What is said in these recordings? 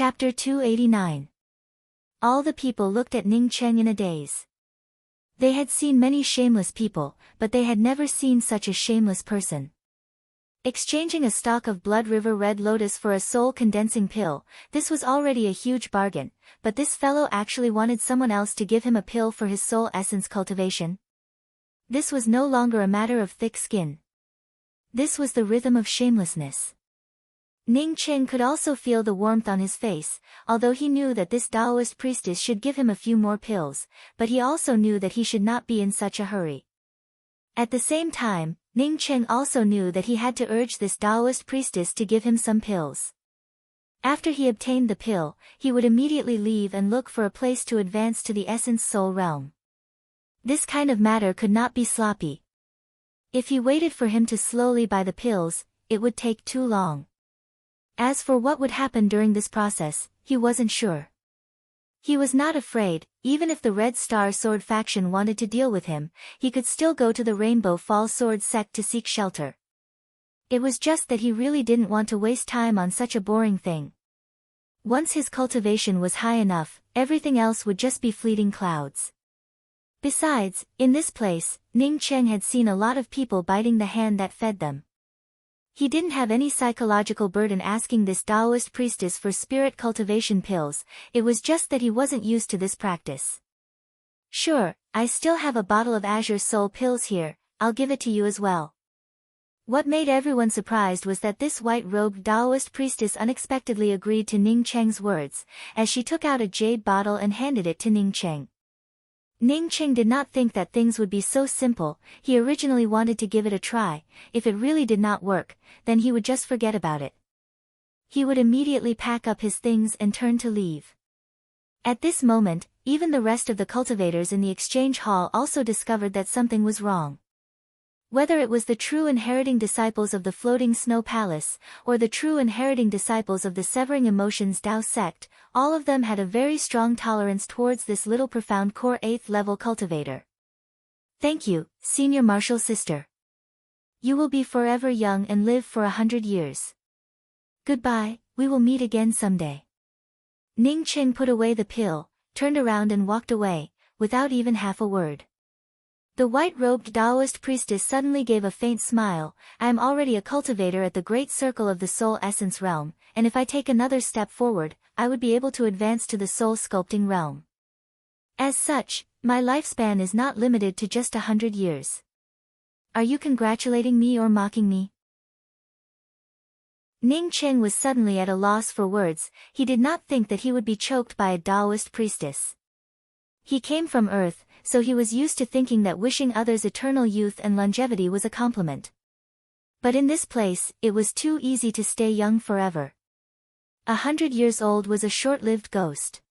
Chapter 289. All the people looked at Ning Cheng in a daze. They had seen many shameless people, but they had never seen such a shameless person. Exchanging a stalk of Blood River Red Lotus for a soul-condensing pill, this was already a huge bargain, but this fellow actually wanted someone else to give him a pill for his soul essence cultivation. This was no longer a matter of thick skin. This was the rhythm of shamelessness. Ning Cheng could also feel the warmth on his face, although he knew that this Taoist priestess should give him a few more pills, but he also knew that he should not be in such a hurry. At the same time, Ning Cheng also knew that he had to urge this Taoist priestess to give him some pills. After he obtained the pill, he would immediately leave and look for a place to advance to the essence soul realm. This kind of matter could not be sloppy. If he waited for him to slowly buy the pills, it would take too long. As for what would happen during this process, he wasn't sure. He was not afraid. Even if the Red Star Sword faction wanted to deal with him, he could still go to the Rainbow Fall Sword sect to seek shelter. It was just that he really didn't want to waste time on such a boring thing. Once his cultivation was high enough, everything else would just be fleeting clouds. Besides, in this place, Ning Cheng had seen a lot of people biting the hand that fed them. He didn't have any psychological burden asking this Taoist priestess for spirit cultivation pills, it was just that he wasn't used to this practice. Sure, I still have a bottle of Azure Soul pills here, I'll give it to you as well. What made everyone surprised was that this white-robed Taoist priestess unexpectedly agreed to Ning Cheng's words, as she took out a jade bottle and handed it to Ning Cheng. Ning Cheng did not think that things would be so simple. He originally wanted to give it a try. If it really did not work, then he would just forget about it. He would immediately pack up his things and turn to leave. At this moment, even the rest of the cultivators in the exchange hall also discovered that something was wrong. Whether it was the true inheriting disciples of the Floating Snow Palace, or the true inheriting disciples of the Severing Emotions Tao sect, all of them had a very strong tolerance towards this little profound core 8th level cultivator. Thank you, Senior Martial Sister. You will be forever young and live for 100 years. Goodbye, we will meet again someday. Ning Cheng put away the pill, turned around and walked away, without even half a word. The white-robed Taoist priestess suddenly gave a faint smile. I am already a cultivator at the Great Circle of the Soul Essence realm, and if I take another step forward, I would be able to advance to the soul sculpting realm. As such, my lifespan is not limited to just 100 years. Are you congratulating me or mocking me? Ning Cheng was suddenly at a loss for words. He did not think that he would be choked by a Taoist priestess. He came from Earth, so he was used to thinking that wishing others eternal youth and longevity was a compliment. But in this place, it was too easy to stay young forever. 100 years old was a short-lived ghost.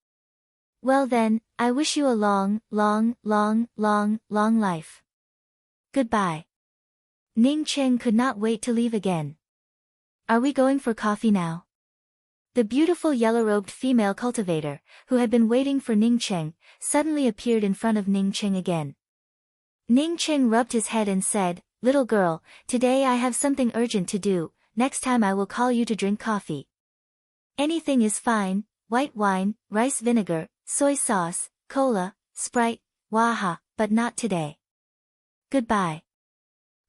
Well then, I wish you a long, long, long, long, long life. Goodbye. Ning Cheng could not wait to leave again. Are we going for coffee now? The beautiful yellow-robed female cultivator, who had been waiting for Ning Cheng, suddenly appeared in front of Ning Cheng again. Ning Cheng rubbed his head and said, "Little girl, today I have something urgent to do, next time I will call you to drink coffee. Anything is fine, white wine, rice vinegar, soy sauce, cola, Sprite, waha, but not today. Goodbye.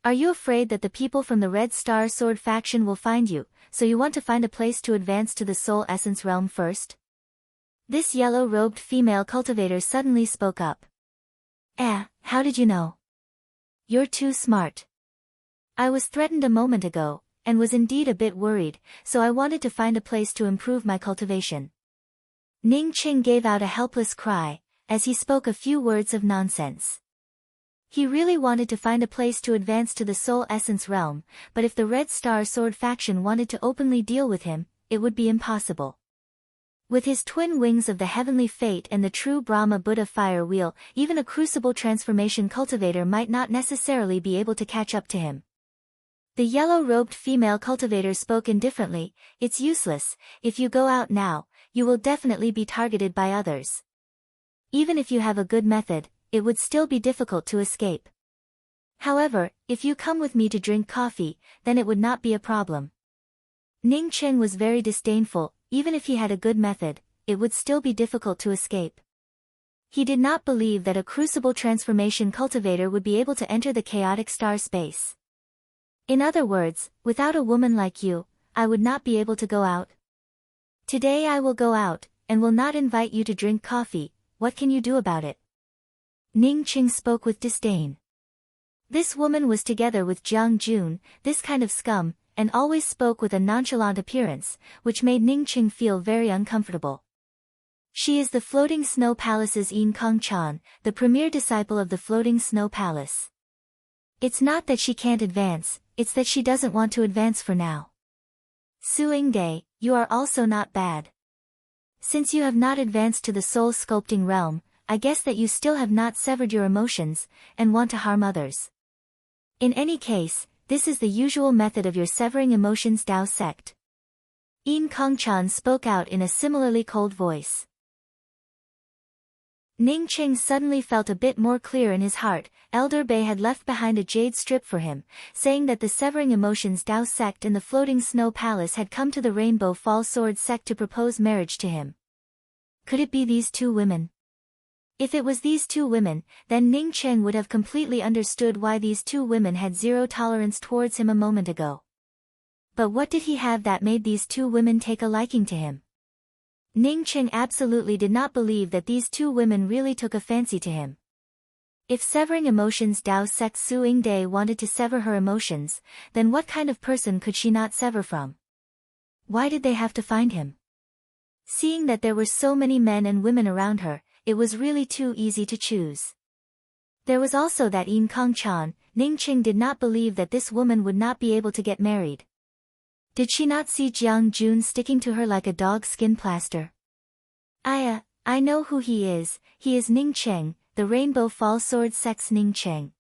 Are you afraid that the people from the Red Star Sword faction will find you, so you want to find a place to advance to the Soul Essence realm first?" This yellow-robed female cultivator suddenly spoke up. How did you know? You're too smart. I was threatened a moment ago, and was indeed a bit worried, so I wanted to find a place to improve my cultivation. Ning Cheng gave out a helpless cry, as he spoke a few words of nonsense. He really wanted to find a place to advance to the Soul Essence realm, but if the Red Star Sword faction wanted to openly deal with him, it would be impossible. With his twin wings of the heavenly fate and the true Brahma Buddha fire wheel, even a crucible transformation cultivator might not necessarily be able to catch up to him. The yellow-robed female cultivator spoke indifferently. "It's useless. If you go out now, you will definitely be targeted by others. Even if you have a good method, it would still be difficult to escape. However, if you come with me to drink coffee, then it would not be a problem." Ning Cheng was very disdainful. even if he had a good method, it would still be difficult to escape. He did not believe that a crucible transformation cultivator would be able to enter the chaotic star space. In other words, without a woman like you, I would not be able to go out. Today I will go out, and will not invite you to drink coffee. What can you do about it? Ning Qing spoke with disdain. This woman was together with Jiang Jun, this kind of scum, and always spoke with a nonchalant appearance, which made Ning Qing feel very uncomfortable. She is the Floating Snow Palace's Yin Kong Chan, the premier disciple of the Floating Snow Palace. It's not that she can't advance, it's that she doesn't want to advance for now. Su Yingde, you are also not bad. Since you have not advanced to the soul sculpting realm, I guess that you still have not severed your emotions, and want to harm others. In any case, this is the usual method of your severing emotions Dao sect. Yin Kong Chan spoke out in a similarly cold voice. Ning Qing suddenly felt a bit more clear in his heart. Elder Bei had left behind a jade strip for him, saying that the Severing Emotions Dao sect and the Floating Snow Palace had come to the Rainbow Fall Sword sect to propose marriage to him. Could it be these two women? If it was these two women, then Ning Qing would have completely understood why these two women had zero tolerance towards him a moment ago. But what did he have that made these two women take a liking to him? Ning Qing absolutely did not believe that these two women really took a fancy to him. If Severing Emotions Dao sect Su Yingde wanted to sever her emotions, then what kind of person could she not sever from? Why did they have to find him? Seeing that there were so many men and women around her, it was really too easy to choose. There was also that Yin Kong Chan. Ning Qing did not believe that this woman would not be able to get married. Did she not see Jiang Jun sticking to her like a dog's skin plaster? I know who he is Ning Qing, the Rainbow Fall Sword sect's Ning Qing.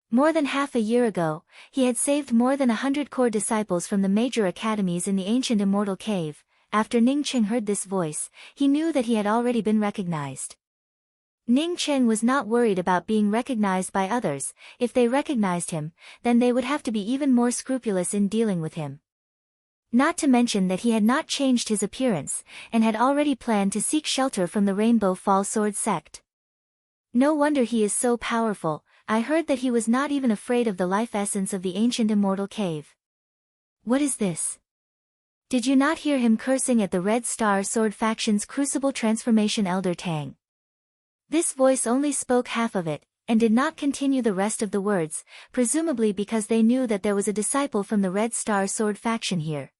More than half a year ago, he had saved more than 100 core disciples from the major academies in the ancient immortal cave. After Ning Qing heard this voice, he knew that he had already been recognized. Ning Qing was not worried about being recognized by others. If they recognized him, then they would have to be even more scrupulous in dealing with him. Not to mention that he had not changed his appearance, and had already planned to seek shelter from the Rainbow Fall Sword sect. No wonder he is so powerful. I heard that he was not even afraid of the life essence of the ancient immortal cave. What is this? Did you not hear him cursing at the Red Star Sword faction's crucible transformation Elder Tang? This voice only spoke half of it, and did not continue the rest of the words, presumably because they knew that there was a disciple from the Red Star Sword faction here.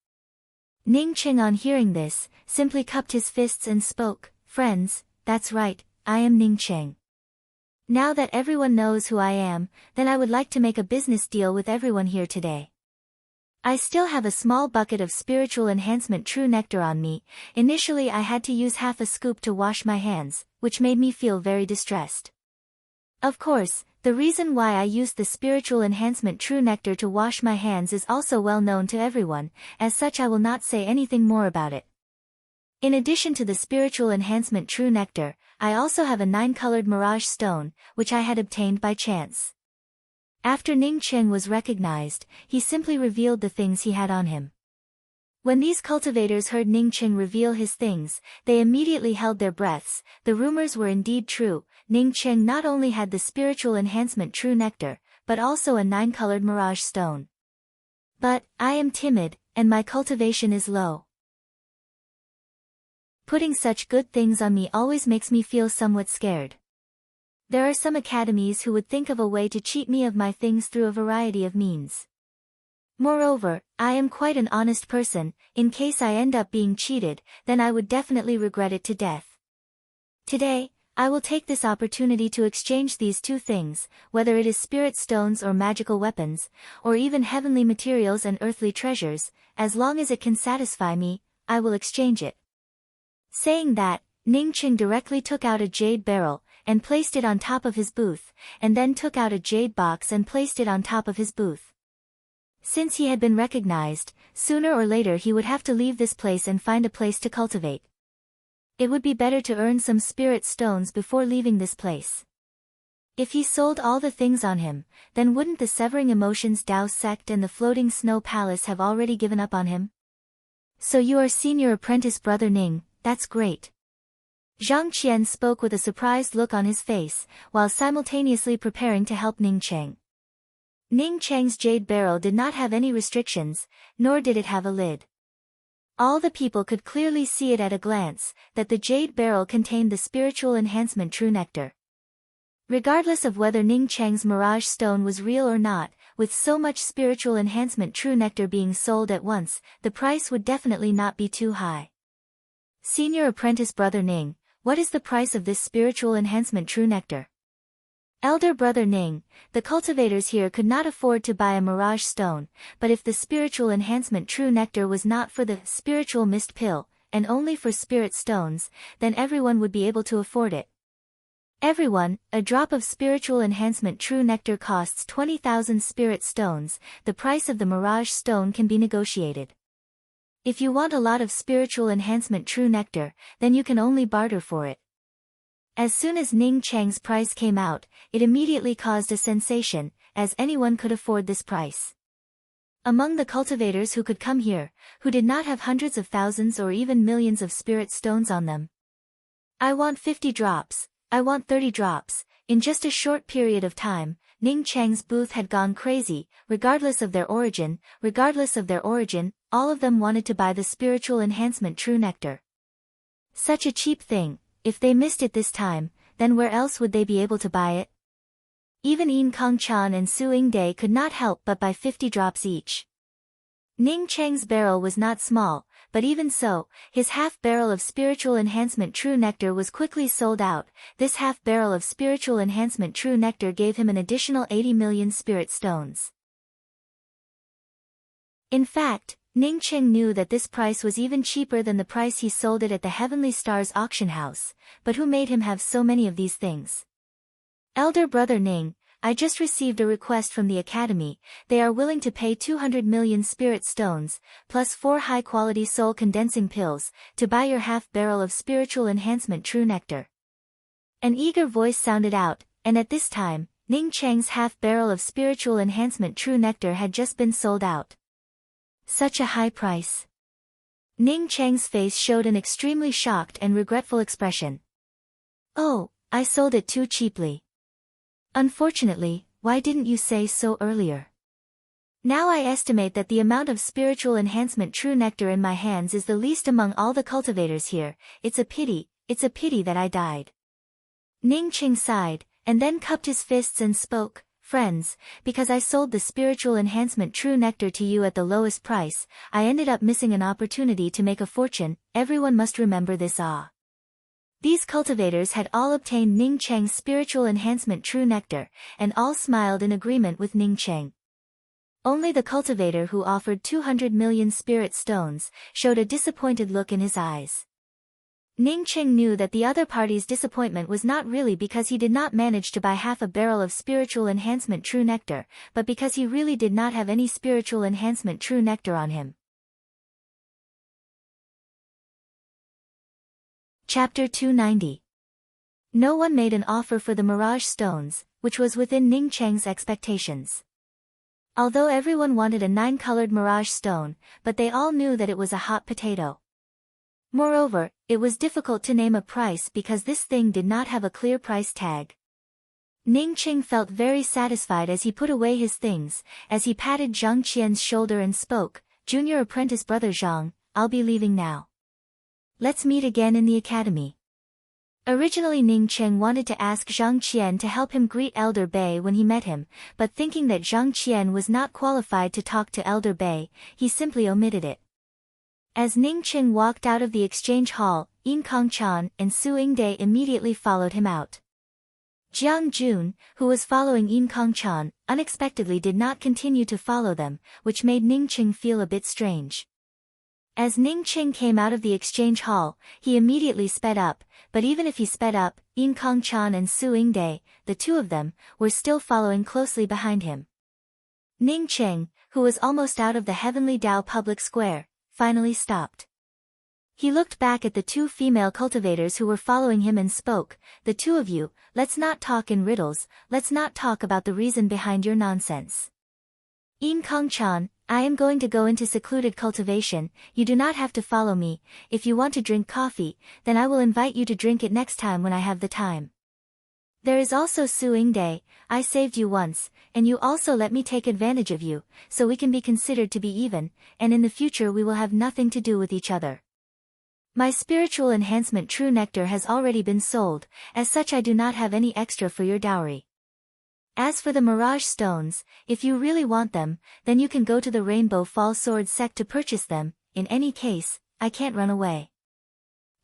Ning Qing on hearing this, simply cupped his fists and spoke, "Friends, that's right, I am Ning Qing. Now that everyone knows who I am, then I would like to make a business deal with everyone here today. I still have a small bucket of spiritual enhancement true nectar on me. Initially I had to use half a scoop to wash my hands, which made me feel very distressed. Of course, the reason why I used the spiritual enhancement true nectar to wash my hands is also well known to everyone, as such I will not say anything more about it. In addition to the spiritual enhancement true nectar, I also have a 9-colored mirage stone, which I had obtained by chance." After Ning Qing was recognized, he simply revealed the things he had on him. When these cultivators heard Ning Qing reveal his things, they immediately held their breaths. The rumors were indeed true. Ning Qing not only had the spiritual enhancement true nectar, but also a 9-colored mirage stone. But, I am timid, and my cultivation is low. Putting such good things on me always makes me feel somewhat scared. There are some academies who would think of a way to cheat me of my things through a variety of means. Moreover, I am quite an honest person. In case I end up being cheated, then I would definitely regret it to death. Today, I will take this opportunity to exchange these two things, whether it is spirit stones or magical weapons, or even heavenly materials and earthly treasures. As long as it can satisfy me, I will exchange it." Saying that, Ning Qing directly took out a jade barrel, and placed it on top of his booth, and then took out a jade box and placed it on top of his booth. Since he had been recognized, sooner or later he would have to leave this place and find a place to cultivate. It would be better to earn some spirit stones before leaving this place. If he sold all the things on him, then wouldn't the Severing Emotions Dao sect and the Floating Snow Palace have already given up on him? So you are senior apprentice brother Ning, that's great. Zhang Qian spoke with a surprised look on his face, while simultaneously preparing to help Ning Cheng. Ning Cheng's jade barrel did not have any restrictions, nor did it have a lid. All the people could clearly see it at a glance, that the jade barrel contained the spiritual enhancement true nectar. Regardless of whether Ning Cheng's mirage stone was real or not, with so much spiritual enhancement true nectar being sold at once, the price would definitely not be too high. Senior apprentice brother Ning, what is the price of this spiritual enhancement true nectar? Elder brother Ning, the cultivators here could not afford to buy a mirage stone, but if the spiritual enhancement true nectar was not for the spiritual mist pill, and only for spirit stones, then everyone would be able to afford it. Everyone, a drop of spiritual enhancement true nectar costs 20,000 spirit stones, the price of the mirage stone can be negotiated. If you want a lot of spiritual enhancement true nectar, then you can only barter for it. As soon as Ning Cheng's price came out, it immediately caused a sensation, as anyone could afford this price. Among the cultivators who could come here, who did not have hundreds of thousands or even millions of spirit stones on them. I want 50 drops, I want 30 drops. In just a short period of time, Ning Cheng's booth had gone crazy, regardless of their origin, all of them wanted to buy the spiritual enhancement true nectar. Such a cheap thing. If they missed it this time, then where else would they be able to buy it? Even Yin Kong Chan and Su Yingde could not help but buy 50 drops each. Ning Cheng's barrel was not small, but even so, his half-barrel of spiritual enhancement true nectar was quickly sold out. This half-barrel of spiritual enhancement true nectar gave him an additional 80 million spirit stones. In fact, Ning Cheng knew that this price was even cheaper than the price he sold it at the Heavenly Stars auction house, but who made him have so many of these things? Elder brother Ning, I just received a request from the Academy. They are willing to pay 200 million spirit stones, plus 4 high-quality soul condensing pills, to buy your half-barrel of spiritual enhancement true nectar. An eager voice sounded out, and at this time, Ning Cheng's half-barrel of spiritual enhancement true nectar had just been sold out. Such a high price. Ning Cheng's face showed an extremely shocked and regretful expression. Oh, I sold it too cheaply. Unfortunately, why didn't you say so earlier? Now I estimate that the amount of spiritual enhancement true nectar in my hands is the least among all the cultivators here. It's a pity that I died. Ning Cheng sighed, and then cupped his fists and spoke. Friends, because I sold the spiritual enhancement true nectar to you at the lowest price, I ended up missing an opportunity to make a fortune. Everyone must remember this. These cultivators had all obtained Ning Cheng's spiritual enhancement true nectar, and all smiled in agreement with Ning Cheng. Only the cultivator who offered 200 million spirit stones showed a disappointed look in his eyes. Ning Cheng knew that the other party's disappointment was not really because he did not manage to buy half a barrel of spiritual enhancement true nectar, but because he really did not have any spiritual enhancement true nectar on him. Chapter 290. No one made an offer for the mirage stones, which was within Ning Cheng's expectations. Although everyone wanted a 9-colored mirage stone, but they all knew that it was a hot potato. Moreover, it was difficult to name a price because this thing did not have a clear price tag. Ning Cheng felt very satisfied as he put away his things, as he patted Zhang Qian's shoulder and spoke, Junior apprentice brother Zhang, I'll be leaving now. Let's meet again in the academy. Originally Ning Cheng wanted to ask Zhang Qian to help him greet Elder Bei when he met him, but thinking that Zhang Qian was not qualified to talk to Elder Bei, he simply omitted it. As Ning Cheng walked out of the exchange hall, Yin Kongchan and Su Yingde immediately followed him out. Jiang Jun, who was following Yin Kongchan, unexpectedly did not continue to follow them, which made Ning Cheng feel a bit strange. As Ning Cheng came out of the exchange hall, he immediately sped up, but even if he sped up, Yin Kongchan and Su Yingde, the two of them, were still following closely behind him. Ning Cheng, who was almost out of the Heavenly Dao public square, finally stopped. He looked back at the two female cultivators who were following him and spoke, the two of you, let's not talk in riddles, let's not talk about the reason behind your nonsense. Yin Kongchan, I am going to go into secluded cultivation, you do not have to follow me. If you want to drink coffee, then I will invite you to drink it next time when I have the time. There is also suing day, I saved you once, and you also let me take advantage of you, so we can be considered to be even, and in the future we will have nothing to do with each other. My spiritual enhancement true nectar has already been sold, as such I do not have any extra for your dowry. As for the mirage stones, if you really want them, then you can go to the Rainbow Fall Sword sect to purchase them. In any case, I can't run away.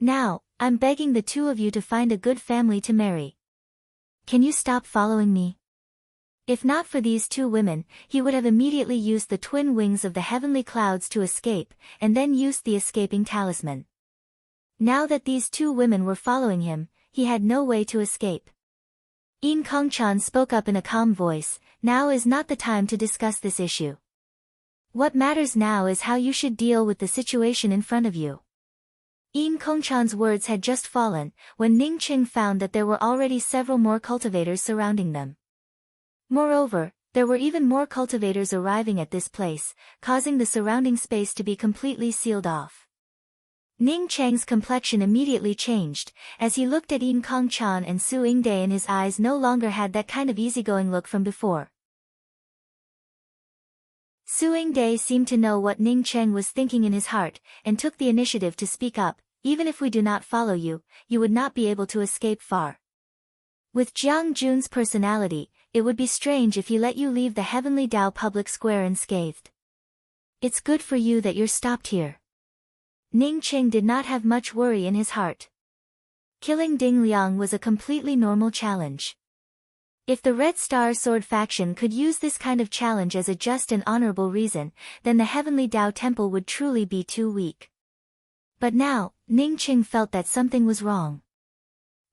Now, I'm begging the two of you to find a good family to marry. Can you stop following me? If not for these two women, he would have immediately used the twin wings of the heavenly clouds to escape, and then used the escaping talisman. Now that these two women were following him, he had no way to escape. In Kongchan spoke up in a calm voice, now is not the time to discuss this issue. What matters now is how you should deal with the situation in front of you. In Kongchan's words had just fallen, when Ning Qing found that there were already several more cultivators surrounding them. Moreover, there were even more cultivators arriving at this place, causing the surrounding space to be completely sealed off. Ning Cheng's complexion immediately changed, as he looked at In Kongchan and Su Yingde, and his eyes no longer had that kind of easygoing look from before. Su Yingde seemed to know what Ning Cheng was thinking in his heart, and took the initiative to speak up. Even if we do not follow you, you would not be able to escape far. With Jiang Jun's personality, it would be strange if he let you leave the Heavenly Dao public square unscathed. It's good for you that you're stopped here. Ning Cheng did not have much worry in his heart. Killing Ding Liang was a completely normal challenge. If the Red Star Sword faction could use this kind of challenge as a just and honorable reason, then the Heavenly Dao Temple would truly be too weak. But now, Ning Cheng felt that something was wrong.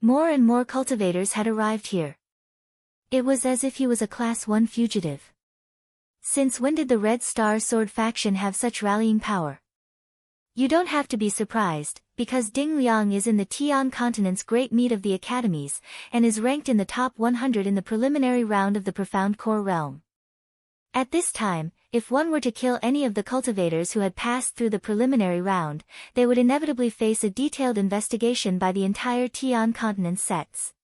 More and more cultivators had arrived here. It was as if he was a Class 1 fugitive. Since when did the Red Star Sword faction have such rallying power? You don't have to be surprised, because Ding Liang is in the Tian continent's great meet of the academies, and is ranked in the top 100 in the preliminary round of the Profound Core realm. At this time, if one were to kill any of the cultivators who had passed through the preliminary round, they would inevitably face a detailed investigation by the entire Tian continent's sects.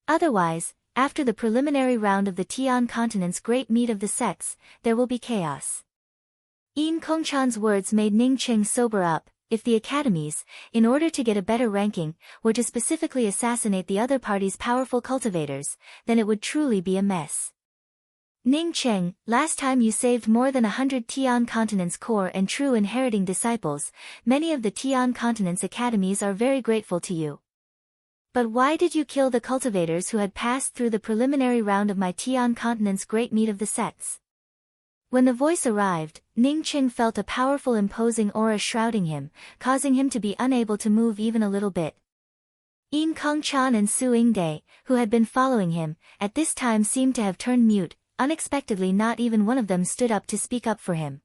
Otherwise, after the preliminary round of the Tian continent's great meet of the sects, there will be chaos. In Kongchan's words made Ning Cheng sober up. If the academies, in order to get a better ranking, were to specifically assassinate the other party's powerful cultivators, then it would truly be a mess. Ning Cheng, last time you saved more than 100 Tian Continent's core and true inheriting disciples. Many of the Tian Continent's academies are very grateful to you. But why did you kill the cultivators who had passed through the preliminary round of my Tian Continent's great meet of the sects? When the voice arrived, Ning Cheng felt a powerful imposing aura shrouding him, causing him to be unable to move even a little bit. In Kongchan and Su Yingde, who had been following him, at this time seemed to have turned mute. Unexpectedly not even one of them stood up to speak up for him.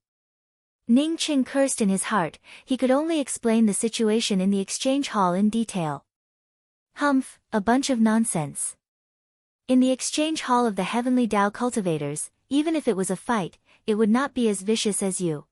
Ning Cheng cursed in his heart. He could only explain the situation in the exchange hall in detail. Humph, a bunch of nonsense. In the exchange hall of the Heavenly Dao cultivators, even if it was a fight, it would not be as vicious as you.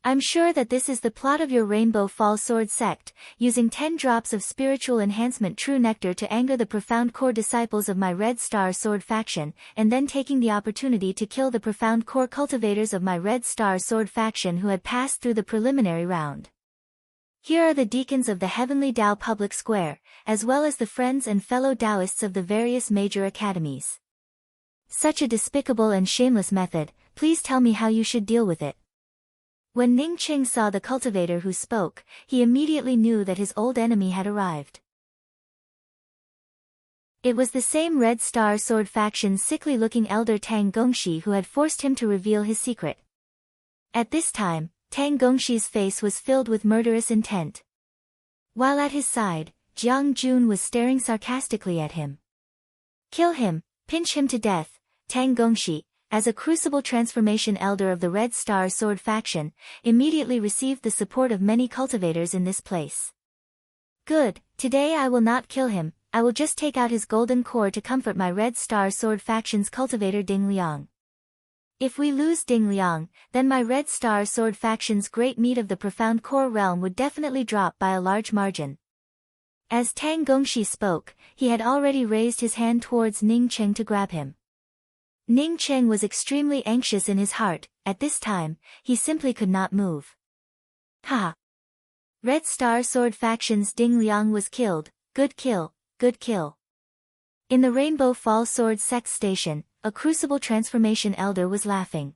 I'm sure that this is the plot of your Rainbow Fall Sword sect, using 10 drops of spiritual enhancement true nectar to anger the profound core disciples of my Red Star Sword faction, and then taking the opportunity to kill the profound core cultivators of my Red Star Sword faction who had passed through the preliminary round. Here are the deacons of the Heavenly Dao Public Square, as well as the friends and fellow Taoists of the various major academies. Such a despicable and shameless method, please tell me how you should deal with it. When Ning Cheng saw the cultivator who spoke, he immediately knew that his old enemy had arrived. It was the same Red Star Sword faction's sickly-looking elder Tang Gongxi who had forced him to reveal his secret. At this time, Tang Gongxi's face was filled with murderous intent. While at his side, Jiang Jun was staring sarcastically at him. Kill him, pinch him to death. Tang Gongxi, as a crucible transformation elder of the Red Star Sword faction, immediately received the support of many cultivators in this place. Good, today I will not kill him, I will just take out his golden core to comfort my Red Star Sword faction's cultivator Ding Liang. If we lose Ding Liang, then my Red Star Sword faction's great meat of the Profound Core realm would definitely drop by a large margin. As Tang Gongxi spoke, he had already raised his hand towards Ning Cheng to grab him. Ning Cheng was extremely anxious in his heart. At this time, he simply could not move. Ha! Red Star Sword faction's Ding Liang was killed. Good kill, good kill. In the Rainbow Fall Sword Sect station, a Crucible Transformation Elder was laughing.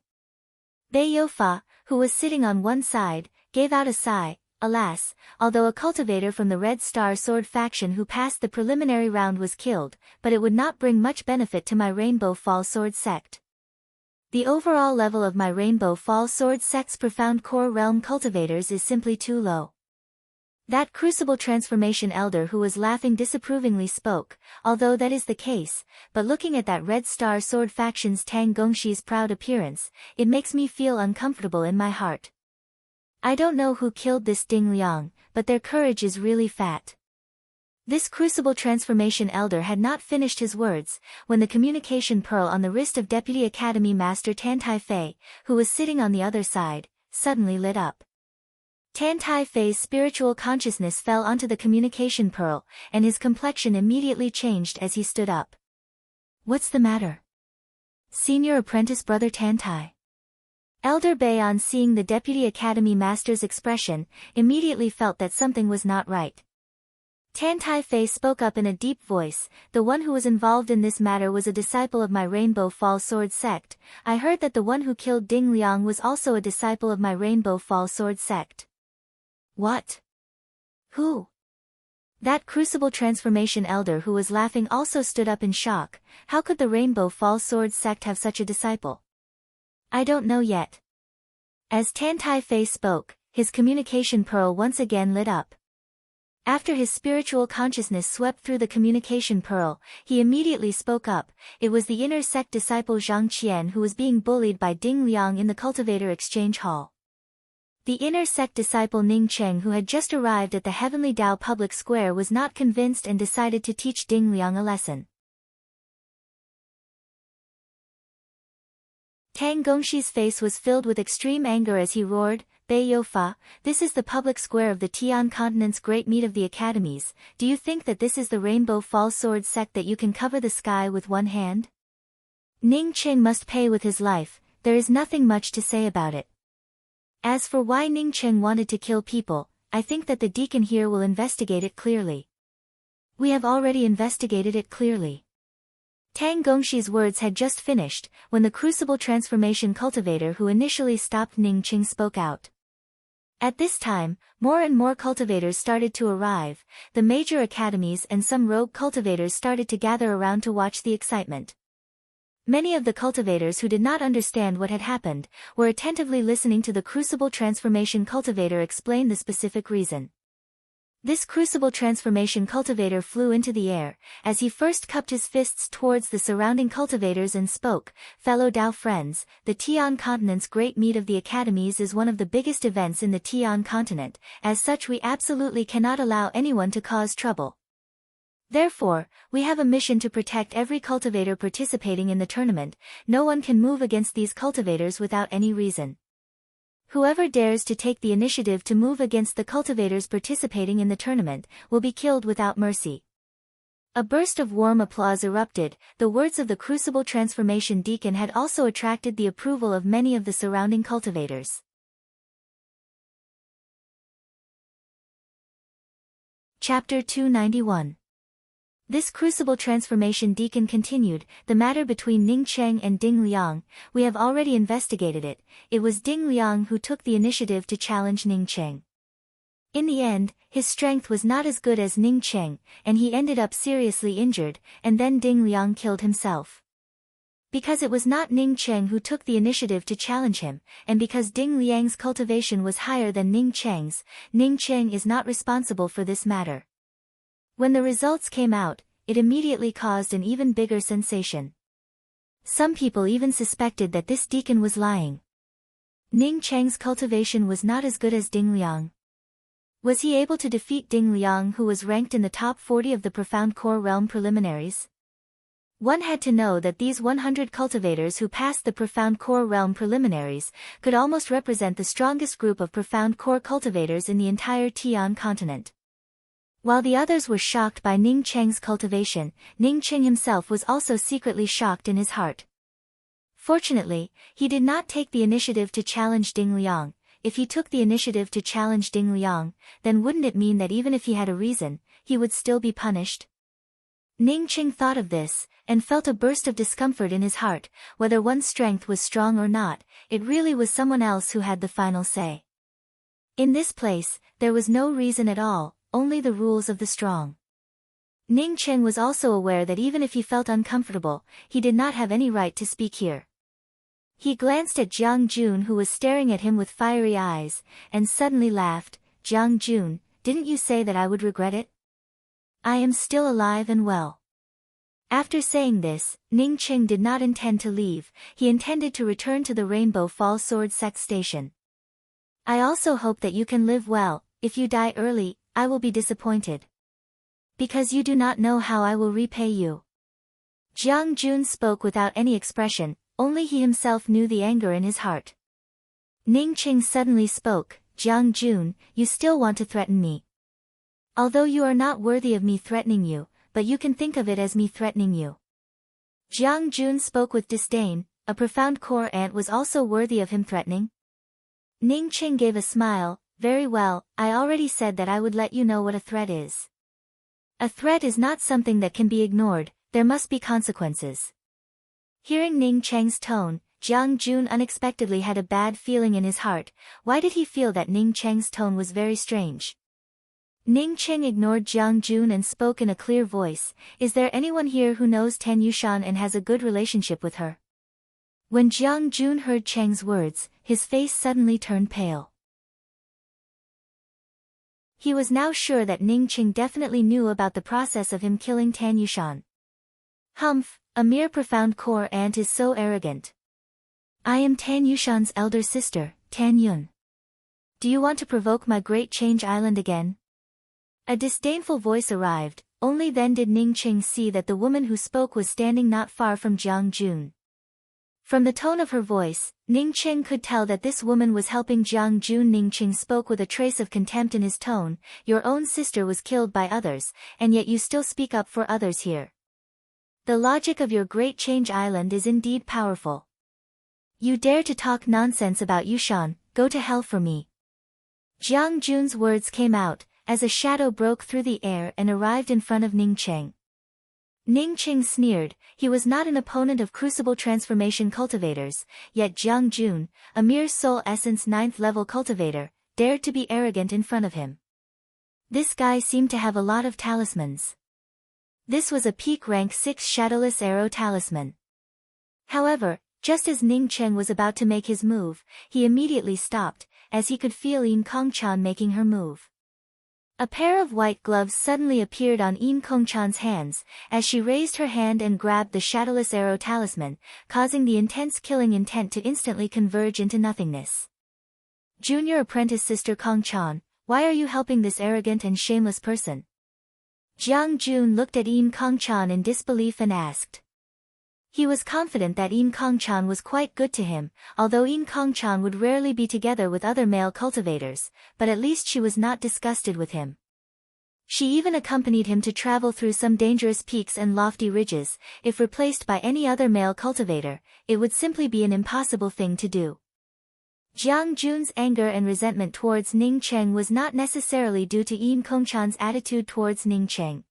Bei Youfa, who was sitting on one side, gave out a sigh. Alas, although a cultivator from the Red Star Sword faction who passed the preliminary round was killed, but it would not bring much benefit to my Rainbow Fall Sword sect. The overall level of my Rainbow Fall Sword sect's Profound Core realm cultivators is simply too low. That Crucible Transformation Elder who was laughing disapprovingly spoke, although that is the case, but looking at that Red Star Sword faction's Tang Gongxi's proud appearance, it makes me feel uncomfortable in my heart. I don't know who killed this Ding Liang, but their courage is really fat. This Crucible Transformation Elder had not finished his words, when the communication pearl on the wrist of Deputy Academy Master Tan Tai Fei, who was sitting on the other side, suddenly lit up. Tan Tai Fei's spiritual consciousness fell onto the communication pearl, and his complexion immediately changed as he stood up. What's the matter? Senior Apprentice Brother Tan Tai. Elder Bei, on seeing the Deputy Academy Master's expression, immediately felt that something was not right. Tan Tai Fei spoke up in a deep voice. The one who was involved in this matter was a disciple of my Rainbow Fall Sword sect. I heard that the one who killed Ding Liang was also a disciple of my Rainbow Fall Sword sect. What? Who? That Crucible Transformation Elder who was laughing also stood up in shock. How could the Rainbow Fall Sword sect have such a disciple? I don't know yet. As Tan Tai Fei spoke, his communication pearl once again lit up. After his spiritual consciousness swept through the communication pearl, he immediately spoke up. It was the inner sect disciple Zhang Qian who was being bullied by Ding Liang in the Cultivator Exchange Hall. The inner sect disciple Ning Cheng, who had just arrived at the Heavenly Dao public square, was not convinced and decided to teach Ding Liang a lesson. Tang Gongxi's face was filled with extreme anger as he roared, Bei Youfa, this is the public square of the Tian continent's great meet of the academies. Do you think that this is the Rainbow Fall Sword sect that you can cover the sky with one hand? Ning Cheng must pay with his life. There is nothing much to say about it. As for why Ning Cheng wanted to kill people, I think that the deacon here will investigate it clearly. We have already investigated it clearly. Tang Gongxi's words had just finished, when the Crucible Transformation cultivator who initially stopped Ning Cheng spoke out. At this time, more and more cultivators started to arrive. The major academies and some rogue cultivators started to gather around to watch the excitement. Many of the cultivators who did not understand what had happened, were attentively listening to the Crucible Transformation cultivator explain the specific reason. This Crucible Transformation cultivator flew into the air, as he first cupped his fists towards the surrounding cultivators and spoke, Fellow Dao friends, the Tian continent's great meet of the academies is one of the biggest events in the Tian continent. As such, we absolutely cannot allow anyone to cause trouble. Therefore, we have a mission to protect every cultivator participating in the tournament. No one can move against these cultivators without any reason. Whoever dares to take the initiative to move against the cultivators participating in the tournament, will be killed without mercy. A burst of warm applause erupted. The words of the Crucible Transformation Deacon had also attracted the approval of many of the surrounding cultivators. Chapter 291. This Crucible Transformation Deacon continued, the matter between Ning Cheng and Ding Liang, we have already investigated it. It was Ding Liang who took the initiative to challenge Ning Cheng. In the end, his strength was not as good as Ning Cheng, and he ended up seriously injured, and then Ding Liang killed himself. Because it was not Ning Cheng who took the initiative to challenge him, and because Ding Liang's cultivation was higher than Ning Cheng's, Ning Cheng is not responsible for this matter. When the results came out, it immediately caused an even bigger sensation. Some people even suspected that this deacon was lying. Ning Cheng's cultivation was not as good as Ding Liang. Was he able to defeat Ding Liang, who was ranked in the top 40 of the Profound Core Realm preliminaries? One had to know that these 100 cultivators who passed the Profound Core Realm preliminaries could almost represent the strongest group of Profound Core cultivators in the entire Tian continent. While the others were shocked by Ning Cheng's cultivation, Ning Cheng himself was also secretly shocked in his heart. Fortunately, he did not take the initiative to challenge Ding Liang. If he took the initiative to challenge Ding Liang, then wouldn't it mean that even if he had a reason, he would still be punished? Ning Cheng thought of this, and felt a burst of discomfort in his heart. Whether one's strength was strong or not, it really was someone else who had the final say. In this place, there was no reason at all, only the rules of the strong. Ning Cheng was also aware that even if he felt uncomfortable, he did not have any right to speak here. He glanced at Jiang Jun, who was staring at him with fiery eyes, and suddenly laughed. "Jiang Jun, didn't you say that I would regret it? I am still alive and well." After saying this, Ning Cheng did not intend to leave. He intended to return to the Rainbow Fall Sword Sect Station. "I also hope that you can live well. If you die early, I will be disappointed. Because you do not know how I will repay you." Jiang Jun spoke without any expression, only he himself knew the anger in his heart. Ning Cheng suddenly spoke. "Jiang Jun, you still want to threaten me. Although you are not worthy of me threatening you, but you can think of it as me threatening you." Jiang Jun spoke with disdain. A Profound Core ant was also worthy of him threatening? Ning Cheng gave a smile. "Very well, I already said that I would let you know what a threat is. A threat is not something that can be ignored, there must be consequences." Hearing Ning Cheng's tone, Jiang Jun unexpectedly had a bad feeling in his heart. Why did he feel that Ning Cheng's tone was very strange? Ning Cheng ignored Jiang Jun and spoke in a clear voice. "Is there anyone here who knows Tan Yushan and has a good relationship with her?" When Jiang Jun heard Cheng's words, his face suddenly turned pale. He was now sure that Ning Cheng definitely knew about the process of him killing Tan Yushan. Humph, a mere Profound Core ant is so arrogant. "I am Tan Yushan's elder sister, Tan Yun. Do you want to provoke my Great Change Island again?" A disdainful voice arrived. Only then did Ning Cheng see that the woman who spoke was standing not far from Jiang Jun. From the tone of her voice, Ning Cheng could tell that this woman was helping Jiang Jun. Ning Cheng spoke with a trace of contempt in his tone. "Your own sister was killed by others, and yet you still speak up for others here. The logic of your Great Change Island is indeed powerful. You dare to talk nonsense about Yushan, go to hell for me." Jiang Jun's words came out, as a shadow broke through the air and arrived in front of Ning Cheng. Ning Cheng sneered. He was not an opponent of Crucible Transformation cultivators, yet Jiang Jun, a mere Soul Essence 9th level cultivator, dared to be arrogant in front of him. This guy seemed to have a lot of talismans. This was a peak rank 6 Shadowless Arrow talisman. However, just as Ning Cheng was about to make his move, he immediately stopped, as he could feel Yin Kongchan making her move. A pair of white gloves suddenly appeared on Yin Kongchan's hands, as she raised her hand and grabbed the Shadowless Arrow talisman, causing the intense killing intent to instantly converge into nothingness. "Junior apprentice sister Kongchan, why are you helping this arrogant and shameless person?" Jiang Jun looked at Yin Kongchan in disbelief and asked. He was confident that Yin Kongchan was quite good to him, although Yin Kongchan would rarely be together with other male cultivators, but at least she was not disgusted with him. She even accompanied him to travel through some dangerous peaks and lofty ridges. If replaced by any other male cultivator, it would simply be an impossible thing to do. Jiang Jun's anger and resentment towards Ning Cheng was not necessarily due to Yin Kongchan's attitude towards Ning Cheng.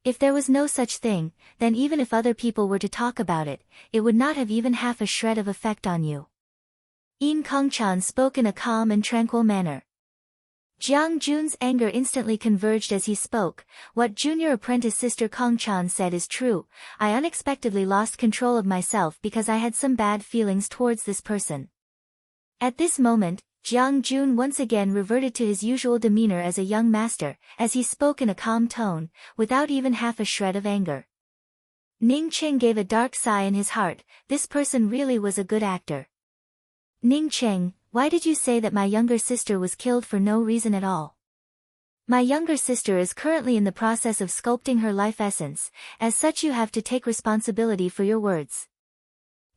If there was no such thing, then even if other people were to talk about it, it would not have even half a shred of effect on you. Yin Kongchan spoke in a calm and tranquil manner. Jiang Jun's anger instantly converged as he spoke. "What junior apprentice sister Kongchan said is true. I unexpectedly lost control of myself because I had some bad feelings towards this person." At this moment, Jiang Jun once again reverted to his usual demeanor as a young master, as he spoke in a calm tone, without even half a shred of anger. Ning Cheng gave a dark sigh in his heart. This person really was a good actor. "Ning Cheng, why did you say that my younger sister was killed for no reason at all?" My younger sister is currently in the process of sculpting her life essence, as such you have to take responsibility for your words.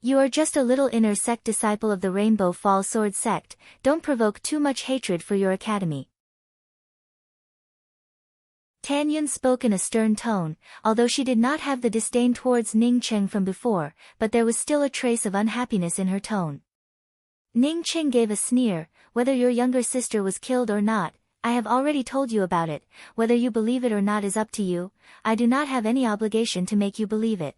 You are just a little inner sect disciple of the Rainbow Fall Sword sect, don't provoke too much hatred for your academy. Tan Yun spoke in a stern tone, although she did not have the disdain towards Ning Cheng from before, but there was still a trace of unhappiness in her tone. Ning Cheng gave a sneer, whether your younger sister was killed or not, I have already told you about it, whether you believe it or not is up to you, I do not have any obligation to make you believe it.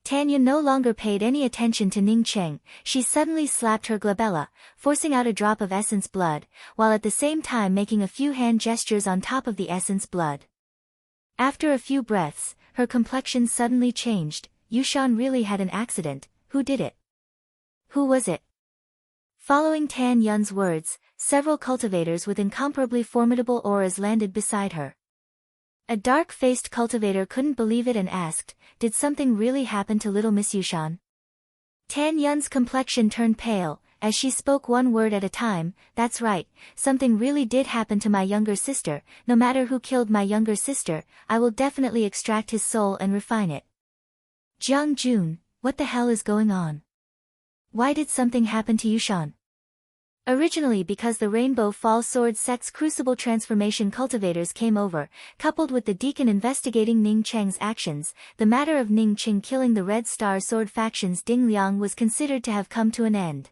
Tan Yun no longer paid any attention to Ning Cheng, she suddenly slapped her glabella, forcing out a drop of essence blood, while at the same time making a few hand gestures on top of the essence blood. After a few breaths, her complexion suddenly changed, Yushan really had an accident, who did it? Who was it? Following Tan Yun's words, several cultivators with incomparably formidable auras landed beside her. A dark-faced cultivator couldn't believe it and asked, did something really happen to little Miss Yushan? Tan Yun's complexion turned pale, as she spoke one word at a time, that's right, something really did happen to my younger sister, no matter who killed my younger sister, I will definitely extract his soul and refine it. Jiang Jun, what the hell is going on? Why did something happen to Yushan? Originally because the Rainbow Fall Sword sect's crucible transformation cultivators came over, coupled with the deacon investigating Ning Cheng's actions, the matter of Ning Cheng killing the Red Star Sword faction's Ding Liang was considered to have come to an end.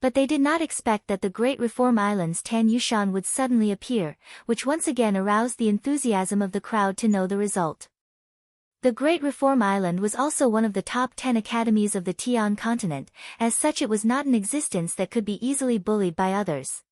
But they did not expect that the Great Reform Island's Tan Yushan would suddenly appear, which once again aroused the enthusiasm of the crowd to know the result. The Great Reform Island was also one of the top 10 academies of the Tian continent, as such it was not an existence that could be easily bullied by others.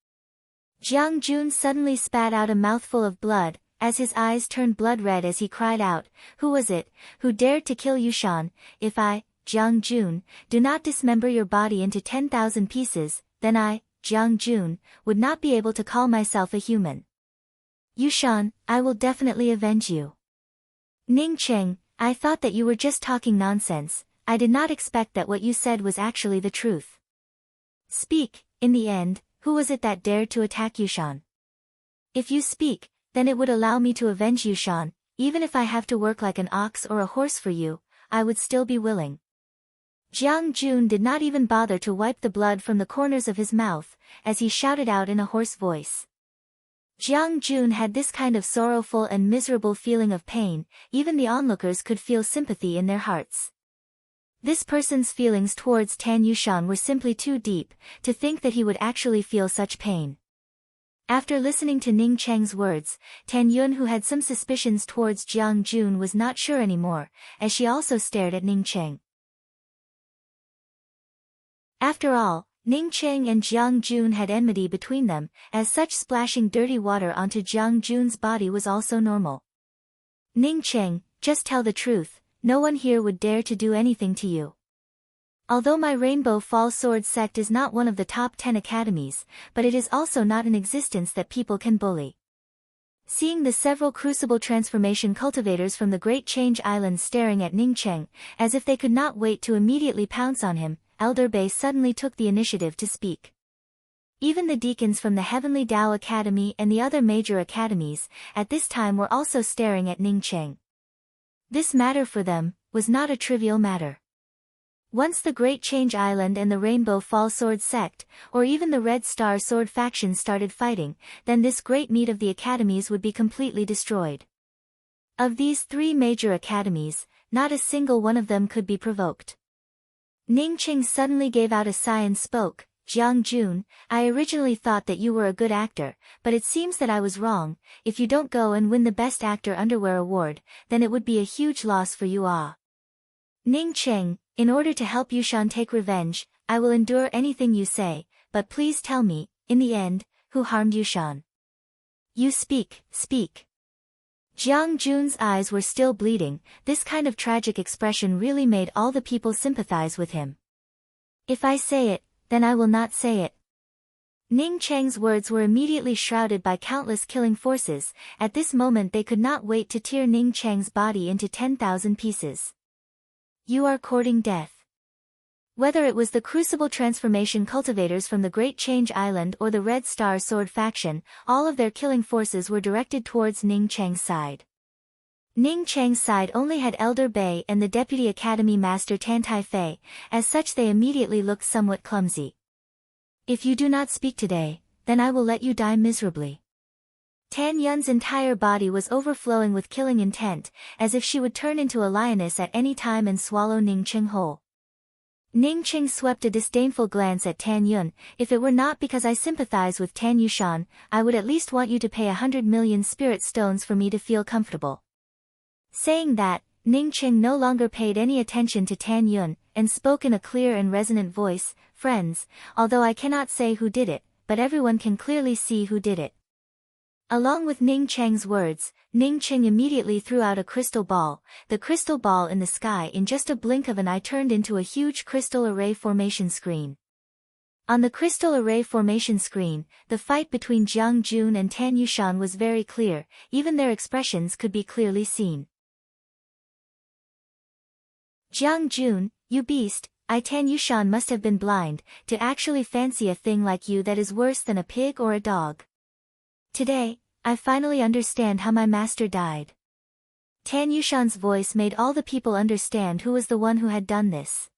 Jiang Jun suddenly spat out a mouthful of blood, as his eyes turned blood red as he cried out, who was it, who dared to kill Yushan? If I, Jiang Jun, do not dismember your body into 10,000 pieces, then I, Jiang Jun, would not be able to call myself a human. Yushan, I will definitely avenge you. Ning Cheng, I thought that you were just talking nonsense, I did not expect that what you said was actually the truth. Speak, in the end, who was it that dared to attack Yushan? If you speak, then it would allow me to avenge Yushan, even if I have to work like an ox or a horse for you, I would still be willing. Jiang Jun did not even bother to wipe the blood from the corners of his mouth, as he shouted out in a hoarse voice. Jiang Jun had this kind of sorrowful and miserable feeling of pain, even the onlookers could feel sympathy in their hearts. This person's feelings towards Tan Yushan were simply too deep, to think that he would actually feel such pain. After listening to Ning Cheng's words, Tan Yun, who had some suspicions towards Jiang Jun, was not sure anymore, as she also stared at Ning Cheng. After all, Ning Cheng and Jiang Jun had enmity between them, as such splashing dirty water onto Jiang Jun's body was also normal. Ning Cheng, just tell the truth, no one here would dare to do anything to you. Although my Rainbow Fall Sword sect is not one of the top 10 academies, but it is also not an existence that people can bully. Seeing the several crucible transformation cultivators from the Great Change Islands staring at Ning Cheng, as if they could not wait to immediately pounce on him, Elder Bei suddenly took the initiative to speak. Even the deacons from the Heavenly Tao Academy and the other major academies, at this time were also staring at Ning Cheng. This matter for them, was not a trivial matter. Once the Great Change Island and the Rainbow Fall Sword sect, or even the Red Star Sword faction started fighting, then this great meat of the academies would be completely destroyed. Of these three major academies, not a single one of them could be provoked. Ning Cheng suddenly gave out a sigh and spoke, Jiang Jun, I originally thought that you were a good actor, but it seems that I was wrong. If you don't go and win the Best Actor Underwear Award, then it would be a huge loss for you all. Ning Cheng, in order to help Yushan take revenge, I will endure anything you say, but please tell me, in the end, who harmed Yushan? You speak, speak. Jiang Jun's eyes were still bleeding, this kind of tragic expression really made all the people sympathize with him. If I say it, then I will not say it. Ning Cheng's words were immediately shrouded by countless killing forces, at this moment they could not wait to tear Ning Cheng's body into 10,000 pieces. You are courting death. Whether it was the Crucible Transformation cultivators from the Great Change Island or the Red Star Sword faction, all of their killing forces were directed towards Ning Cheng's side. Ning Cheng's side only had Elder Bei and the Deputy Academy Master Tan Tai Fei, as such they immediately looked somewhat clumsy. "If you do not speak today, then I will let you die miserably." Tan Yun's entire body was overflowing with killing intent, as if she would turn into a lioness at any time and swallow Ning Cheng whole. Ning Cheng swept a disdainful glance at Tan Yun. "If it were not because I sympathize with Tan Yushan, I would at least want you to pay 100 million spirit stones for me to feel comfortable." Saying that, Ning Cheng no longer paid any attention to Tan Yun, and spoke in a clear and resonant voice, "Friends, although I cannot say who did it, but everyone can clearly see who did it." Along with Ning Cheng's words, Ning Cheng immediately threw out a crystal ball. The crystal ball in the sky in just a blink of an eye turned into a huge crystal array formation screen. On the crystal array formation screen, the fight between Jiang Jun and Tan Yushan was very clear, even their expressions could be clearly seen. "Jiang Jun, you beast, Tan Yushan must have been blind, to actually fancy a thing like you that is worse than a pig or a dog. Today, I finally understand how my master died." Tan Yushan's voice made all the people understand who was the one who had done this.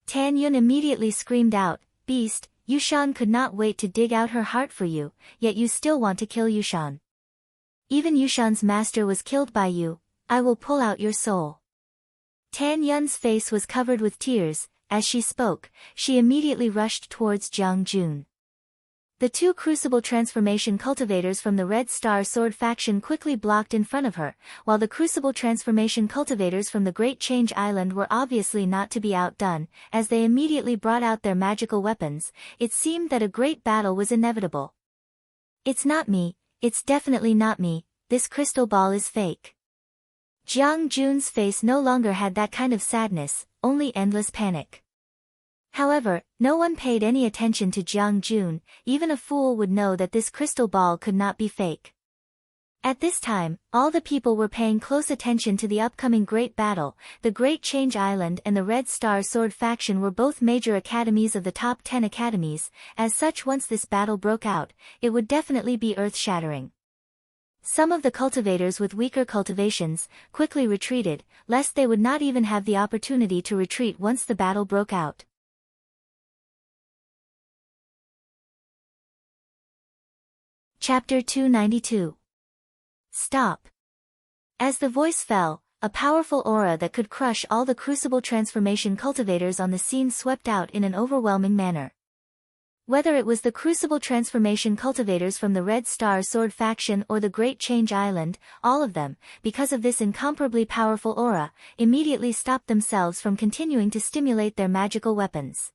Tan Yun immediately screamed out, "Beast, Yushan could not wait to dig out her heart for you, yet you still want to kill Yushan. Even Yushan's master was killed by you, I will pull out your soul." Tan Yun's face was covered with tears. As she spoke, she immediately rushed towards Jiang Jun. The two Crucible Transformation cultivators from the Red Star Sword faction quickly blocked in front of her, while the Crucible Transformation cultivators from the Great Change Island were obviously not to be outdone. As they immediately brought out their magical weapons, it seemed that a great battle was inevitable. "It's not me, it's definitely not me, this crystal ball is fake." Jiang Jun's face no longer had that kind of sadness, only endless panic. However, no one paid any attention to Jiang Jun. Even a fool would know that this crystal ball could not be fake. At this time, all the people were paying close attention to the upcoming great battle. The Great Change Island and the Red Star Sword faction were both major academies of the top 10 academies. As such, once this battle broke out, it would definitely be earth-shattering. Some of the cultivators with weaker cultivations quickly retreated, lest they would not even have the opportunity to retreat once the battle broke out. Chapter 292. Stop. As the voice fell, a powerful aura that could crush all the Crucible Transformation cultivators on the scene swept out in an overwhelming manner. Whether it was the Crucible Transformation cultivators from the Red Star Sword faction or the Great Change Island, all of them, because of this incomparably powerful aura, immediately stopped themselves from continuing to stimulate their magical weapons.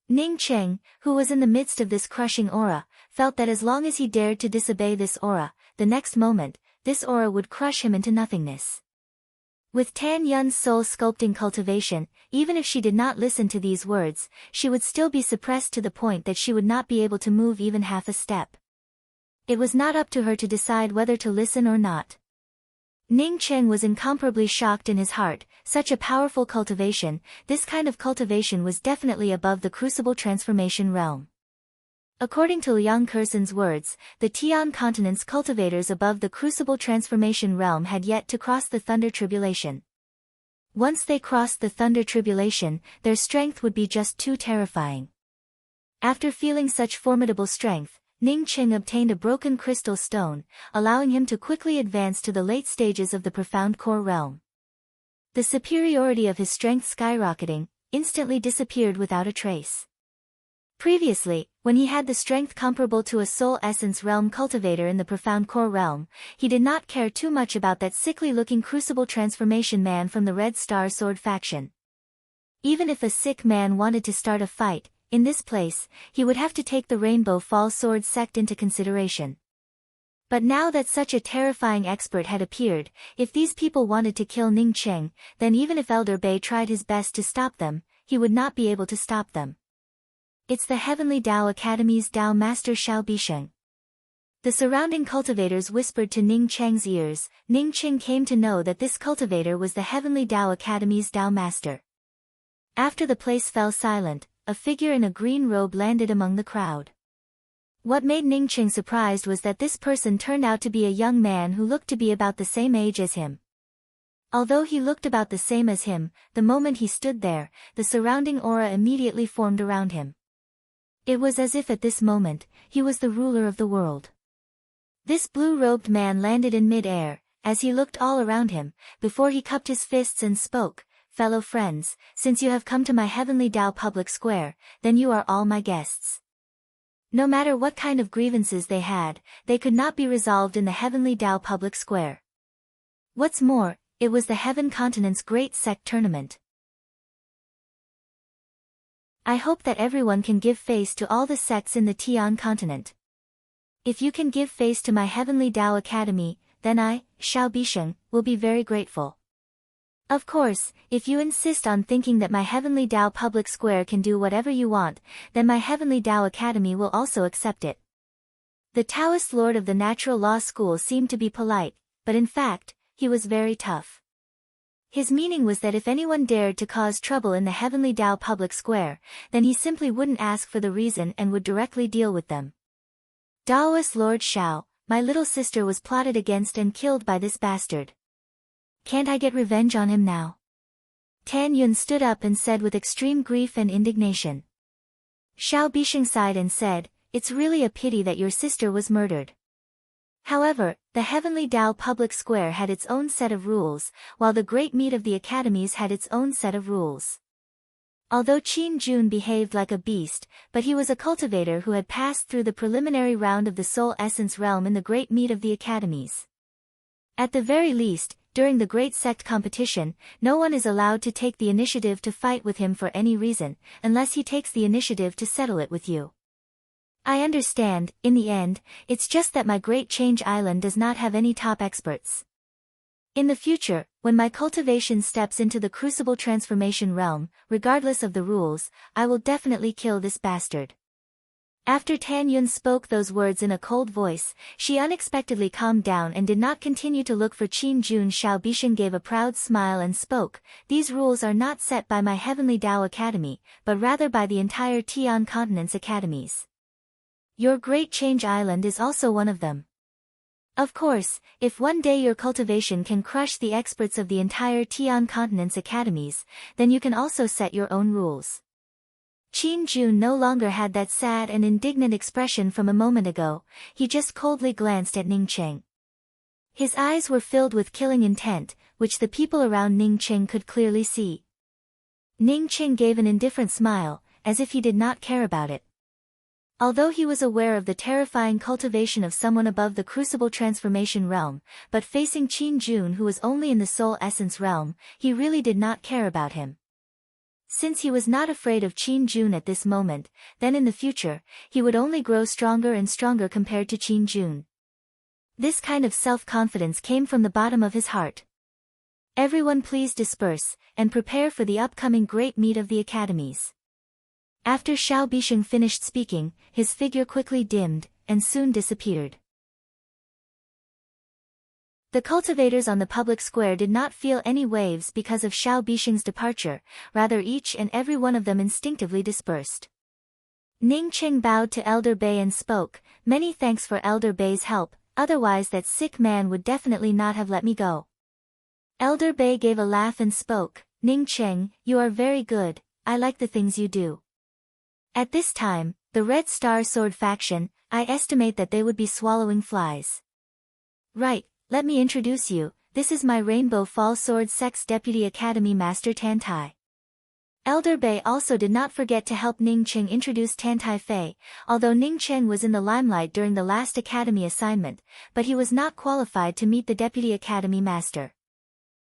Ning Cheng, who was in the midst of this crushing aura, felt that as long as he dared to disobey this aura, the next moment, this aura would crush him into nothingness. With Tan Yun's soul sculpting cultivation, even if she did not listen to these words, she would still be suppressed to the point that she would not be able to move even half a step. It was not up to her to decide whether to listen or not. Ning Cheng was incomparably shocked in his heart. Such a powerful cultivation, this kind of cultivation was definitely above the Crucible Transformation realm. According to Liang Kersen's words, the Tian continent's cultivators above the Crucible Transformation realm had yet to cross the Thunder Tribulation. Once they crossed the Thunder Tribulation, their strength would be just too terrifying. After feeling such formidable strength, Ning Cheng obtained a broken crystal stone, allowing him to quickly advance to the late stages of the Profound Core realm. The superiority of his strength skyrocketing, instantly disappeared without a trace. Previously, when he had the strength comparable to a Soul Essence realm cultivator in the Profound Core realm, he did not care too much about that sickly-looking Crucible Transformation man from the Red Star Sword faction. Even if a sick man wanted to start a fight, in this place, he would have to take the Rainbow Fall Sword sect into consideration. But now that such a terrifying expert had appeared, if these people wanted to kill Ning Cheng, then even if Elder Bei tried his best to stop them, he would not be able to stop them. It's the Heavenly Dao Academy's Dao Master Xiao Bisheng. The surrounding cultivators whispered to Ning Cheng's ears. Ning Cheng came to know that this cultivator was the Heavenly Dao Academy's Dao Master. After the place fell silent, a figure in a green robe landed among the crowd. What made Ning Qing surprised was that this person turned out to be a young man who looked to be about the same age as him. Although he looked about the same as him, the moment he stood there, the surrounding aura immediately formed around him. It was as if at this moment, he was the ruler of the world. This blue-robed man landed in mid-air, as he looked all around him, before he cupped his fists and spoke, "Fellow friends, since you have come to my heavenly Tao public square, then you are all my guests." No matter what kind of grievances they had, they could not be resolved in the heavenly Tao public square. What's more, it was the Heaven Continent's great sect tournament. I hope that everyone can give face to all the sects in the Tian continent. If you can give face to my heavenly Tao Academy, then I, Xiao Bisheng, will be very grateful. Of course, if you insist on thinking that my heavenly Tao public square can do whatever you want, then my heavenly Tao Academy will also accept it. The Taoist lord of the natural law school seemed to be polite, but in fact, he was very tough. His meaning was that if anyone dared to cause trouble in the heavenly Tao public square, then he simply wouldn't ask for the reason and would directly deal with them. Taoist Lord Xiao, my little sister was plotted against and killed by this bastard. Can't I get revenge on him now? Tan Yun stood up and said with extreme grief and indignation. Xiao Bisheng sighed and said, "It's really a pity that your sister was murdered." However, the heavenly Tao public square had its own set of rules, while the great meet of the academies had its own set of rules. Although Qin Jun behaved like a beast, but he was a cultivator who had passed through the preliminary round of the soul essence realm in the great meet of the academies. At the very least, during the great sect competition, no one is allowed to take the initiative to fight with him for any reason, unless he takes the initiative to settle it with you. I understand, in the end, it's just that my Great Change Island does not have any top experts. In the future, when my cultivation steps into the crucible transformation realm, regardless of the rules, I will definitely kill this bastard. After Tan Yun spoke those words in a cold voice, she unexpectedly calmed down and did not continue to look for Qin Jun. Xiao Bisheng gave a proud smile and spoke, "These rules are not set by my heavenly Tao Academy, but rather by the entire Tian continent's academies. Your Great Change Island is also one of them. Of course, if one day your cultivation can crush the experts of the entire Tian continent's academies, then you can also set your own rules." Qin Jun no longer had that sad and indignant expression from a moment ago, he just coldly glanced at Ning Cheng. His eyes were filled with killing intent, which the people around Ning Cheng could clearly see. Ning Cheng gave an indifferent smile, as if he did not care about it. Although he was aware of the terrifying cultivation of someone above the crucible transformation realm, but facing Qin Jun who was only in the soul essence realm, he really did not care about him. Since he was not afraid of Qin Jun at this moment, then in the future, he would only grow stronger and stronger compared to Qin Jun. This kind of self-confidence came from the bottom of his heart. Everyone please disperse, and prepare for the upcoming great meet of the academies. After Xiao Bisheng finished speaking, his figure quickly dimmed, and soon disappeared. The cultivators on the public square did not feel any waves because of Xiao Bisheng's departure, rather each and every one of them instinctively dispersed. Ning Cheng bowed to Elder Bei and spoke, "Many thanks for Elder Bei's help, otherwise that sick man would definitely not have let me go." Elder Bei gave a laugh and spoke, "Ning Cheng, you are very good, I like the things you do." At this time, the Red Star Sword faction, I estimate that they would be swallowing flies. Right. Let me introduce you, this is my Rainbow Fall Sword Sect's Deputy Academy Master Tantai. Elder Bei also did not forget to help Ning Cheng introduce Tantai Fei, although Ning Cheng was in the limelight during the last Academy assignment, but he was not qualified to meet the Deputy Academy Master.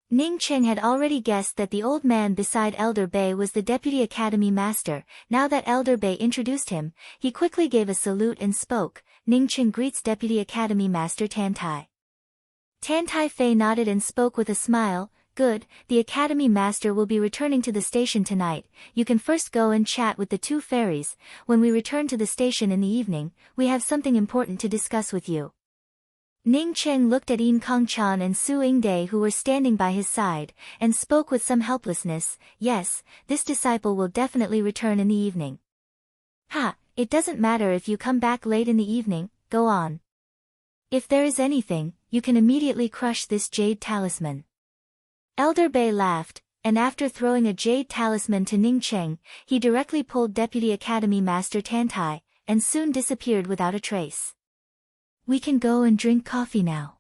Ning Cheng had already guessed that the old man beside Elder Bei was the Deputy Academy Master. Now that Elder Bei introduced him, he quickly gave a salute and spoke, "Ning Cheng greets Deputy Academy Master Tantai." Tantai Fei nodded and spoke with a smile, "Good, the Academy Master will be returning to the station tonight, you can first go and chat with the two fairies, when we return to the station in the evening, we have something important to discuss with you." Ning Cheng looked at Yin Kongchan and Su Yingde who were standing by his side, and spoke with some helplessness, "Yes, this disciple will definitely return in the evening." "Ha, it doesn't matter if you come back late in the evening, go on. If there is anything, you can immediately crush this jade talisman." Elder Bei laughed, and after throwing a jade talisman to Ning Cheng, he directly pulled Deputy Academy Master Tantai, and soon disappeared without a trace. "We can go and drink coffee now."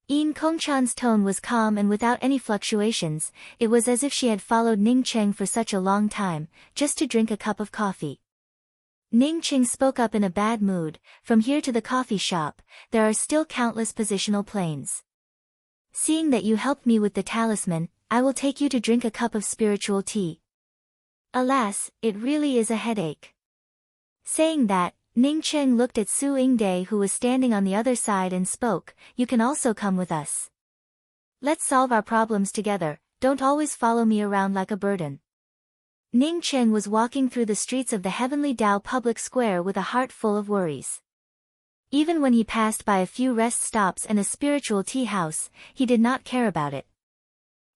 Yin Kongchan's tone was calm and without any fluctuations. It was as if she had followed Ning Cheng for such a long time, just to drink a cup of coffee. Ning Cheng spoke up in a bad mood, "From here to the coffee shop, there are still countless positional planes. Seeing that you helped me with the talisman, I will take you to drink a cup of spiritual tea. Alas, it really is a headache." Saying that, Ning Cheng looked at Su Yingde who was standing on the other side and spoke, "You can also come with us. Let's solve our problems together, don't always follow me around like a burden." Ning Cheng was walking through the streets of the Heavenly Dao public square with a heart full of worries. Even when he passed by a few rest stops and a spiritual tea house, he did not care about it.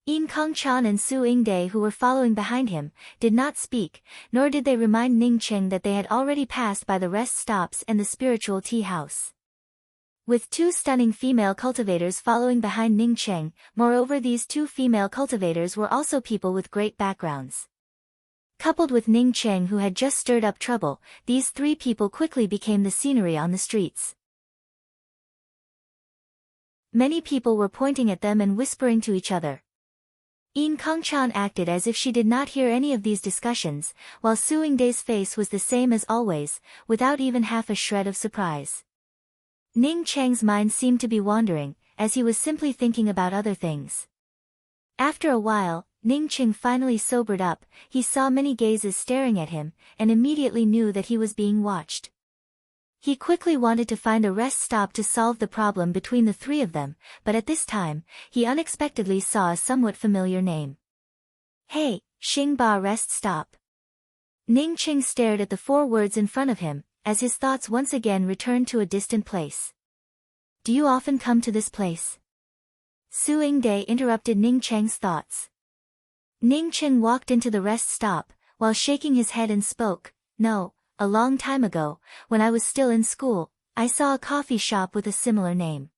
Yin Kongchan and Su Yingde who were following behind him, did not speak, nor did they remind Ning Cheng that they had already passed by the rest stops and the spiritual tea house. With two stunning female cultivators following behind Ning Cheng, moreover these two female cultivators were also people with great backgrounds. Coupled with Ning Cheng who had just stirred up trouble, these three people quickly became the scenery on the streets. Many people were pointing at them and whispering to each other. Yin Kongchan acted as if she did not hear any of these discussions, while Su Yingde's face was the same as always, without even half a shred of surprise. Ning Cheng's mind seemed to be wandering, as he was simply thinking about other things. After a while, Ning Cheng finally sobered up. He saw many gazes staring at him, and immediately knew that he was being watched. He quickly wanted to find a rest stop to solve the problem between the three of them, but at this time, he unexpectedly saw a somewhat familiar name. "Hey, Xingba rest stop." Ning Cheng stared at the four words in front of him, as his thoughts once again returned to a distant place. "Do you often come to this place?" Su Yingde interrupted Ning Cheng's thoughts. Ning Cheng walked into the rest stop, while shaking his head and spoke, "No. A long time ago, when I was still in school, I saw a coffee shop with a similar name."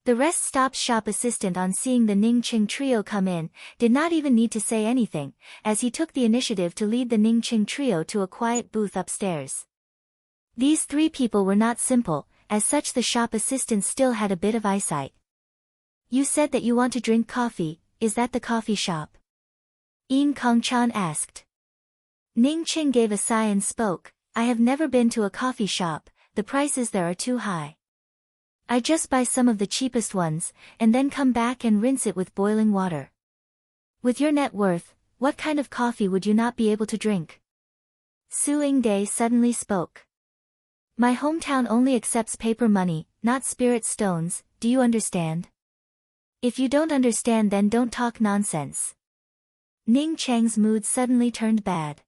The rest stop's shop assistant on seeing the Ning Cheng trio come in, did not even need to say anything, as he took the initiative to lead the Ning Cheng trio to a quiet booth upstairs. These three people were not simple, as such the shop assistant still had a bit of eyesight. "You said that you want to drink coffee, is that the coffee shop?" Yin Kongchan asked. Ning Cheng gave a sigh and spoke, "I have never been to a coffee shop, the prices there are too high. I just buy some of the cheapest ones, and then come back and rinse it with boiling water. With your net worth, what kind of coffee would you not be able to drink?" Su Yingde suddenly spoke. "My hometown only accepts paper money, not spirit stones, do you understand? If you don't understand then don't talk nonsense." Ning Cheng's mood suddenly turned bad.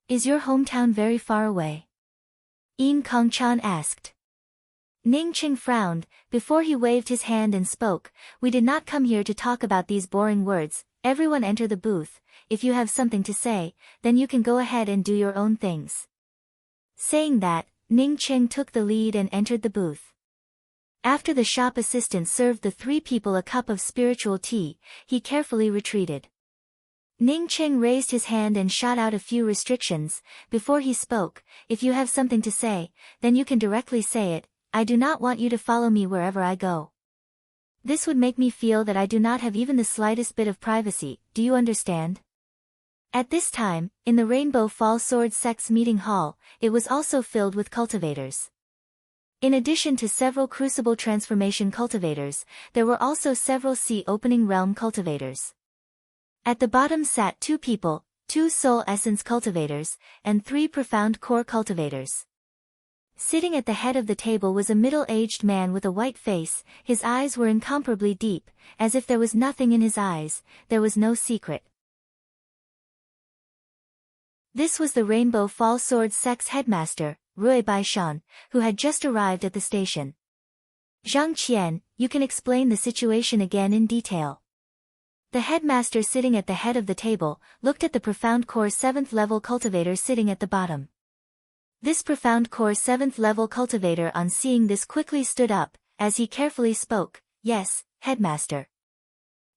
"Is your hometown very far away?" Yin Kongchan asked. Ning Cheng frowned, before he waved his hand and spoke, "We did not come here to talk about these boring words. Everyone enter the booth. If you have something to say, then you can go ahead and do your own things." Saying that, Ning Cheng took the lead and entered the booth. After the shop assistant served the three people a cup of spiritual tea, he carefully retreated. Ning Cheng raised his hand and shot out a few restrictions, before he spoke, "If you have something to say, then you can directly say it. I do not want you to follow me wherever I go. This would make me feel that I do not have even the slightest bit of privacy, do you understand?" At this time, in the Rainbow Fall Sword Sect's meeting hall, it was also filled with cultivators. In addition to several Crucible Transformation cultivators, there were also several Sea Opening Realm cultivators. At the bottom sat two people, 2 Soul Essence cultivators, and 3 Profound Core cultivators. Sitting at the head of the table was a middle-aged man with a white face. His eyes were incomparably deep, as if there was nothing in his eyes, there was no secret. This was the Rainbow Fall Sword Sect's headmaster, Rui Baishan, who had just arrived at the station. Zhang Qian, you can explain the situation again in detail. The headmaster sitting at the head of the table, looked at the profound core 7th level cultivator sitting at the bottom. This profound core 7th level cultivator on seeing this quickly stood up, as he carefully spoke, "Yes, headmaster.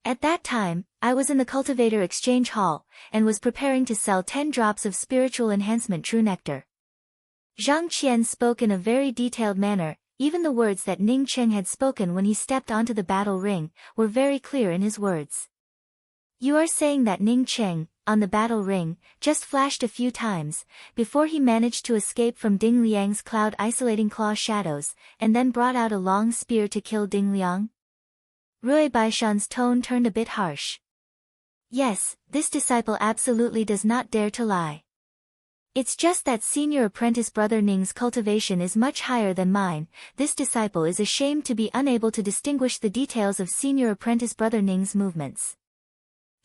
At that time, I was in the cultivator exchange hall, and was preparing to sell 10 drops of spiritual enhancement true nectar." Zhang Qian spoke in a very detailed manner, even the words that Ning Cheng had spoken when he stepped onto the battle ring, were very clear in his words. You are saying that Ning Cheng, on the battle ring, just flashed a few times, before he managed to escape from Ding Liang's cloud isolating claw shadows, and then brought out a long spear to kill Ding Liang? Rui Baishan's tone turned a bit harsh. Yes, this disciple absolutely does not dare to lie. It's just that senior apprentice brother Ning's cultivation is much higher than mine. This disciple is ashamed to be unable to distinguish the details of senior apprentice brother Ning's movements.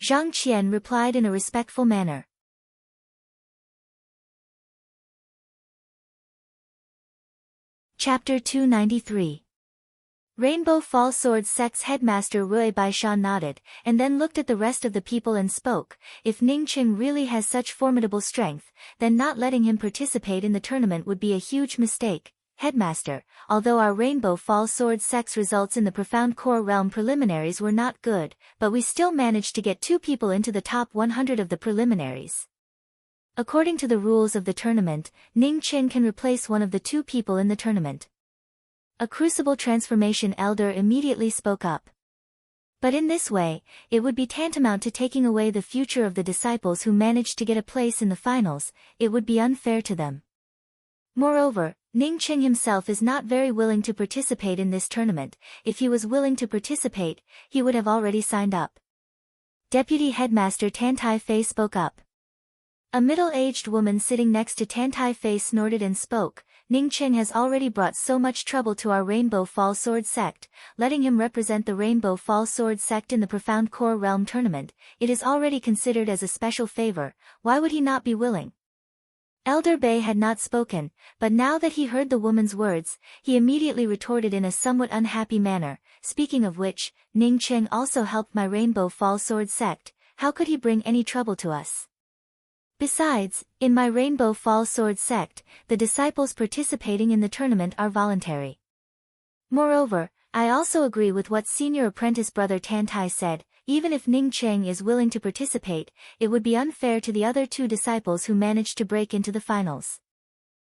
Zhang Qian replied in a respectful manner. Chapter 293. Rainbow Fall Sword Sect's headmaster Rui Baishan nodded, and then looked at the rest of the people and spoke. If Ning Cheng really has such formidable strength, then not letting him participate in the tournament would be a huge mistake. Headmaster, although our Rainbow Fall Sword Sect's results in the Profound Core Realm preliminaries were not good, but we still managed to get 2 people into the top 100 of the preliminaries. According to the rules of the tournament, Ning Cheng can replace one of the 2 people in the tournament. A Crucible Transformation Elder immediately spoke up. But in this way, it would be tantamount to taking away the future of the disciples who managed to get a place in the finals. It would be unfair to them. Moreover, Ning Cheng himself is not very willing to participate in this tournament. If he was willing to participate, he would have already signed up. Deputy Headmaster Tan Tai Fei spoke up. A middle-aged woman sitting next to Tan Tai Fei snorted and spoke. Ning Cheng has already brought so much trouble to our Rainbow Fall Sword Sect, letting him represent the Rainbow Fall Sword Sect in the Profound Core Realm tournament. It is already considered as a special favor. Why would he not be willing? Elder Bei had not spoken, but now that he heard the woman's words, he immediately retorted in a somewhat unhappy manner. Speaking of which, Ning Cheng also helped my Rainbow Fall Sword Sect. How could he bring any trouble to us? Besides, in my Rainbow Fall Sword Sect, the disciples participating in the tournament are voluntary. Moreover, I also agree with what senior apprentice brother Tan Tai said. Even if Ning Cheng is willing to participate, it would be unfair to the other 2 disciples who managed to break into the finals.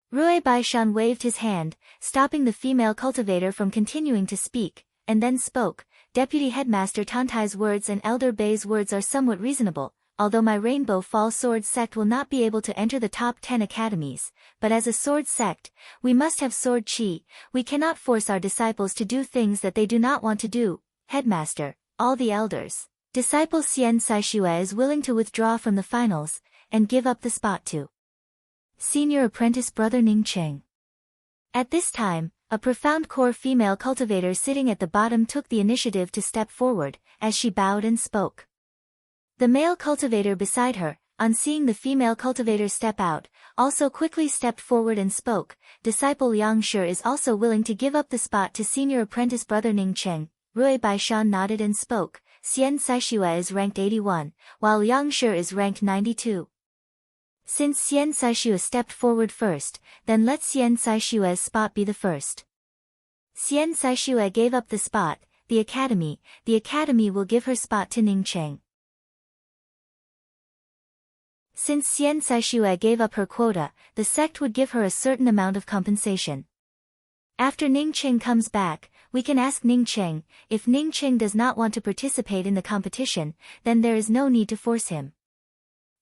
Rui Baishan waved his hand, stopping the female cultivator from continuing to speak, and then spoke. Deputy Headmaster Tan Tai's words and Elder Bei's words are somewhat reasonable. Although my Rainbow Fall Sword Sect will not be able to enter the top 10 academies, but as a sword sect, we must have sword chi. We cannot force our disciples to do things that they do not want to do. Headmaster, all the elders. Disciple Xian Saishue is willing to withdraw from the finals, and give up the spot to senior apprentice brother Ning Cheng. At this time, a profound core female cultivator sitting at the bottom took the initiative to step forward, as she bowed and spoke. The male cultivator beside her, on seeing the female cultivator step out, also quickly stepped forward and spoke. Disciple Yang Shi is also willing to give up the spot to senior apprentice brother Ning Cheng. Rui Baishan nodded and spoke. Xian Saishue is ranked 81, while Yang Shi is ranked 92. Since Xian Saishue stepped forward first, then let Xian Saishue's spot be the first. Xian Saishue gave up the spot. The academy will give her spot to Ning Cheng. Since Xian Saishue gave up her quota, the sect would give her a certain amount of compensation. After Ning Cheng comes back, we can ask Ning Cheng. If Ning Cheng does not want to participate in the competition, then there is no need to force him.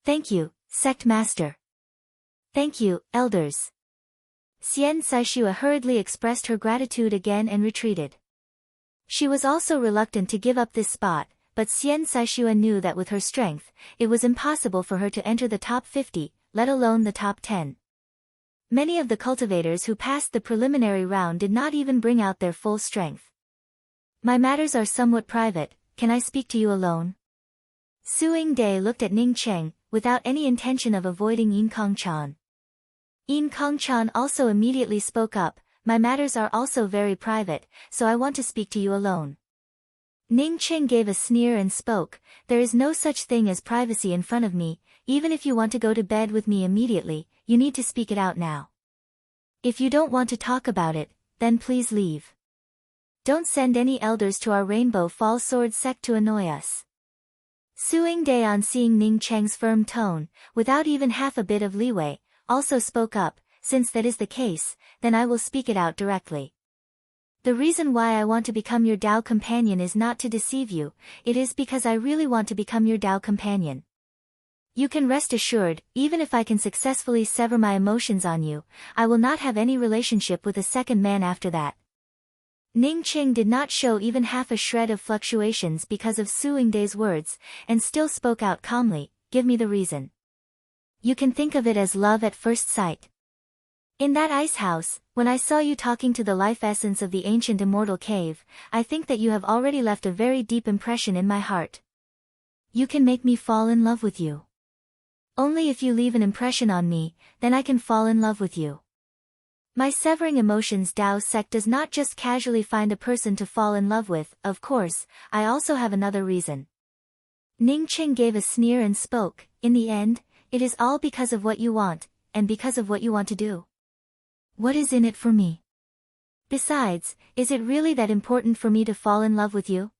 Thank you, Sect Master. Thank you, Elders. Xian Saishue hurriedly expressed her gratitude again and retreated. She was also reluctant to give up this spot, but Xian Saishue knew that with her strength, it was impossible for her to enter the top 50, let alone the top 10. Many of the cultivators who passed the preliminary round did not even bring out their full strength. My matters are somewhat private, can I speak to you alone? Su Yingde looked at Ning Cheng, without any intention of avoiding Yin Kongchan. Yin Kongchan also immediately spoke up. my matters are also very private, so I want to speak to you alone. Ning Qing gave a sneer and spoke, there is no such thing as privacy in front of me, even if you want to go to bed with me immediately, you need to speak it out now. If you don't want to talk about it, then please leave. Don't send any elders to our Rainbow Fall Sword sect to annoy us. Su Yingde, on seeing Ning Cheng's firm tone, without even half a bit of leeway, also spoke up, since that is the case, then I will speak it out directly. The reason why I want to become your Tao companion is not to deceive you, it is because I really want to become your Tao companion. You can rest assured, even if I can successfully sever my emotions on you, I will not have any relationship with a second man after that. Ning Qing did not show even half a shred of fluctuations because of Su Yingde's words, and still spoke out calmly, give me the reason. You can think of it as love at first sight. In that ice house, when I saw you talking to the life essence of the ancient immortal cave, I think that you have already left a very deep impression in my heart. You can make me fall in love with you. Only if you leave an impression on me, then I can fall in love with you. My Severing Emotions Tao sect does not just casually find a person to fall in love with, of course, I also have another reason. Ning Qing gave a sneer and spoke, in the end, it is all because of what you want, and because of what you want to do. What is in it for me? Besides, is it really that important for me to fall in love with you?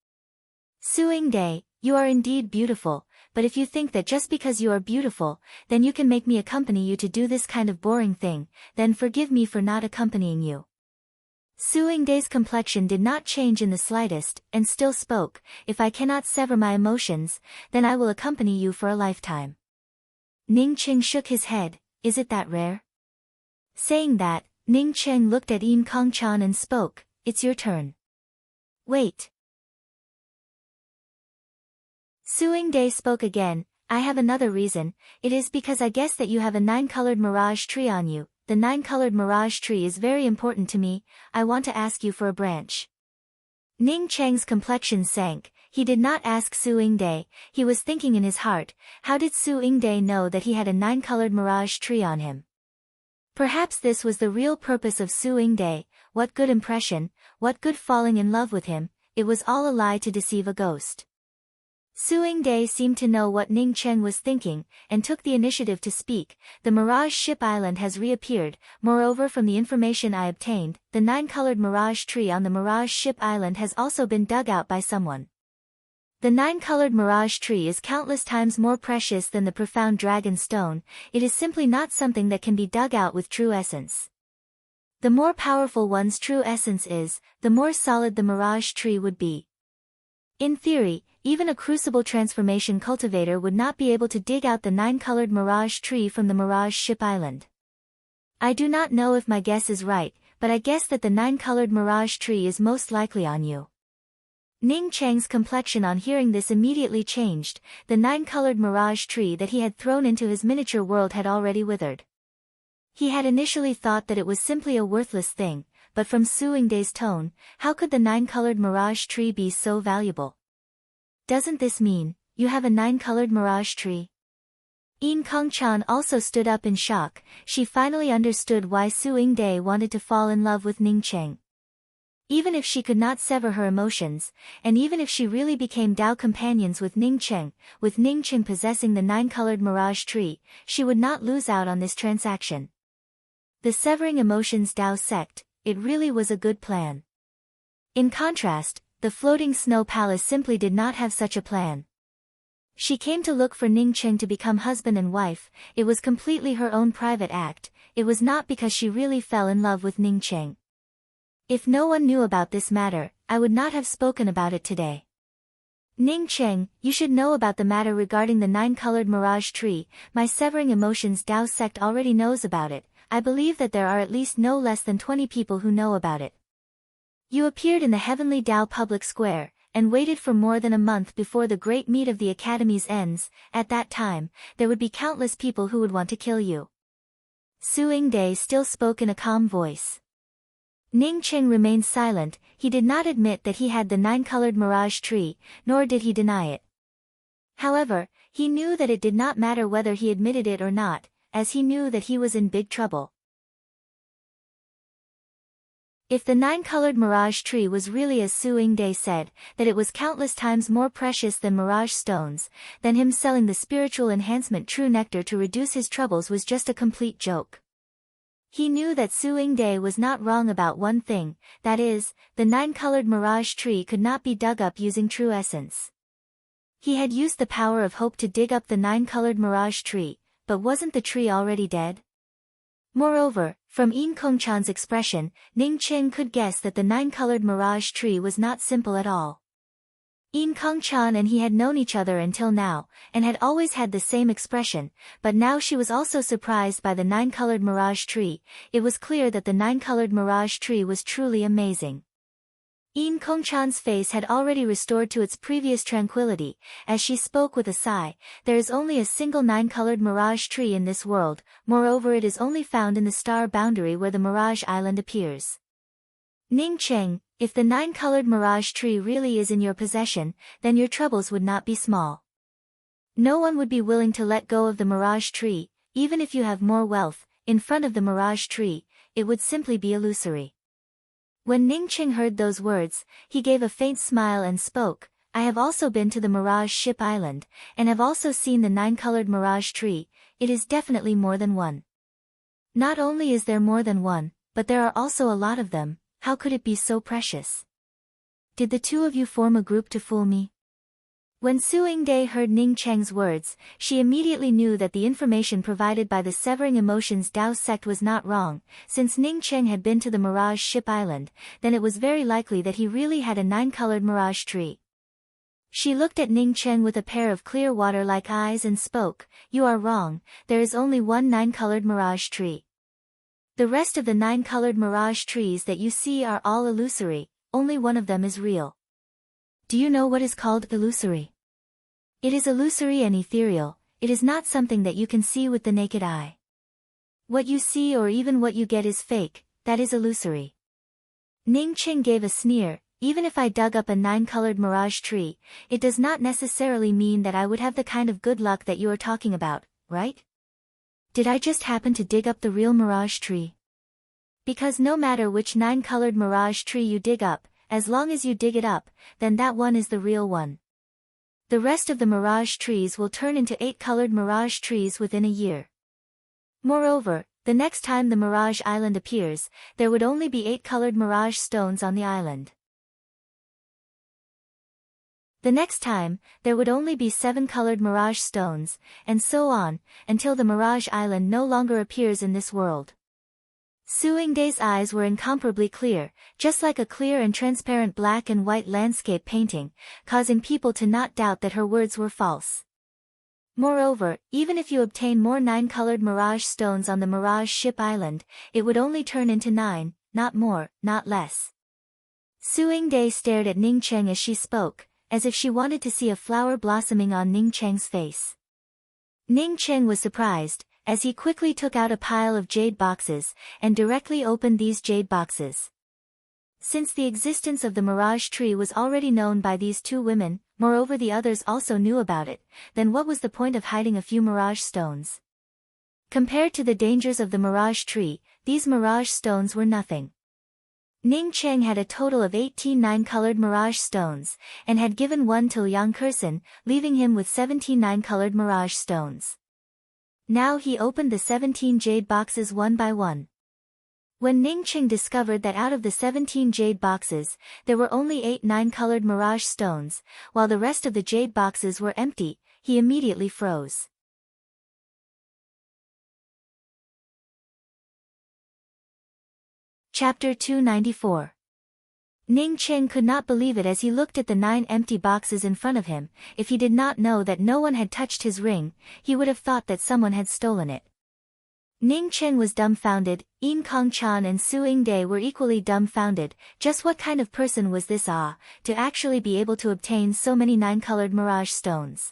Su Yingde, you are indeed beautiful, but if you think that just because you are beautiful, then you can make me accompany you to do this kind of boring thing, then forgive me for not accompanying you. Su Yingde's complexion did not change in the slightest, and still spoke, if I cannot sever my emotions, then I will accompany you for a lifetime. Ning Qing shook his head, is it that rare? Saying that, Ning Qing looked at Yin Kongchan and spoke, it's your turn. Wait. Su Yingde spoke again, I have another reason, it is because I guess that you have a 9-colored mirage tree on you, the 9-colored mirage tree is very important to me, I want to ask you for a branch. Ning Cheng's complexion sank, he did not ask Su Yingde, he was thinking in his heart, how did Su Yingde know that he had a 9-colored mirage tree on him? Perhaps this was the real purpose of Su Yingde, what good impression, what good falling in love with him, it was all a lie to deceive a ghost. Su Yingde seemed to know what Ning Cheng was thinking, and took the initiative to speak, the Mirage Ship Island has reappeared, moreover from the information I obtained, the 9-colored mirage tree on the Mirage Ship Island has also been dug out by someone. The 9-colored mirage tree is countless times more precious than the profound dragon stone, it is simply not something that can be dug out with true essence. The more powerful one's true essence is, the more solid the mirage tree would be. In theory, even a crucible transformation cultivator would not be able to dig out the 9-colored mirage tree from the Mirage Ship Island. I do not know if my guess is right, but I guess that the 9-colored mirage tree is most likely on you. Ning Cheng's complexion on hearing this immediately changed, the 9-colored mirage tree that he had thrown into his miniature world had already withered. He had initially thought that it was simply a worthless thing, but from Su Yingde's tone, how could the 9-colored mirage tree be so valuable? Doesn't this mean, you have a 9-colored mirage tree? Yin Kongchan also stood up in shock, she finally understood why Su Yingde wanted to fall in love with Ning Cheng. Even if she could not sever her emotions, and even if she really became Tao companions with Ning Cheng possessing the 9-colored mirage tree, she would not lose out on this transaction. The Severing Emotions Tao sect, it really was a good plan. In contrast, the Floating Snow Palace simply did not have such a plan. She came to look for Ning Cheng to become husband and wife, it was completely her own private act, it was not because she really fell in love with Ning Cheng. If no one knew about this matter, I would not have spoken about it today. Ning Cheng, you should know about the matter regarding the 9-colored mirage tree, my Severing Emotions Tao sect already knows about it, I believe that there are at least no less than 20 people who know about it. You appeared in the Heavenly Tao public square, and waited for more than a month before the great meet of the academies ends, at that time, there would be countless people who would want to kill you. Su Yingde still spoke in a calm voice. Ning Cheng remained silent, he did not admit that he had the 9-colored mirage tree, nor did he deny it. However, he knew that it did not matter whether he admitted it or not, as he knew that he was in big trouble. If the nine-colored mirage tree was really as Su Yingde said, that it was countless times more precious than mirage stones, then him selling the spiritual enhancement true nectar to reduce his troubles was just a complete joke. He knew that Su Yingde was not wrong about one thing, that is, the nine-colored mirage tree could not be dug up using true essence. He had used the power of hope to dig up the nine-colored mirage tree, but wasn't the tree already dead? Moreover, from Yin Kongchan's expression, Ning Qing could guess that the nine-colored mirage tree was not simple at all. Yin Kongchan and he had known each other until now, and had always had the same expression, but now she was also surprised by the nine-colored mirage tree. It was clear that the nine-colored mirage tree was truly amazing. Yin Kongchan's face had already restored to its previous tranquility, as she spoke with a sigh. There is only a single nine-colored mirage tree in this world, moreover it is only found in the star boundary where the mirage island appears. Ning Cheng, if the nine-colored mirage tree really is in your possession, then your troubles would not be small. No one would be willing to let go of the mirage tree, even if you have more wealth. In front of the mirage tree, it would simply be illusory. When Ning Qing heard those words, he gave a faint smile and spoke, I have also been to the Mirage Ship Island, and have also seen the nine-colored mirage tree. It is definitely more than one. Not only is there more than one, but there are also a lot of them. How could it be so precious? Did the two of you form a group to fool me? When Su Yingde heard Ning Cheng's words, she immediately knew that the information provided by the Severing Emotions Dao sect was not wrong. Since Ning Cheng had been to the Mirage Ship Island, then it was very likely that he really had a nine-colored mirage tree. She looked at Ning Cheng with a pair of clear water-like eyes and spoke, You are wrong, there is only one nine-colored mirage tree. The rest of the nine-colored mirage trees that you see are all illusory, only one of them is real. Do you know what is called illusory? It is illusory and ethereal, it is not something that you can see with the naked eye. What you see or even what you get is fake, that is illusory. Ning Qing gave a sneer, even if I dug up a nine-colored mirage tree, it does not necessarily mean that I would have the kind of good luck that you are talking about, right? Did I just happen to dig up the real mirage tree? Because no matter which nine-colored mirage tree you dig up, as long as you dig it up, then that one is the real one. The rest of the mirage trees will turn into eight-colored mirage trees within a year. Moreover, the next time the Mirage Island appears, there would only be eight-colored mirage stones on the island. The next time, there would only be seven-colored mirage stones, and so on, until the Mirage Island no longer appears in this world. Su Yingde's eyes were incomparably clear, just like a clear and transparent black and white landscape painting, causing people to not doubt that her words were false. Moreover, even if you obtain more nine-colored mirage stones on the Mirage Ship Island, it would only turn into nine, not more, not less. Su Yingde stared at Ning Cheng as she spoke, as if she wanted to see a flower blossoming on Ning Cheng's face. Ning Cheng was surprised, as he quickly took out a pile of jade boxes, and directly opened these jade boxes. Since the existence of the mirage tree was already known by these two women, moreover the others also knew about it, then what was the point of hiding a few mirage stones? Compared to the dangers of the mirage tree, these mirage stones were nothing. Ning Cheng had a total of 18 nine-colored mirage stones, and had given one to Liang Kersen, leaving him with 17 nine-colored mirage stones. Now he opened the 17 jade boxes one by one. When Ning Cheng discovered that out of the 17 jade boxes, there were only 8 nine-colored mirage stones, while the rest of the jade boxes were empty, he immediately froze. Chapter 294. Ning Cheng could not believe it as he looked at the 9 empty boxes in front of him. If he did not know that no one had touched his ring, he would have thought that someone had stolen it. Ning Cheng was dumbfounded, Yin Kongchan and Su Yingde were equally dumbfounded. Just what kind of person was this to actually be able to obtain so many nine-colored mirage stones?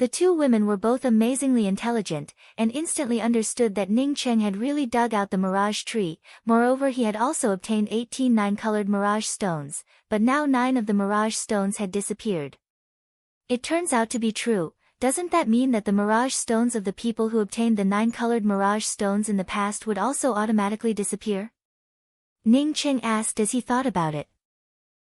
The two women were both amazingly intelligent, and instantly understood that Ning Cheng had really dug out the mirage tree. Moreover, he had also obtained 18 nine-colored mirage stones, but now 9 of the mirage stones had disappeared. It turns out to be true. Doesn't that mean that the mirage stones of the people who obtained the nine-colored mirage stones in the past would also automatically disappear? Ning Cheng asked as he thought about it.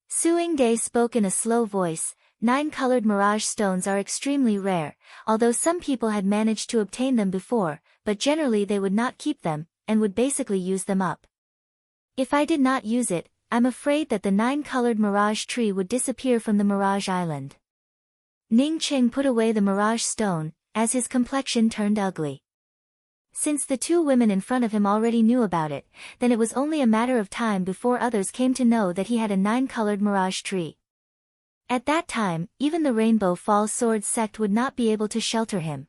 Suing Day spoke in a slow voice. 9-colored mirage stones are extremely rare, although some people had managed to obtain them before, but generally they would not keep them, and would basically use them up. If I did not use it, I'm afraid that the 9-colored mirage tree would disappear from the Mirage Island. Ning Cheng put away the mirage stone, as his complexion turned ugly. Since the two women in front of him already knew about it, then it was only a matter of time before others came to know that he had a 9-colored mirage tree. At that time, even the Rainbow Falls Sword sect would not be able to shelter him.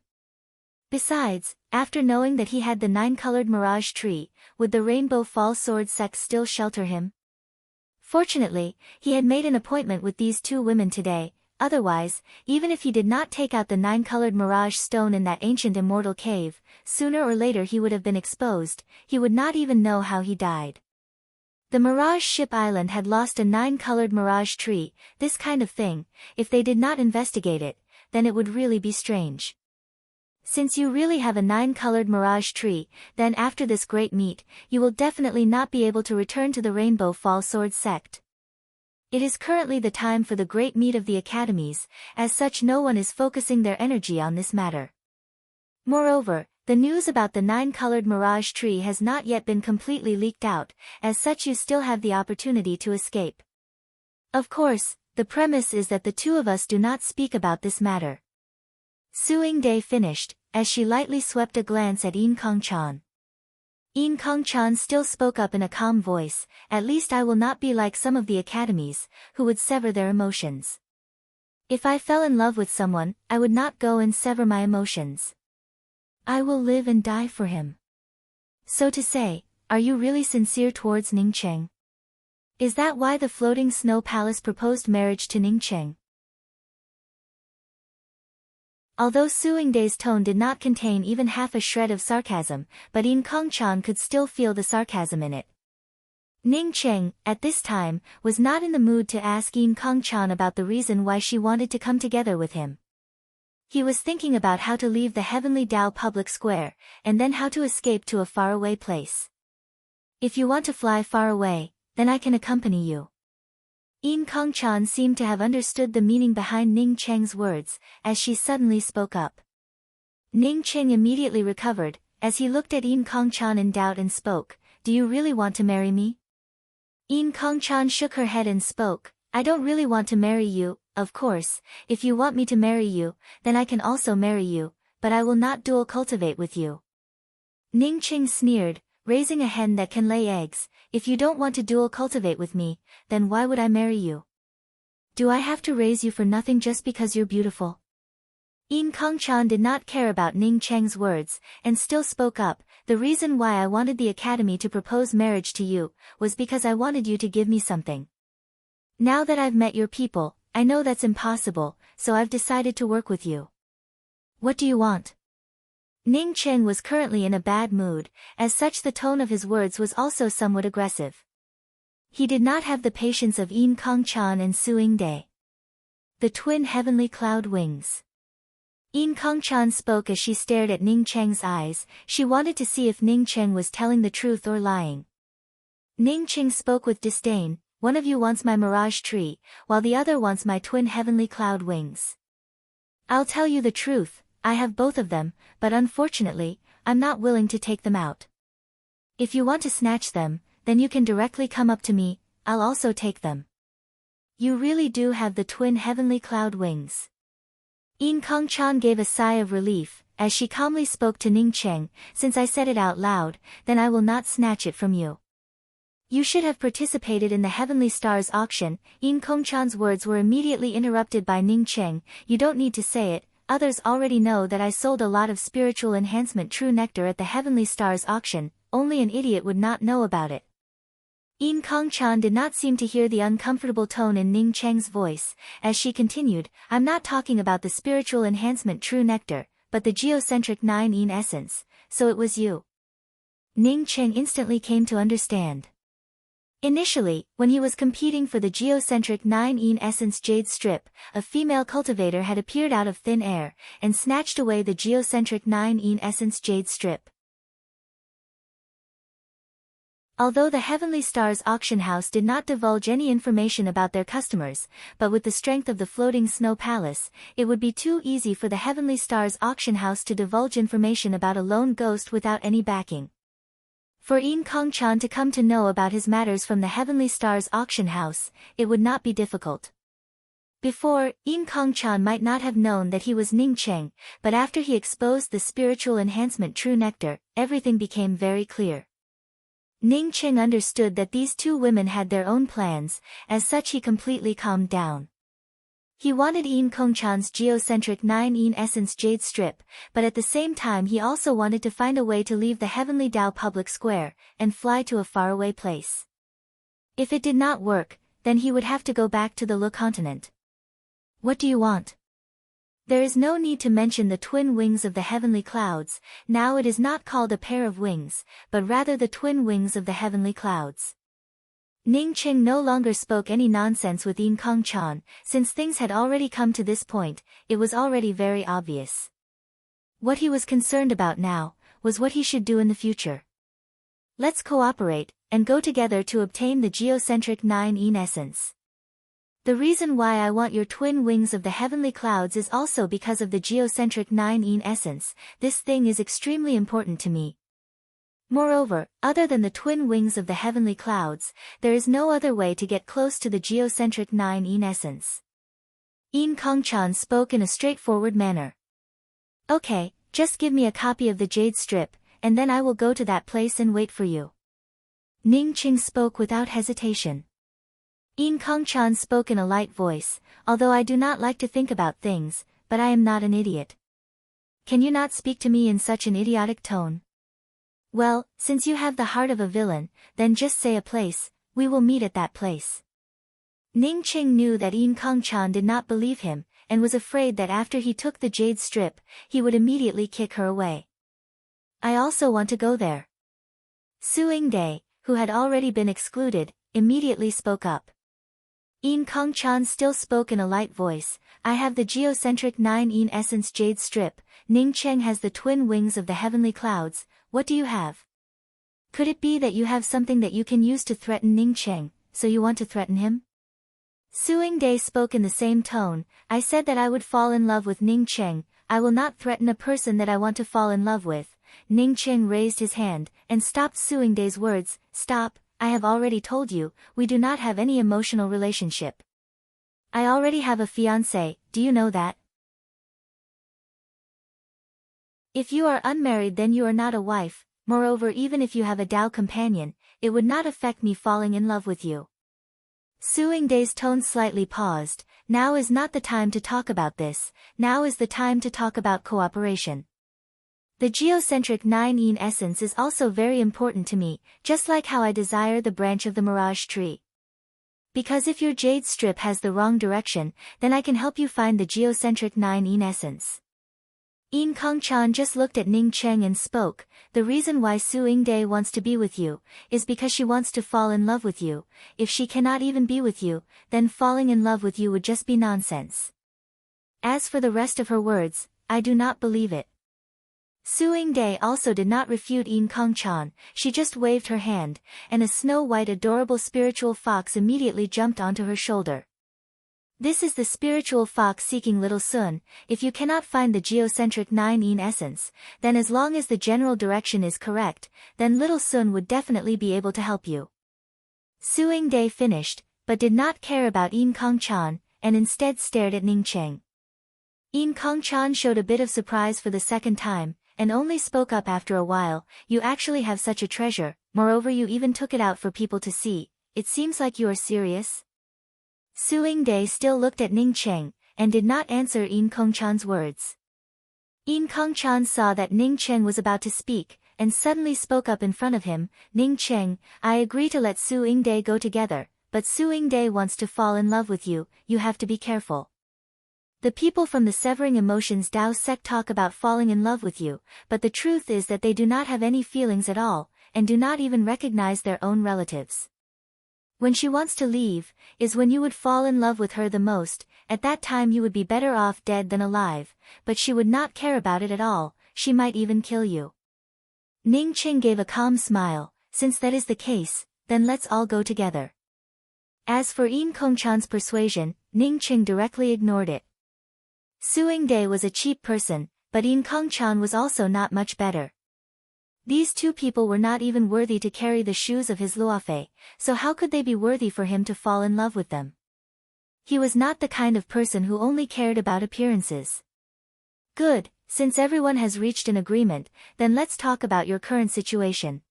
Besides, after knowing that he had the 9-colored mirage tree, would the Rainbow Falls Sword sect still shelter him? Fortunately, he had made an appointment with these two women today. Otherwise, even if he did not take out the 9-colored mirage stone in that ancient immortal cave, sooner or later he would have been exposed. He would not even know how he died. The Mirage Ship Island had lost a 9-colored mirage tree. This kind of thing, if they did not investigate it, then it would really be strange. Since you really have a 9-colored mirage tree, then after this great meet, you will definitely not be able to return to the Rainbow Falls Sword sect. It is currently the time for the great meet of the academies, as such no one is focusing their energy on this matter. Moreover, the news about the 9-colored mirage tree has not yet been completely leaked out, as such you still have the opportunity to escape. Of course, the premise is that the two of us do not speak about this matter. Suing Day finished, as she lightly swept a glance at Yin Kong-chan. Yin Kong-chan still spoke up in a calm voice, at least I will not be like some of the academies, who would sever their emotions. If I fell in love with someone, I would not go and sever my emotions. I will live and die for him. So to say, are you really sincere towards Ning Cheng? Is that why the floating snow palace proposed marriage to Ning Cheng? Although Suing Day's tone did not contain even half a shred of sarcasm, but Yin Kong-chan could still feel the sarcasm in it. Ning Cheng, at this time, was not in the mood to ask Yin Kong-chan about the reason why she wanted to come together with him. He was thinking about how to leave the Heavenly Dao public square, and then how to escape to a faraway place. If you want to fly far away, then I can accompany you. Yin Kong-chan seemed to have understood the meaning behind Ning Cheng's words, as she suddenly spoke up. Ning Cheng immediately recovered, as he looked at Yin Kong-chan in doubt and spoke, "Do you really want to marry me?" Yin Kong-chan shook her head and spoke, "I don't really want to marry you. Of course, if you want me to marry you, then I can also marry you, but I will not dual cultivate with you." Ning Cheng sneered, "Raising a hen that can lay eggs, if you don't want to dual cultivate with me, then why would I marry you? Do I have to raise you for nothing just because you're beautiful?" Yin Kong-chan did not care about Ning Cheng's words, and still spoke up, "The reason why I wanted the academy to propose marriage to you, was because I wanted you to give me something. Now that I've met your people, I know that's impossible, so I've decided to work with you. What do you want?" Ning Cheng was currently in a bad mood, as such the tone of his words was also somewhat aggressive. He did not have the patience of Yin Kong-chan and Suing Day. The twin heavenly cloud wings. Yin Kong-chan spoke as she stared at Ning Cheng's eyes. She wanted to see if Ning Cheng was telling the truth or lying. Ning Cheng spoke with disdain, "One of you wants my mirage tree, while the other wants my twin heavenly cloud wings. I'll tell you the truth, I have both of them, but unfortunately, I'm not willing to take them out. If you want to snatch them, then you can directly come up to me, I'll also take them." "You really do have the twin heavenly cloud wings." Yin Kong-chan gave a sigh of relief, as she calmly spoke to Ning Cheng, "Since I said it out loud, then I will not snatch it from you. You should have participated in the Heavenly Stars auction." Yin Kong-chan's words were immediately interrupted by Ning Cheng, "You don't need to say it, others already know that I sold a lot of spiritual enhancement true nectar at the Heavenly Stars auction, only an idiot would not know about it." Yin Kong-chan did not seem to hear the uncomfortable tone in Ning Cheng's voice, as she continued, "I'm not talking about the spiritual enhancement true nectar, but the geocentric 9 Yin essence, so it was you." Ning Cheng instantly came to understand. Initially, when he was competing for the geocentric 9 Yin essence jade strip, a female cultivator had appeared out of thin air, and snatched away the geocentric 9 Yin essence jade strip. Although the Heavenly Stars auction house did not divulge any information about their customers, but with the strength of the floating snow palace, it would be too easy for the Heavenly Stars auction house to divulge information about a lone ghost without any backing. For In Kong-chan to come to know about his matters from the Heavenly Stars auction house, it would not be difficult. Before, In Kong-chan might not have known that he was Ning Cheng, but after he exposed the spiritual enhancement True Nectar, everything became very clear. Ning Cheng understood that these two women had their own plans, as such he completely calmed down. He wanted In Kong-chan's geocentric 9-in essence jade strip, but at the same time he also wanted to find a way to leave the Heavenly Dao public square, and fly to a faraway place. If it did not work, then he would have to go back to the Lu continent. What do you want? There is no need to mention the twin wings of the heavenly clouds, now it is not called a pair of wings, but rather the twin wings of the heavenly clouds. Ning Cheng no longer spoke any nonsense with In Kong-chan, since things had already come to this point, it was already very obvious. What he was concerned about now, was what he should do in the future. Let's cooperate, and go together to obtain the geocentric 9-in essence. The reason why I want your twin wings of the heavenly clouds is also because of the geocentric 9-in essence, this thing is extremely important to me. Moreover, other than the twin wings of the heavenly clouds, there is no other way to get close to the geocentric 9-in essence. In Kong-chan spoke in a straightforward manner. Okay, just give me a copy of the jade strip, and then I will go to that place and wait for you. Ning Cheng spoke without hesitation. In Kong-chan spoke in a light voice, although I do not like to think about things, but I am not an idiot. Can you not speak to me in such an idiotic tone? Well, since you have the heart of a villain, then just say a place, we will meet at that place. Ning Cheng knew that In Kong-chan did not believe him, and was afraid that after he took the jade strip, he would immediately kick her away. I also want to go there. Su Yingde, who had already been excluded, immediately spoke up. In Kong-chan still spoke in a light voice, I have the geocentric 9-in essence jade strip, Ning Cheng has the twin wings of the heavenly clouds, what do you have? Could it be that you have something that you can use to threaten Ning Cheng, so you want to threaten him? Su Yingde spoke in the same tone, I said that I would fall in love with Ning Cheng, I will not threaten a person that I want to fall in love with. Ning Cheng raised his hand, and stopped Su Yingde's words, stop. I have already told you, we do not have any emotional relationship. I already have a fiancé, do you know that? If you are unmarried then you are not a wife, moreover even if you have a Dao companion, it would not affect me falling in love with you. Su Yingde's tone slightly paused, now is not the time to talk about this, now is the time to talk about cooperation. The geocentric 9-in essence is also very important to me, just like how I desire the branch of the mirage tree. Because if your jade strip has the wrong direction, then I can help you find the geocentric 9-in essence. In Kong-chan just looked at Ning Cheng and spoke, the reason why Su Yingde wants to be with you, is because she wants to fall in love with you, if she cannot even be with you, then falling in love with you would just be nonsense. As for the rest of her words, I do not believe it. Su Yingde also did not refute In Kong-chan, she just waved her hand, and a snow-white adorable spiritual fox immediately jumped onto her shoulder. This is the spiritual fox seeking little Sun, if you cannot find the geocentric 9-in essence, then as long as the general direction is correct, then little Sun would definitely be able to help you. Su Yingde finished, but did not care about In Kong-chan, and instead stared at Ning Cheng. In Kong-chan showed a bit of surprise for the second time, and only spoke up after a while, you actually have such a treasure, moreover you even took it out for people to see, it seems like you are serious? Su Yingde still looked at Ning Cheng, and did not answer In Kong-chan's words. In Kong-chan saw that Ning Cheng was about to speak, and suddenly spoke up in front of him, Ning Cheng, I agree to let Su Yingde go together, but Su Yingde wants to fall in love with you, you have to be careful. The people from the Severing Emotions Dao sect talk about falling in love with you, but the truth is that they do not have any feelings at all, and do not even recognize their own relatives. When she wants to leave, is when you would fall in love with her the most, at that time you would be better off dead than alive, but she would not care about it at all, she might even kill you. Ning Cheng gave a calm smile, since that is the case, then let's all go together. As for Yin Kongchan's persuasion, Ning Qing directly ignored it. Su Yingde was a cheap person, but Yin Kongchan was also not much better. These two people were not even worthy to carry the shoes of his Luofei, so how could they be worthy for him to fall in love with them? He was not the kind of person who only cared about appearances. Good, since everyone has reached an agreement, then let's talk about your current situation.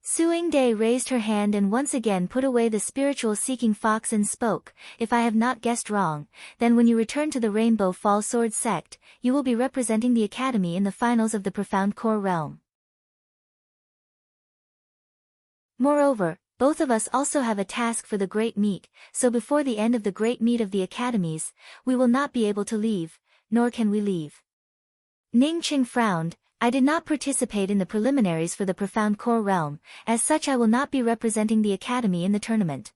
Su Yingde raised her hand and once again put away the spiritual-seeking fox and spoke, if I have not guessed wrong, then when you return to the Rainbow Fall Sword sect, you will be representing the Academy in the finals of the Profound Core Realm. Moreover, both of us also have a task for the Great Meet, so before the end of the Great Meet of the Academies, we will not be able to leave, nor can we leave. Ning Qing frowned. I did not participate in the preliminaries for the Profound Core Realm, as such I will not be representing the Academy in the tournament.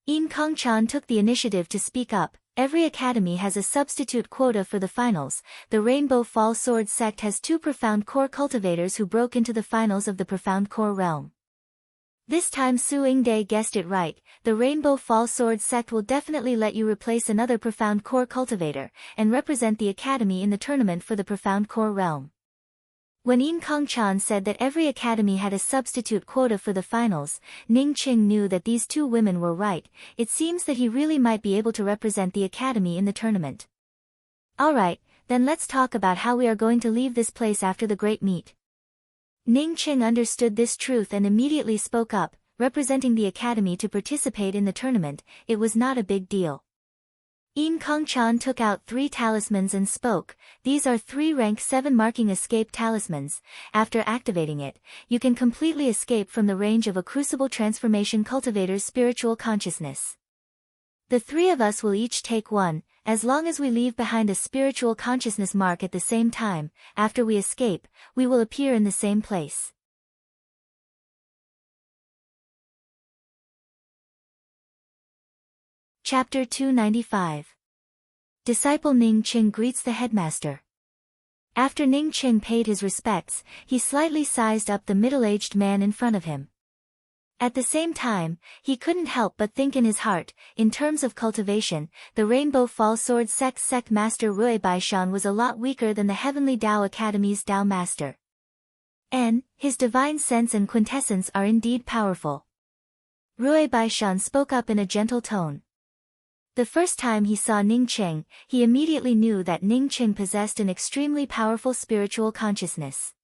Yin Kongchan took the initiative to speak up. Every academy has a substitute quota for the finals. The Rainbow Fall Sword sect has 2 Profound Core cultivators who broke into the finals of the Profound Core Realm. This time Su Yingde guessed it right. The Rainbow Fall Sword sect will definitely let you replace another Profound Core cultivator, and represent the Academy in the tournament for the Profound Core Realm. When Yin Kongchan said that every academy had a substitute quota for the finals, Ning Qing knew that these 2 women were right. It seems that he really might be able to represent the academy in the tournament. Alright, then let's talk about how we are going to leave this place after the Great Meet. Ning Qing understood this truth and immediately spoke up, representing the academy to participate in the tournament. It was not a big deal. Yin Kongchan took out 3 talismans and spoke, these are 3 rank 7 marking escape talismans. After activating it, you can completely escape from the range of a Crucible Transformation Cultivator's spiritual consciousness. The 3 of us will each take one, as long as we leave behind a spiritual consciousness mark at the same time. After we escape, we will appear in the same place. Chapter 295. Disciple Ning Qing greets the headmaster. After Ning Qing paid his respects, he slightly sized up the middle-aged man in front of him. At the same time, he couldn't help but think in his heart, in terms of cultivation, the Rainbow Fall Sword sect master Rui Baishan was a lot weaker than the Heavenly Tao Academy's Tao master. And his divine sense and quintessence are indeed powerful. Rui Baishan spoke up in a gentle tone. The first time he saw Ning Qing, he immediately knew that Ning Qing possessed an extremely powerful spiritual consciousness.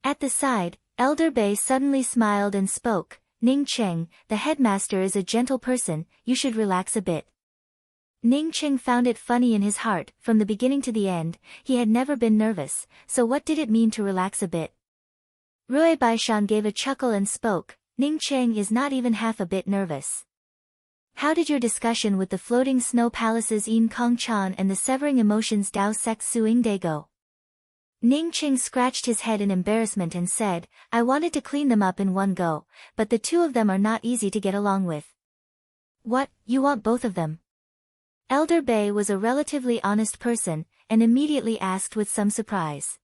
At the side, Elder Bei suddenly smiled and spoke, Ning Qing, the headmaster is a gentle person, you should relax a bit. Ning Qing found it funny in his heart. From the beginning to the end, he had never been nervous, so what did it mean to relax a bit? Rui Baishan gave a chuckle and spoke, Ning Qing is not even half a bit nervous. How did your discussion with the Floating Snow Palace's Yin Kongchan and the Severing Emotions Tao sect Su Yingde go? Ning Qing scratched his head in embarrassment and said, I wanted to clean them up in one go, but the 2 of them are not easy to get along with. What, you want both of them? Elder Bei was a relatively honest person, and immediately asked with some surprise.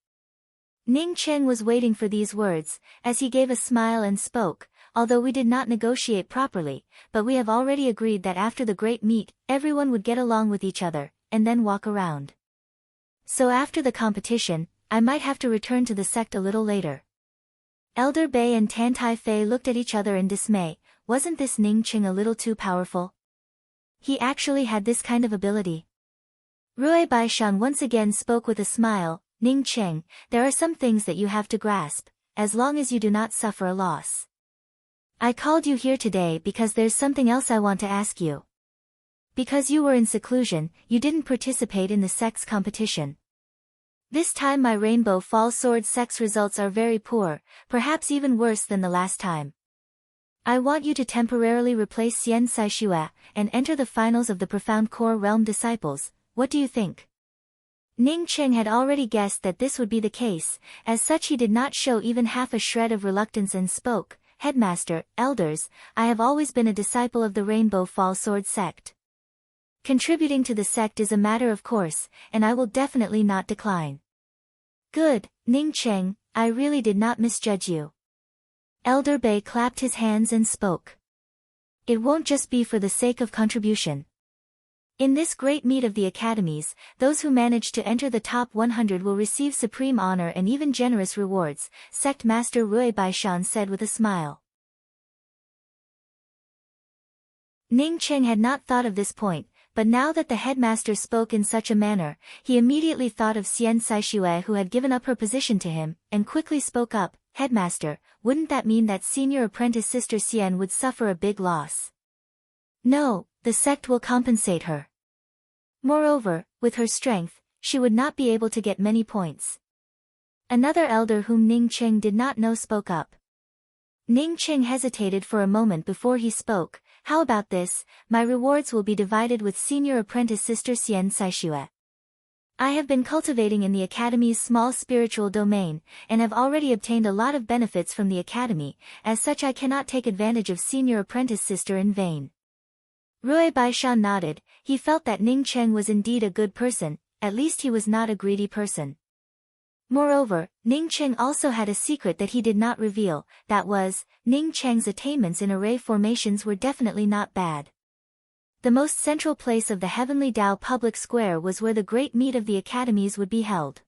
Ning Qing was waiting for these words, as he gave a smile and spoke, although we did not negotiate properly, but we have already agreed that after the Great Meet, everyone would get along with each other, and then walk around. So after the competition, I might have to return to the sect a little later. Elder Bei and Tan Tai Fei looked at each other in dismay. Wasn't this Ning Qing a little too powerful? He actually had this kind of ability. Rui Baishan once again spoke with a smile, Ning Qing, there are some things that you have to grasp, as long as you do not suffer a loss. I called you here today because there's something else I want to ask you. Because you were in seclusion, you didn't participate in the sect's competition. This time my Rainbow Fall Sword sect's results are very poor, perhaps even worse than the last time. I want you to temporarily replace Xian Saishua, and enter the finals of the Profound Core Realm Disciples. What do you think? Ning Qing had already guessed that this would be the case, as such he did not show even half a shred of reluctance and spoke, Headmaster, elders, I have always been a disciple of the Rainbow Fall Sword sect. Contributing to the sect is a matter of course, and I will definitely not decline. Good, Ning Qing, I really did not misjudge you. Elder Bei clapped his hands and spoke. It won't just be for the sake of contribution. In this great meet of the academies, those who manage to enter the top 100 will receive supreme honor and even generous rewards, Sect Master Rui Baishan said with a smile. Ning Cheng had not thought of this point, but now that the headmaster spoke in such a manner, he immediately thought of Xian Saixue who had given up her position to him, and quickly spoke up, "Headmaster, wouldn't that mean that senior apprentice sister Xian would suffer a big loss?" "No, the sect will compensate her. Moreover, with her strength, she would not be able to get many points." Another elder whom Ning Cheng did not know spoke up. Ning Cheng hesitated for a moment before he spoke. "How about this, my rewards will be divided with senior apprentice sister Xian Saixue. I have been cultivating in the academy's small spiritual domain, and have already obtained a lot of benefits from the academy, as such I cannot take advantage of senior apprentice sister in vain." Rui Baishan nodded. He felt that Ning Cheng was indeed a good person, at least he was not a greedy person. Moreover, Ning Cheng also had a secret that he did not reveal, that was, Ning Cheng's attainments in array formations were definitely not bad. The most central place of the Heavenly Tao public square was where the great meet of the academies would be held.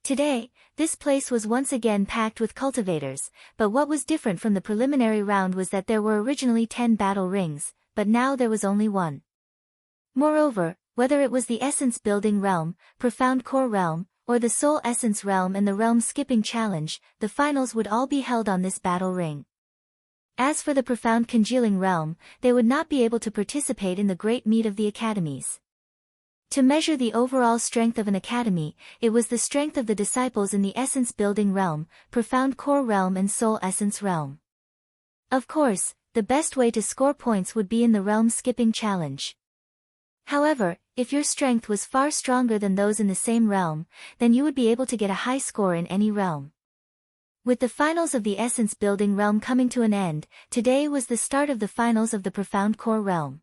Today, this place was once again packed with cultivators, but what was different from the preliminary round was that there were originally 10 battle rings, but now there was only one. Moreover, whether it was the Essence Building Realm, Profound Core Realm, or the Soul Essence Realm and the Realm Skipping Challenge, the finals would all be held on this battle ring. As for the Profound Congealing Realm, they would not be able to participate in the great meet of the academies. To measure the overall strength of an academy, it was the strength of the disciples in the Essence Building Realm, Profound Core Realm and Soul Essence Realm. Of course, the best way to score points would be in the Realm Skipping Challenge. However, if your strength was far stronger than those in the same realm, then you would be able to get a high score in any realm. With the finals of the Essence Building Realm coming to an end, today was the start of the finals of the Profound Core Realm.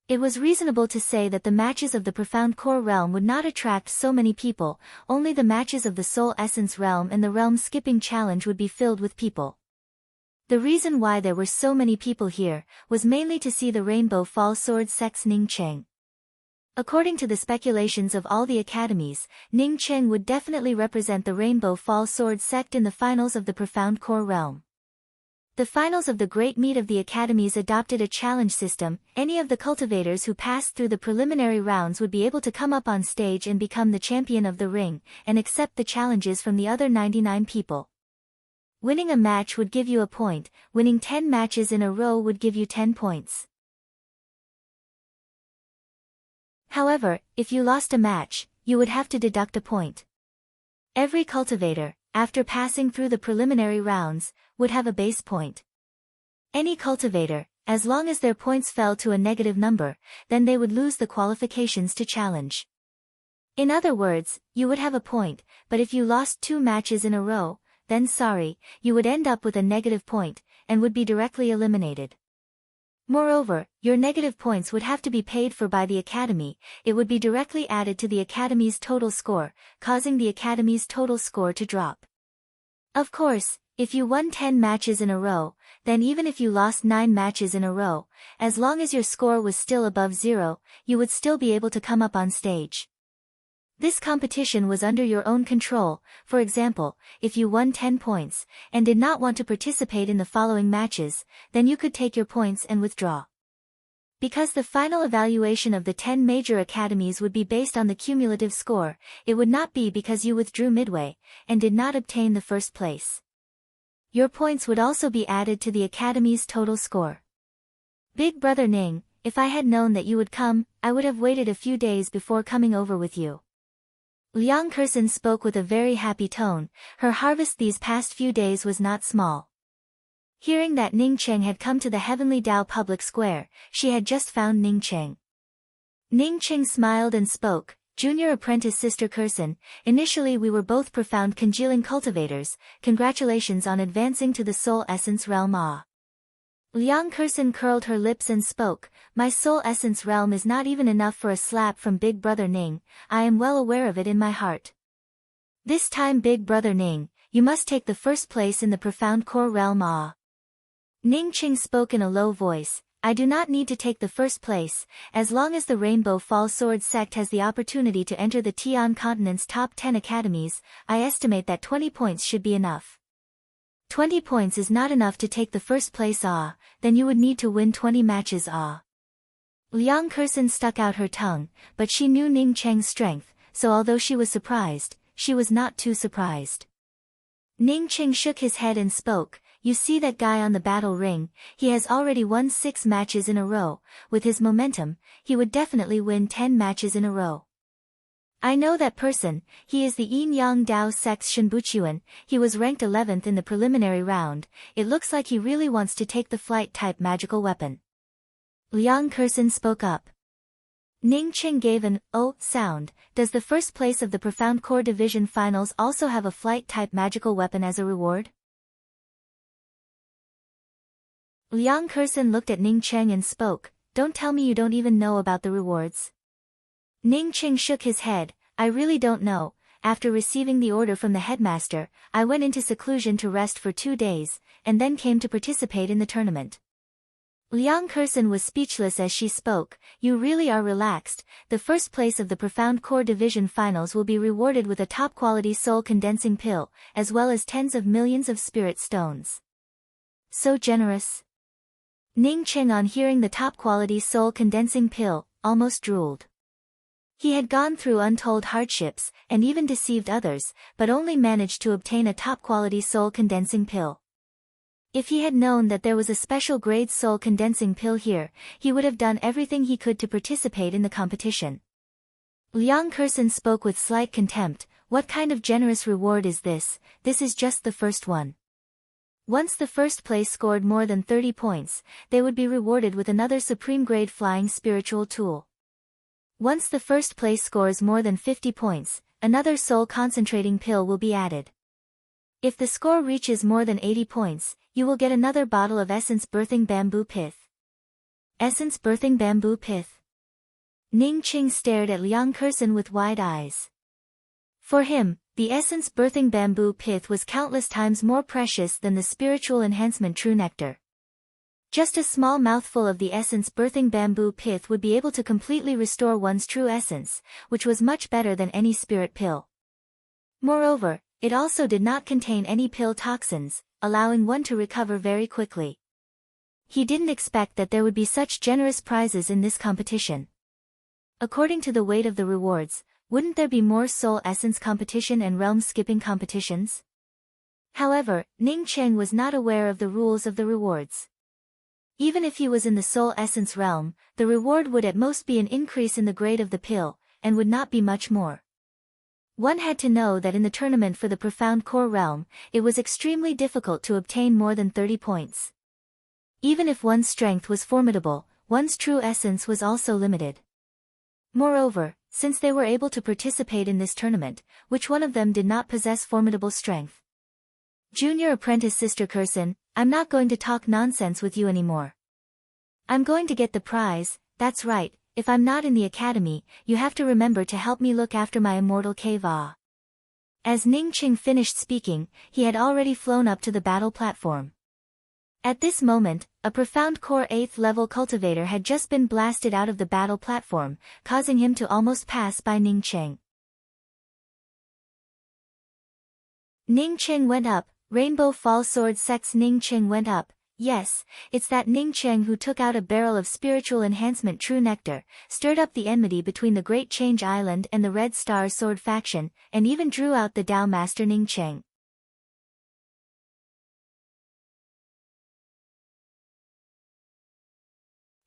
It was reasonable to say that the matches of the Profound Core Realm would not attract so many people, only the matches of the Soul Essence Realm and the Realm Skipping Challenge would be filled with people. The reason why there were so many people here, was mainly to see the Rainbow Fall Sword Sect's Ning Cheng. According to the speculations of all the academies, Ning Cheng would definitely represent the Rainbow Fall Sword sect in the finals of the Profound Core Realm. The finals of the Great Meet of the academies adopted a challenge system. Any of the cultivators who passed through the preliminary rounds would be able to come up on stage and become the champion of the ring, and accept the challenges from the other 99 people. Winning a match would give you a point, winning 10 matches in a row would give you 10 points. However, if you lost a match, you would have to deduct a point. Every cultivator, after passing through the preliminary rounds, would have a base point. Any cultivator, as long as their points fell to a negative number, then they would lose the qualifications to challenge. In other words, you would have a point, but if you lost 2 matches in a row, then sorry, you would end up with a negative point, and would be directly eliminated. Moreover, your negative points would have to be paid for by the academy. It would be directly added to the academy's total score, causing the academy's total score to drop. Of course, if you won 10 matches in a row, then even if you lost 9 matches in a row, as long as your score was still above 0, you would still be able to come up on stage. This competition was under your own control. For example, if you won 10 points, and did not want to participate in the following matches, then you could take your points and withdraw. Because the final evaluation of the 10 major academies would be based on the cumulative score, it would not be because you withdrew midway, and did not obtain the first place. Your points would also be added to the academy's total score. Big Brother Ning, if I had known that you would come, I would have waited a few days before coming over with you. Liang Kersen spoke with a very happy tone. Her harvest these past few days was not small. Hearing that Ning Cheng had come to the Heavenly Tao public square, she had just found Ning Cheng. Ning Cheng smiled and spoke, "Junior apprentice Sister Kersen, initially we were both profound congealing cultivators, congratulations on advancing to the Soul Essence Realm. Liang Kersen curled her lips and spoke, "My Soul Essence Realm is not even enough for a slap from Big Brother Ning, I am well aware of it in my heart." This time Big Brother Ning, you must take the first place in the profound core realm. Ah. Ning Qing spoke in a low voice. I do not need to take the first place, as long as the Rainbow Fall Sword sect has the opportunity to enter the Tian continent's top 10 academies. I estimate that 20 points should be enough. 20 points is not enough to take the first place. Ah, then you would need to win 20 matches. Ah. Liang Kersen stuck out her tongue, but she knew Ning Cheng's strength, so although she was surprised, she was not too surprised. Ning Cheng shook his head and spoke. You see that guy on the battle ring, he has already won 6 matches in a row. With his momentum, he would definitely win 10 matches in a row. I know that person, he is the Yin Yang Dao sect's Shenbuchuan. He was ranked 11th in the preliminary round. It looks like he really wants to take the flight-type magical weapon. Liang Kersen spoke up. Ning Qing gave an "oh" sound. Does the first place of the Profound Core Division Finals also have a flight-type magical weapon as a reward? Liang Kersen looked at Ning Cheng and spoke, don't tell me you don't even know about the rewards. Ning Qing shook his head, I really don't know. After receiving the order from the headmaster, I went into seclusion to rest for 2 days, and then came to participate in the tournament. Liang Kersen was speechless as she spoke, you really are relaxed. The first place of the Profound Core Division Finals will be rewarded with a top-quality soul condensing pill, as well as tens of millions of spirit stones. So generous. Ning Cheng, on hearing the top-quality soul condensing pill, almost drooled. He had gone through untold hardships, and even deceived others, but only managed to obtain a top-quality soul condensing pill. If he had known that there was a special grade soul condensing pill here, he would have done everything he could to participate in the competition. Liang Kersen spoke with slight contempt, what kind of generous reward is this? This is just the first one. Once the first place scored more than 30 points, they would be rewarded with another supreme grade flying spiritual tool. Once the first place scores more than 50 points, another soul concentrating pill will be added. If the score reaches more than 80 points, you will get another bottle of Essence Birthing Bamboo Pith. Essence Birthing Bamboo Pith. Ning Qing stared at Liang Kersen with wide eyes. For him, the Essence Birthing Bamboo Pith was countless times more precious than the Spiritual Enhancement True Nectar. Just a small mouthful of the Essence Birthing Bamboo Pith would be able to completely restore one's true essence, which was much better than any spirit pill. Moreover, it also did not contain any pill toxins, allowing one to recover very quickly. He didn't expect that there would be such generous prizes in this competition. According to the weight of the rewards, wouldn't there be more soul essence competition and realm skipping competitions? However, Ning Cheng was not aware of the rules of the rewards. Even if he was in the soul essence realm, the reward would at most be an increase in the grade of the pill, and would not be much more. One had to know that in the tournament for the Profound Core realm, it was extremely difficult to obtain more than 30 points. Even if one's strength was formidable, one's true essence was also limited. Moreover, since they were able to participate in this tournament, which one of them did not possess formidable strength? Junior apprentice Sister Kersen, I'm not going to talk nonsense with you anymore. I'm going to get the prize, that's right. If I'm not in the academy, you have to remember to help me look after my immortal cave. Ah. As Ning Qing finished speaking, he had already flown up to the battle platform. At this moment, a Profound Core 8th level cultivator had just been blasted out of the battle platform, causing him to almost pass by Ning Qing. Ning Qing went up, Rainbow Fall Sword sect's Ning Qing went up. Yes, it's that Ning Cheng who took out a barrel of spiritual enhancement true nectar, stirred up the enmity between the Great Change Island and the Red Star Sword faction, and even drew out the Tao Master Ning Cheng.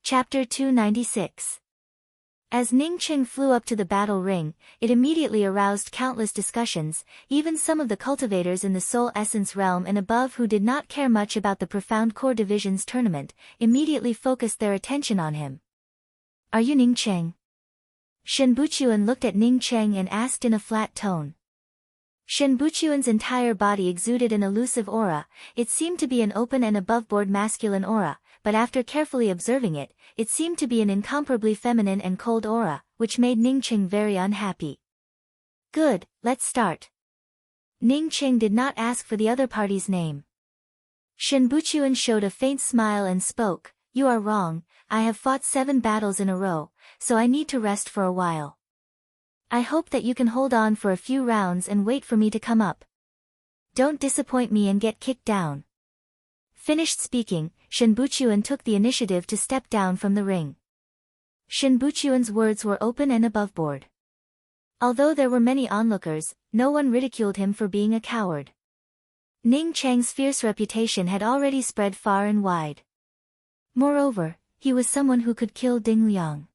Chapter 296. As Ning Cheng flew up to the battle ring, it immediately aroused countless discussions. Even some of the cultivators in the Soul Essence realm and above who did not care much about the Profound Core Division's tournament, immediately focused their attention on him. Are you Ning Cheng? Shen Buchuan looked at Ning Cheng and asked in a flat tone. Shen Buchuan's entire body exuded an elusive aura. It seemed to be an open and aboveboard masculine aura, but after carefully observing it, it seemed to be an incomparably feminine and cold aura, which made Ning Cheng very unhappy. Good, let's start. Ning Qing did not ask for the other party's name. Shen Buchuan showed a faint smile and spoke, "You are wrong, I have fought 7 battles in a row, so I need to rest for a while. I hope that you can hold on for a few rounds and wait for me to come up. Don't disappoint me and get kicked down." Finished speaking, Shen Buchuan took the initiative to step down from the ring. Shen Buchuan's words were open and aboveboard. Although there were many onlookers, no one ridiculed him for being a coward. Ning Chang's fierce reputation had already spread far and wide. Moreover, he was someone who could kill Ding Liang.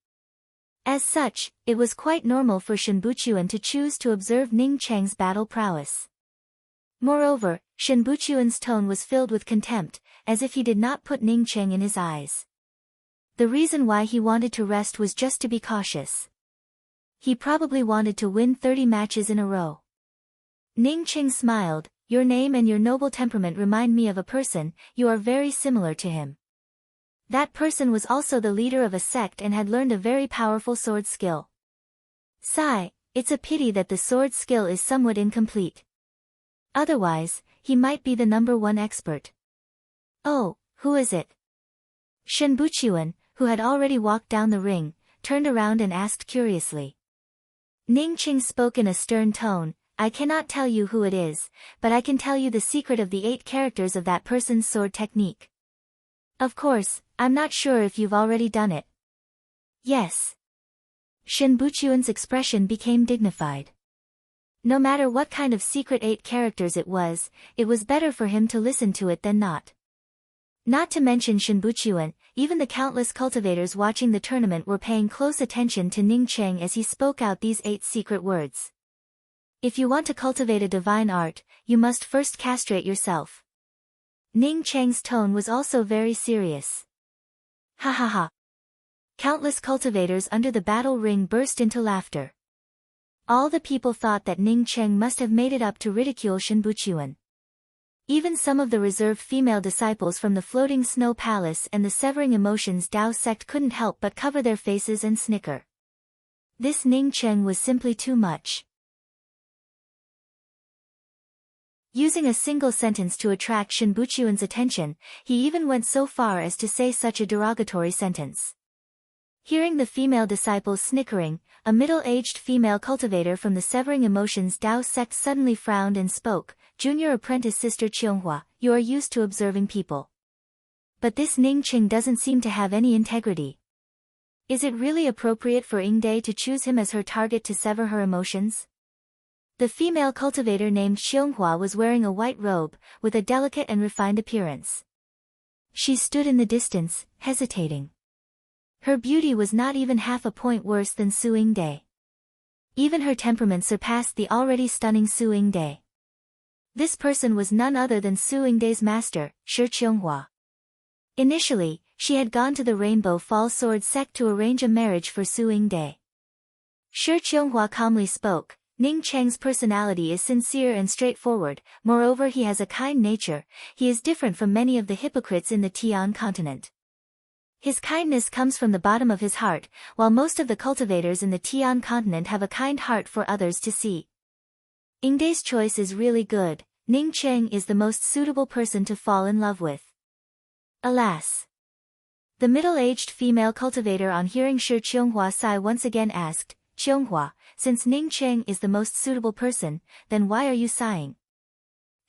As such, it was quite normal for Shen Buchuan to choose to observe Ning Chang's battle prowess. Moreover, Shen Buchuan's tone was filled with contempt, as if he did not put Ning Chang in his eyes. The reason why he wanted to rest was just to be cautious. He probably wanted to win 30 matches in a row. Ning Chang smiled, "Your name and your noble temperament remind me of a person, you are very similar to him." That person was also the leader of a sect and had learned a very powerful sword skill. Sigh, it's a pity that the sword skill is somewhat incomplete. Otherwise, he might be the #1 expert. "Oh, who is it?" Shen Buchuan, who had already walked down the ring, turned around and asked curiously. Ning Qing spoke in a stern tone, "I cannot tell you who it is, but I can tell you the secret of the 8 characters of that person's sword technique. Of course, I'm not sure if you've already done it." "Yes." Shen Buchuan's expression became dignified. No matter what kind of secret 8 characters it was better for him to listen to it than not. Not to mention Shen Buchuan, even the countless cultivators watching the tournament were paying close attention to Ning Chang as he spoke out these 8 secret words. If you want to cultivate a divine art, you must first castrate yourself. Ning Chang's tone was also very serious. Ha ha ha. Countless cultivators under the battle ring burst into laughter. All the people thought that Ning Chang must have made it up to ridicule Shen Buchuan. Even some of the reserved female disciples from the Floating Snow Palace and the Severing Emotions Tao sect couldn't help but cover their faces and snicker. This Ning Chang was simply too much. Using a single sentence to attract Shen Buchuan's attention, he even went so far as to say such a derogatory sentence. Hearing the female disciples snickering, a middle-aged female cultivator from the Severing Emotions Tao sect suddenly frowned and spoke, "Junior apprentice Sister Qianghua, you are used to observing people. But this Ning Qing doesn't seem to have any integrity. Is it really appropriate for Yingde to choose him as her target to sever her emotions?" The female cultivator named Qianghua was wearing a white robe, with a delicate and refined appearance. She stood in the distance, hesitating. Her beauty was not even half a point worse than Su Yingde. Even her temperament surpassed the already stunning Su Yingde. This person was none other than Su Yingde's master, Shi Qianghua. Initially, she had gone to the Rainbow Fall Sword sect to arrange a marriage for Su Yingde. Shi Qianghua calmly spoke, "Ning Chang's personality is sincere and straightforward, moreover he has a kind nature, he is different from many of the hypocrites in the Tian continent. His kindness comes from the bottom of his heart, while most of the cultivators in the Tian continent have a kind heart for others to see. Yingde's choice is really good, Ning Chang is the most suitable person to fall in love with." Alas! The middle-aged female cultivator on hearing Shi Qianghua sigh once again asked, "Qianghua, since Ning Chang is the most suitable person, then why are you sighing?"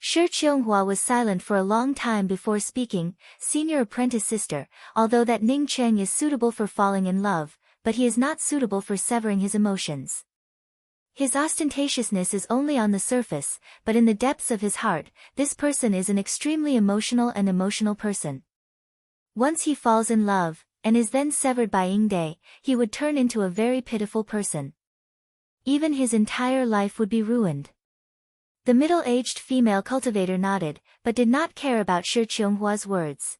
Shi Qianghua was silent for a long time before speaking, "Senior apprentice sister, although that Ning Chang is suitable for falling in love, but he is not suitable for severing his emotions. His ostentatiousness is only on the surface, but in the depths of his heart, this person is an extremely emotional person. Once he falls in love, and is then severed by Yingde, he would turn into a very pitiful person. Even his entire life would be ruined." The middle-aged female cultivator nodded, but did not care about Shi Qianghua's words.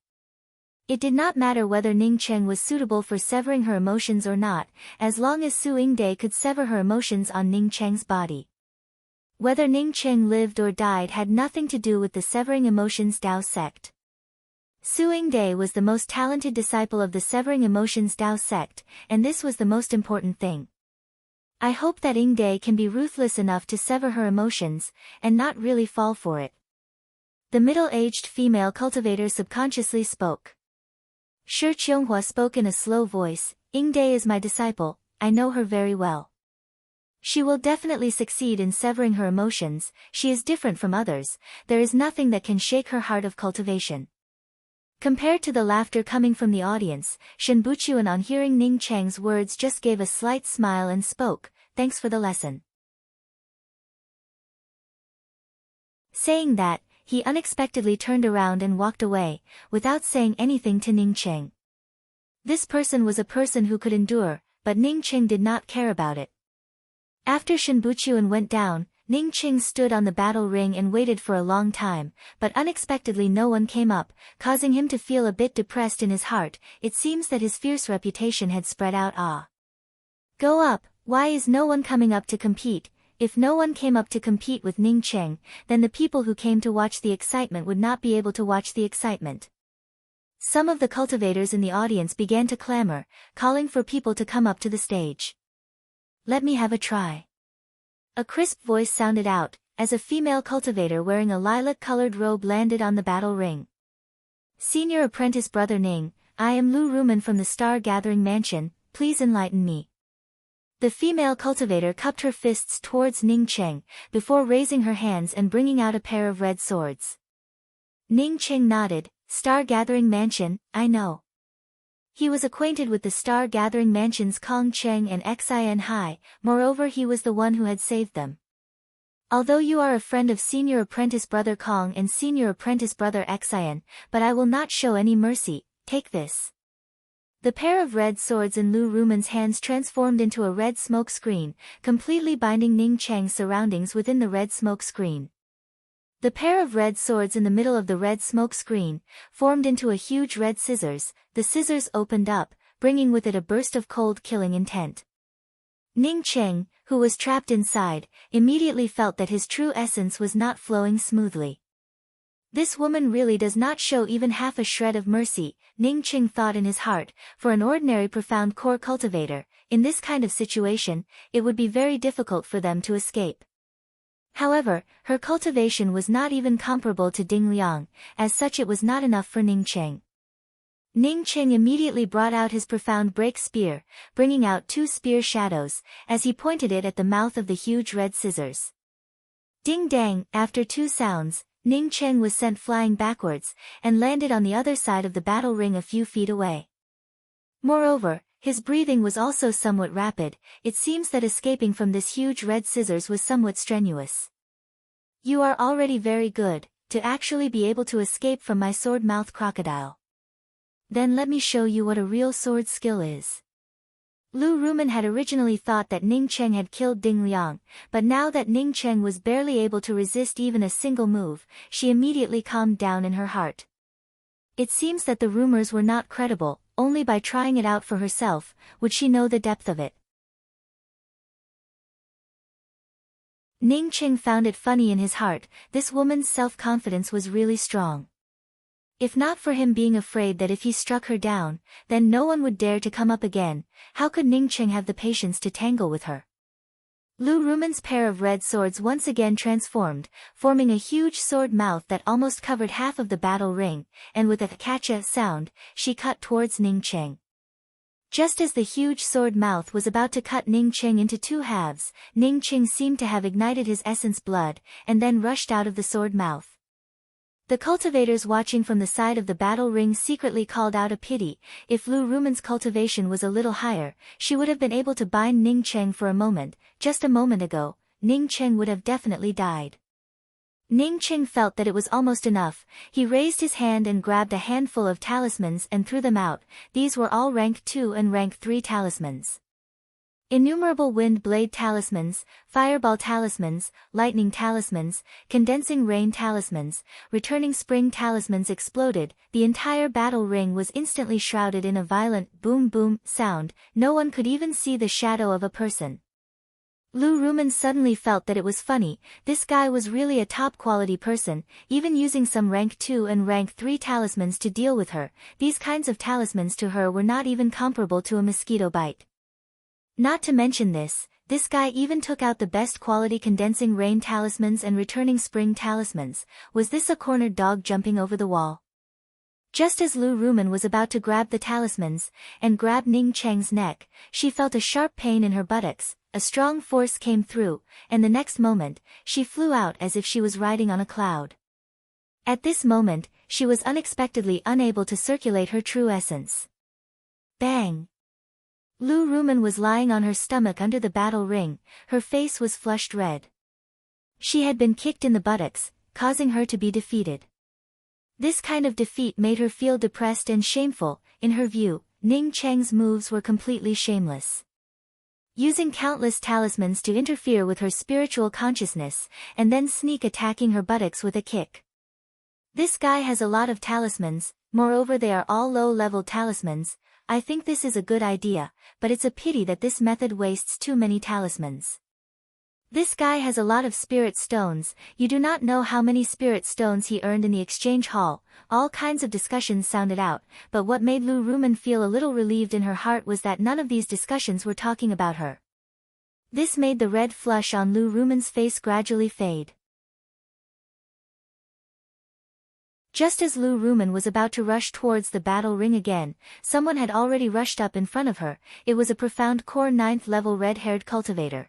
It did not matter whether Ning Chang was suitable for severing her emotions or not, as long as Su Yingde could sever her emotions on Ning Chang's body. Whether Ning Chang lived or died had nothing to do with the Severing Emotions Tao sect. Su Yingde was the most talented disciple of the Severing Emotions Tao sect, and this was the most important thing. I hope that Ingday can be ruthless enough to sever her emotions, and not really fall for it. The middle-aged female cultivator subconsciously spoke. Shi Qianghua spoke in a slow voice, Ingday is my disciple, I know her very well. She will definitely succeed in severing her emotions, she is different from others, there is nothing that can shake her heart of cultivation. Compared to the laughter coming from the audience, Shen Buchuan on hearing Ning Cheng's words just gave a slight smile and spoke, thanks for the lesson. Saying that, he unexpectedly turned around and walked away, without saying anything to Ning Cheng. This person was a person who could endure, but Ning Cheng did not care about it. After Shen Buchuan went down, Ning Cheng stood on the battle ring and waited for a long time, but unexpectedly no one came up, causing him to feel a bit depressed in his heart. It seems that his fierce reputation had spread out. Go up, why is no one coming up to compete? If no one came up to compete with Ning Cheng, then the people who came to watch the excitement would not be able to watch the excitement. Some of the cultivators in the audience began to clamor, calling for people to come up to the stage. Let me have a try. A crisp voice sounded out, as a female cultivator wearing a lilac-colored robe landed on the battle ring. Senior Apprentice Brother Ning, I am Lu Rumen from the Star Gathering Mansion, please enlighten me. The female cultivator cupped her fists towards Ning Cheng, before raising her hands and bringing out a pair of red swords. Ning Cheng nodded, Star Gathering Mansion, I know. He was acquainted with the Star Gathering Mansion's Kong Cheng and Xin Hai, moreover he was the one who had saved them. Although you are a friend of Senior Apprentice Brother Kong and Senior Apprentice Brother Xin, but I will not show any mercy, take this. The pair of red swords in Lu Rumen's hands transformed into a red smoke screen, completely binding Ning Cheng's surroundings within the red smoke screen. The pair of red swords in the middle of the red smoke screen formed into a huge red scissors. The scissors opened up, bringing with it a burst of cold killing intent. Ning Cheng, who was trapped inside, immediately felt that his true essence was not flowing smoothly. This woman really does not show even half a shred of mercy, Ning Cheng thought in his heart. For an ordinary profound core cultivator, in this kind of situation, it would be very difficult for them to escape. However, her cultivation was not even comparable to Ding Liang, as such it was not enough for Ning Cheng. Ning Cheng immediately brought out his profound break spear, bringing out 2 spear shadows, as he pointed it at the mouth of the huge red scissors. Ding dang, after 2 sounds, Ning Cheng was sent flying backwards, and landed on the other side of the battle ring a few feet away. Moreover, his breathing was also somewhat rapid, it seems that escaping from this huge red scissors was somewhat strenuous. You are already very good, to actually be able to escape from my sword-mouth crocodile. Then let me show you what a real sword skill is. Lu Rumen had originally thought that Ning Cheng had killed Ding Liang, but now that Ning Cheng was barely able to resist even a single move, she immediately calmed down in her heart. It seems that the rumors were not credible, only by trying it out for herself, would she know the depth of it. Ning Cheng found it funny in his heart, this woman's self-confidence was really strong. If not for him being afraid that if he struck her down, then no one would dare to come up again, how could Ning Cheng have the patience to tangle with her? Lu Rumen's pair of red swords once again transformed, forming a huge sword mouth that almost covered half of the battle ring, and with a kacha sound, she cut towards Ning Cheng. Just as the huge sword mouth was about to cut Ning Cheng into 2 halves, Ning Cheng seemed to have ignited his essence blood, and then rushed out of the sword mouth. The cultivators watching from the side of the battle ring secretly called out a pity. If Lu Rumen's cultivation was a little higher, she would have been able to bind Ning Cheng for a moment. Just a moment ago, Ning Cheng would have definitely died. Ning Cheng felt that it was almost enough. He raised his hand and grabbed a handful of talismans and threw them out. These were all rank 2 and rank 3 talismans. Innumerable wind blade talismans, fireball talismans, lightning talismans, condensing rain talismans, returning spring talismans exploded. The entire battle ring was instantly shrouded in a violent boom-boom sound. No one could even see the shadow of a person. Lu Rumen suddenly felt that it was funny, this guy was really a top-quality person, even using some rank 2 and rank 3 talismans to deal with her. These kinds of talismans to her were not even comparable to a mosquito bite. Not to mention this, This guy even took out the best quality condensing rain talismans and returning spring talismans. Was this a cornered dog jumping over the wall? Just as Lu Rumen was about to grab the talismans, and grab Ning Cheng's neck, she felt a sharp pain in her buttocks, a strong force came through, and the next moment, she flew out as if she was riding on a cloud. At this moment, she was unexpectedly unable to circulate her true essence. Bang! Lu Rumen was lying on her stomach under the battle ring, her face was flushed red. She had been kicked in the buttocks, causing her to be defeated. This kind of defeat made her feel depressed and shameful. In her view, Ning Cheng's moves were completely shameless. Using countless talismans to interfere with her spiritual consciousness, and then sneak attacking her buttocks with a kick. This guy has a lot of talismans, moreover they are all low-level talismans. I think this is a good idea, but it's a pity that this method wastes too many talismans. This guy has a lot of spirit stones. You do not know how many spirit stones he earned in the exchange hall. All kinds of discussions sounded out, but what made Lu Rumen feel a little relieved in her heart was that none of these discussions were talking about her. This made the red flush on Lu Rumen's face gradually fade. Just as Lu Rumen was about to rush towards the battle ring again, someone had already rushed up in front of her. It was a profound core 9th level red-haired cultivator.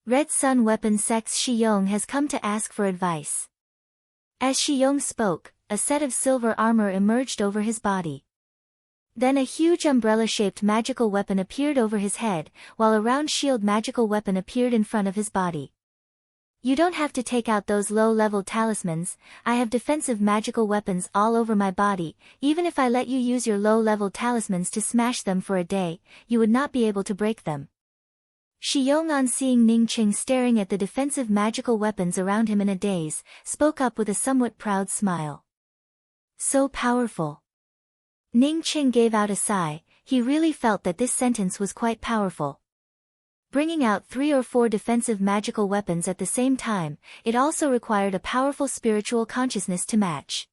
Red Sun Weapon Sect's Shiyong has come to ask for advice. As Shiyong spoke, a set of silver armor emerged over his body. Then a huge umbrella-shaped magical weapon appeared over his head, while a round shield magical weapon appeared in front of his body. You don't have to take out those low-level talismans. I have defensive magical weapons all over my body. Even if I let you use your low-level talismans to smash them for a day, you would not be able to break them. Shiyong, on seeing Ning Cheng staring at the defensive magical weapons around him in a daze, spoke up with a somewhat proud smile. So powerful. Ning Cheng gave out a sigh. He really felt that this sentence was quite powerful. Bringing out 3 or 4 defensive magical weapons at the same time, it also required a powerful spiritual consciousness to match.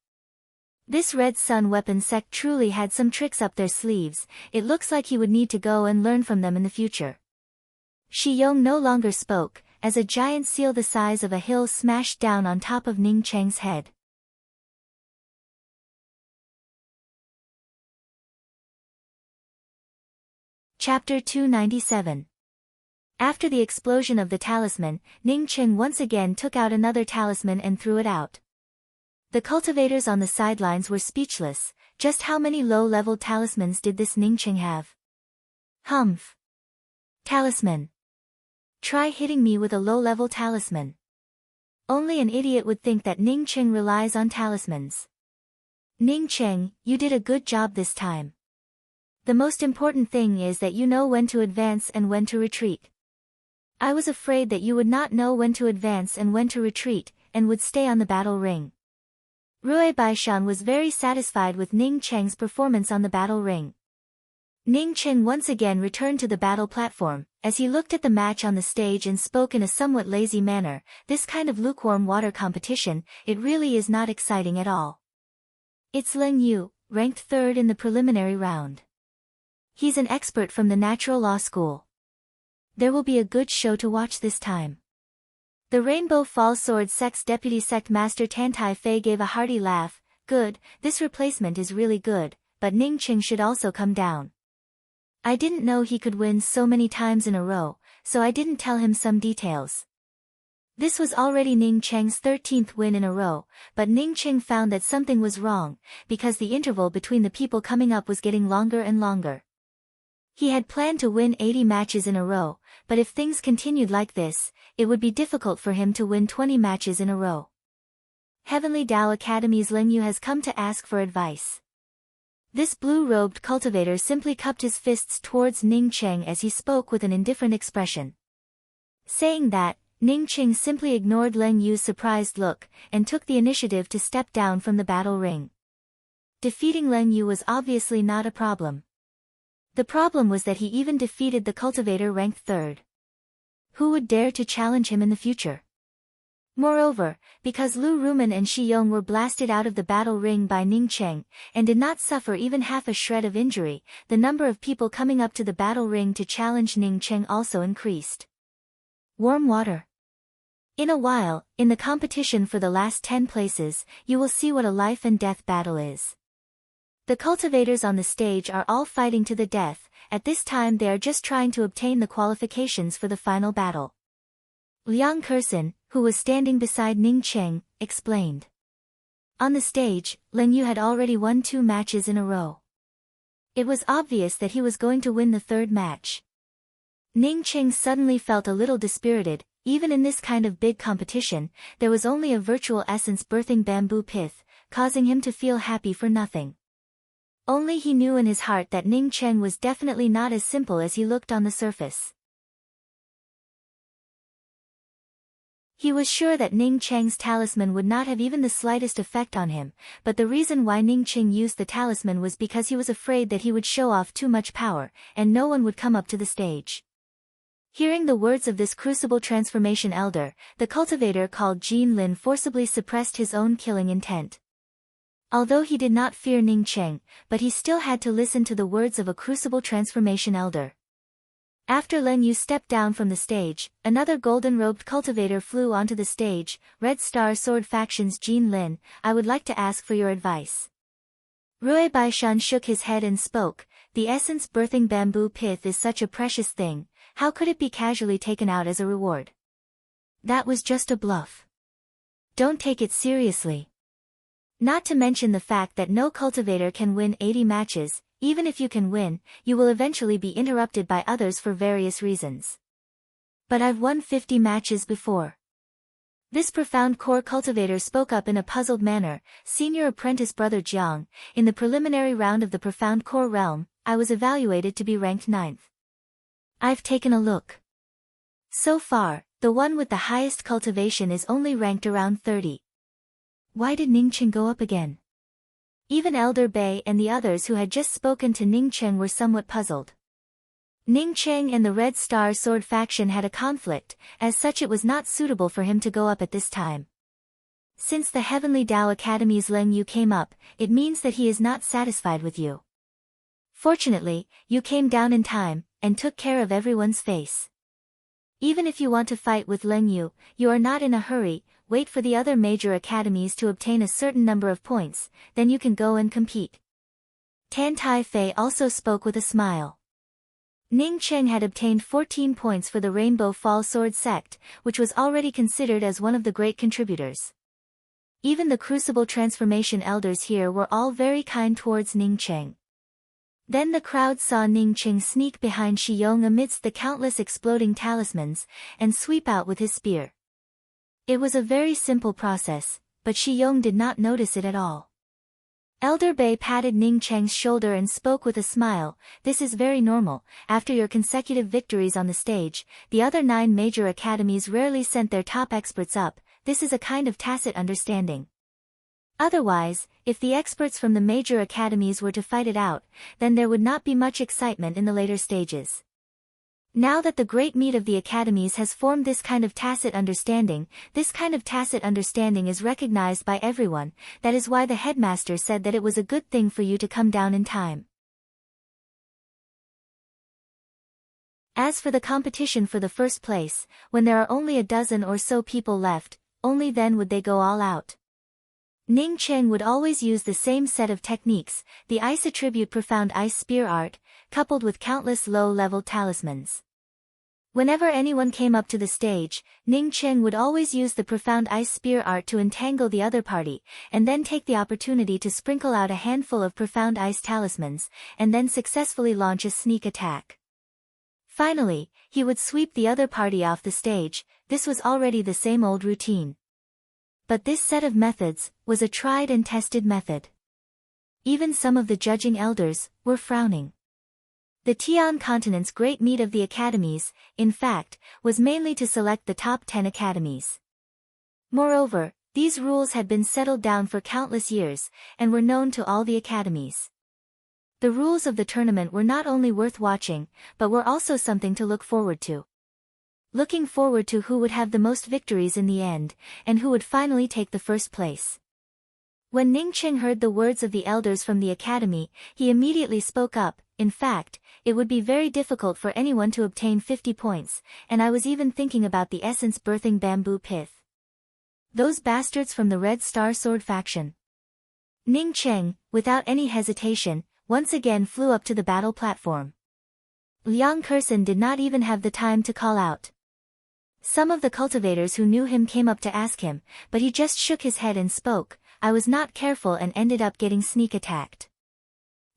This Red Sun Weapon Sect truly had some tricks up their sleeves. It looks like he would need to go and learn from them in the future. Shiyong no longer spoke, as a giant seal the size of a hill smashed down on top of Ning Cheng's head. Chapter 297. After the explosion of the talisman, Ning Cheng once again took out another talisman and threw it out. The cultivators on the sidelines were speechless. Just how many low-level talismans did this Ning Cheng have? Humph. Talisman. Try hitting me with a low-level talisman. Only an idiot would think that Ning Cheng relies on talismans. Ning Cheng, you did a good job this time. The most important thing is that you know when to advance and when to retreat. I was afraid that you would not know when to advance and when to retreat, and would stay on the battle ring. Rui Baishan was very satisfied with Ning Cheng's performance on the battle ring. Ning Cheng once again returned to the battle platform. As he looked at the match on the stage and spoke in a somewhat lazy manner, this kind of lukewarm water competition, it really is not exciting at all. It's Leng Yu, ranked 3rd in the preliminary round. He's an expert from the Natural Law School. There will be a good show to watch this time. The Rainbow Falls Sword Sect's Deputy Sect Master Tantai Fei gave a hearty laugh. Good, this replacement is really good, but Ning Cheng should also come down. I didn't know he could win so many times in a row, so I didn't tell him some details. This was already Ning Cheng's 13th win in a row, but Ning Cheng found that something was wrong, because the interval between the people coming up was getting longer and longer. He had planned to win 80 matches in a row, but if things continued like this, it would be difficult for him to win 20 matches in a row. Heavenly Tao Academy's Leng Yu has come to ask for advice. This blue-robed cultivator simply cupped his fists towards Ning Cheng as he spoke with an indifferent expression. Saying that, Ning Cheng simply ignored Leng Yu's surprised look, and took the initiative to step down from the battle ring. Defeating Leng Yu was obviously not a problem. The problem was that he even defeated the cultivator ranked 3rd. Who would dare to challenge him in the future? Moreover, because Lu Rumen and Shiyong were blasted out of the battle ring by Ning Cheng, and did not suffer even half a shred of injury, the number of people coming up to the battle ring to challenge Ning Cheng also increased. Warm water. In a while, in the competition for the last 10 places, you will see what a life and death battle is. The cultivators on the stage are all fighting to the death. At this time they are just trying to obtain the qualifications for the final battle. Liang Kersen, who was standing beside Ning Cheng, explained. On the stage, Leng Yu had already won 2 matches in a row. It was obvious that he was going to win the 3rd match. Ning Cheng suddenly felt a little dispirited. Even in this kind of big competition, there was only a virtual essence birthing bamboo pith, causing him to feel happy for nothing. Only he knew in his heart that Ning Cheng was definitely not as simple as he looked on the surface. He was sure that Ning Cheng's talisman would not have even the slightest effect on him, but the reason why Ning Cheng used the talisman was because he was afraid that he would show off too much power, and no one would come up to the stage. Hearing the words of this crucible transformation elder, the cultivator called Jin Lin forcibly suppressed his own killing intent. Although he did not fear Ning Cheng, but he still had to listen to the words of a crucible transformation elder. After Leng Yu stepped down from the stage, another golden-robed cultivator flew onto the stage. Red Star Sword Faction's Jin Lin, I would like to ask for your advice. Rui Baishan shook his head and spoke, the essence birthing bamboo pith is such a precious thing. How could it be casually taken out as a reward? That was just a bluff. Don't take it seriously. Not to mention the fact that no cultivator can win 80 matches, even if you can win, you will eventually be interrupted by others for various reasons. But I've won 50 matches before. This profound core cultivator spoke up in a puzzled manner. Senior apprentice brother Jiang, in the preliminary round of the profound core realm, I was evaluated to be ranked 9th. I've taken a look. So far, the one with the highest cultivation is only ranked around 30. Why did Ning Cheng go up again? Even Elder Bei and the others who had just spoken to Ning Cheng were somewhat puzzled. Ning Cheng and the Red Star Sword faction had a conflict, as such it was not suitable for him to go up at this time. Since the Heavenly Tao Academy's Leng Yu came up, it means that he is not satisfied with you. Fortunately, you came down in time, and took care of everyone's face. Even if you want to fight with Leng Yu, you are not in a hurry, wait for the other major academies to obtain a certain number of points, then you can go and compete. Tan Tai Fei also spoke with a smile. Ning Cheng had obtained 14 points for the Rainbow Fall Sword sect, which was already considered as one of the great contributors. Even the Crucible Transformation elders here were all very kind towards Ning Cheng. Then the crowd saw Ning Cheng sneak behind Shi Yong amidst the countless exploding talismans, and sweep out with his spear. It was a very simple process, but Shi Yong did not notice it at all. Elder Bei patted Ning Cheng's shoulder and spoke with a smile, this is very normal, after your consecutive victories on the stage, the other 9 major academies rarely sent their top experts up, this is a kind of tacit understanding. Otherwise, if the experts from the major academies were to fight it out, then there would not be much excitement in the later stages. Now that the great meat of the academies has formed this kind of tacit understanding is recognized by everyone, that is why the headmaster said that it was a good thing for you to come down in time. As for the competition for the first place, when there are only a dozen or so people left, only then would they go all out. Ning Cheng would always use the same set of techniques, the Ice Attribute Profound Ice Spear Art, coupled with countless low-level talismans. Whenever anyone came up to the stage, Ning Cheng would always use the Profound Ice Spear Art to entangle the other party, and then take the opportunity to sprinkle out a handful of Profound Ice talismans, and then successfully launch a sneak attack. Finally, he would sweep the other party off the stage. This was already the same old routine. But this set of methods was a tried and tested method. Even some of the judging elders were frowning. The Tian continent's great meat of the academies, in fact, was mainly to select the top 10 academies. Moreover, these rules had been settled down for countless years, and were known to all the academies. The rules of the tournament were not only worth watching, but were also something to look forward to. Looking forward to who would have the most victories in the end, and who would finally take the first place. When Ning Cheng heard the words of the elders from the academy, he immediately spoke up. In fact, it would be very difficult for anyone to obtain 50 points, and I was even thinking about the essence birthing bamboo pith. Those bastards from the Red Star Sword faction. Ning Cheng, without any hesitation, once again flew up to the battle platform. Liang Kursan did not even have the time to call out. Some of the cultivators who knew him came up to ask him, but he just shook his head and spoke. I was not careful and ended up getting sneak attacked.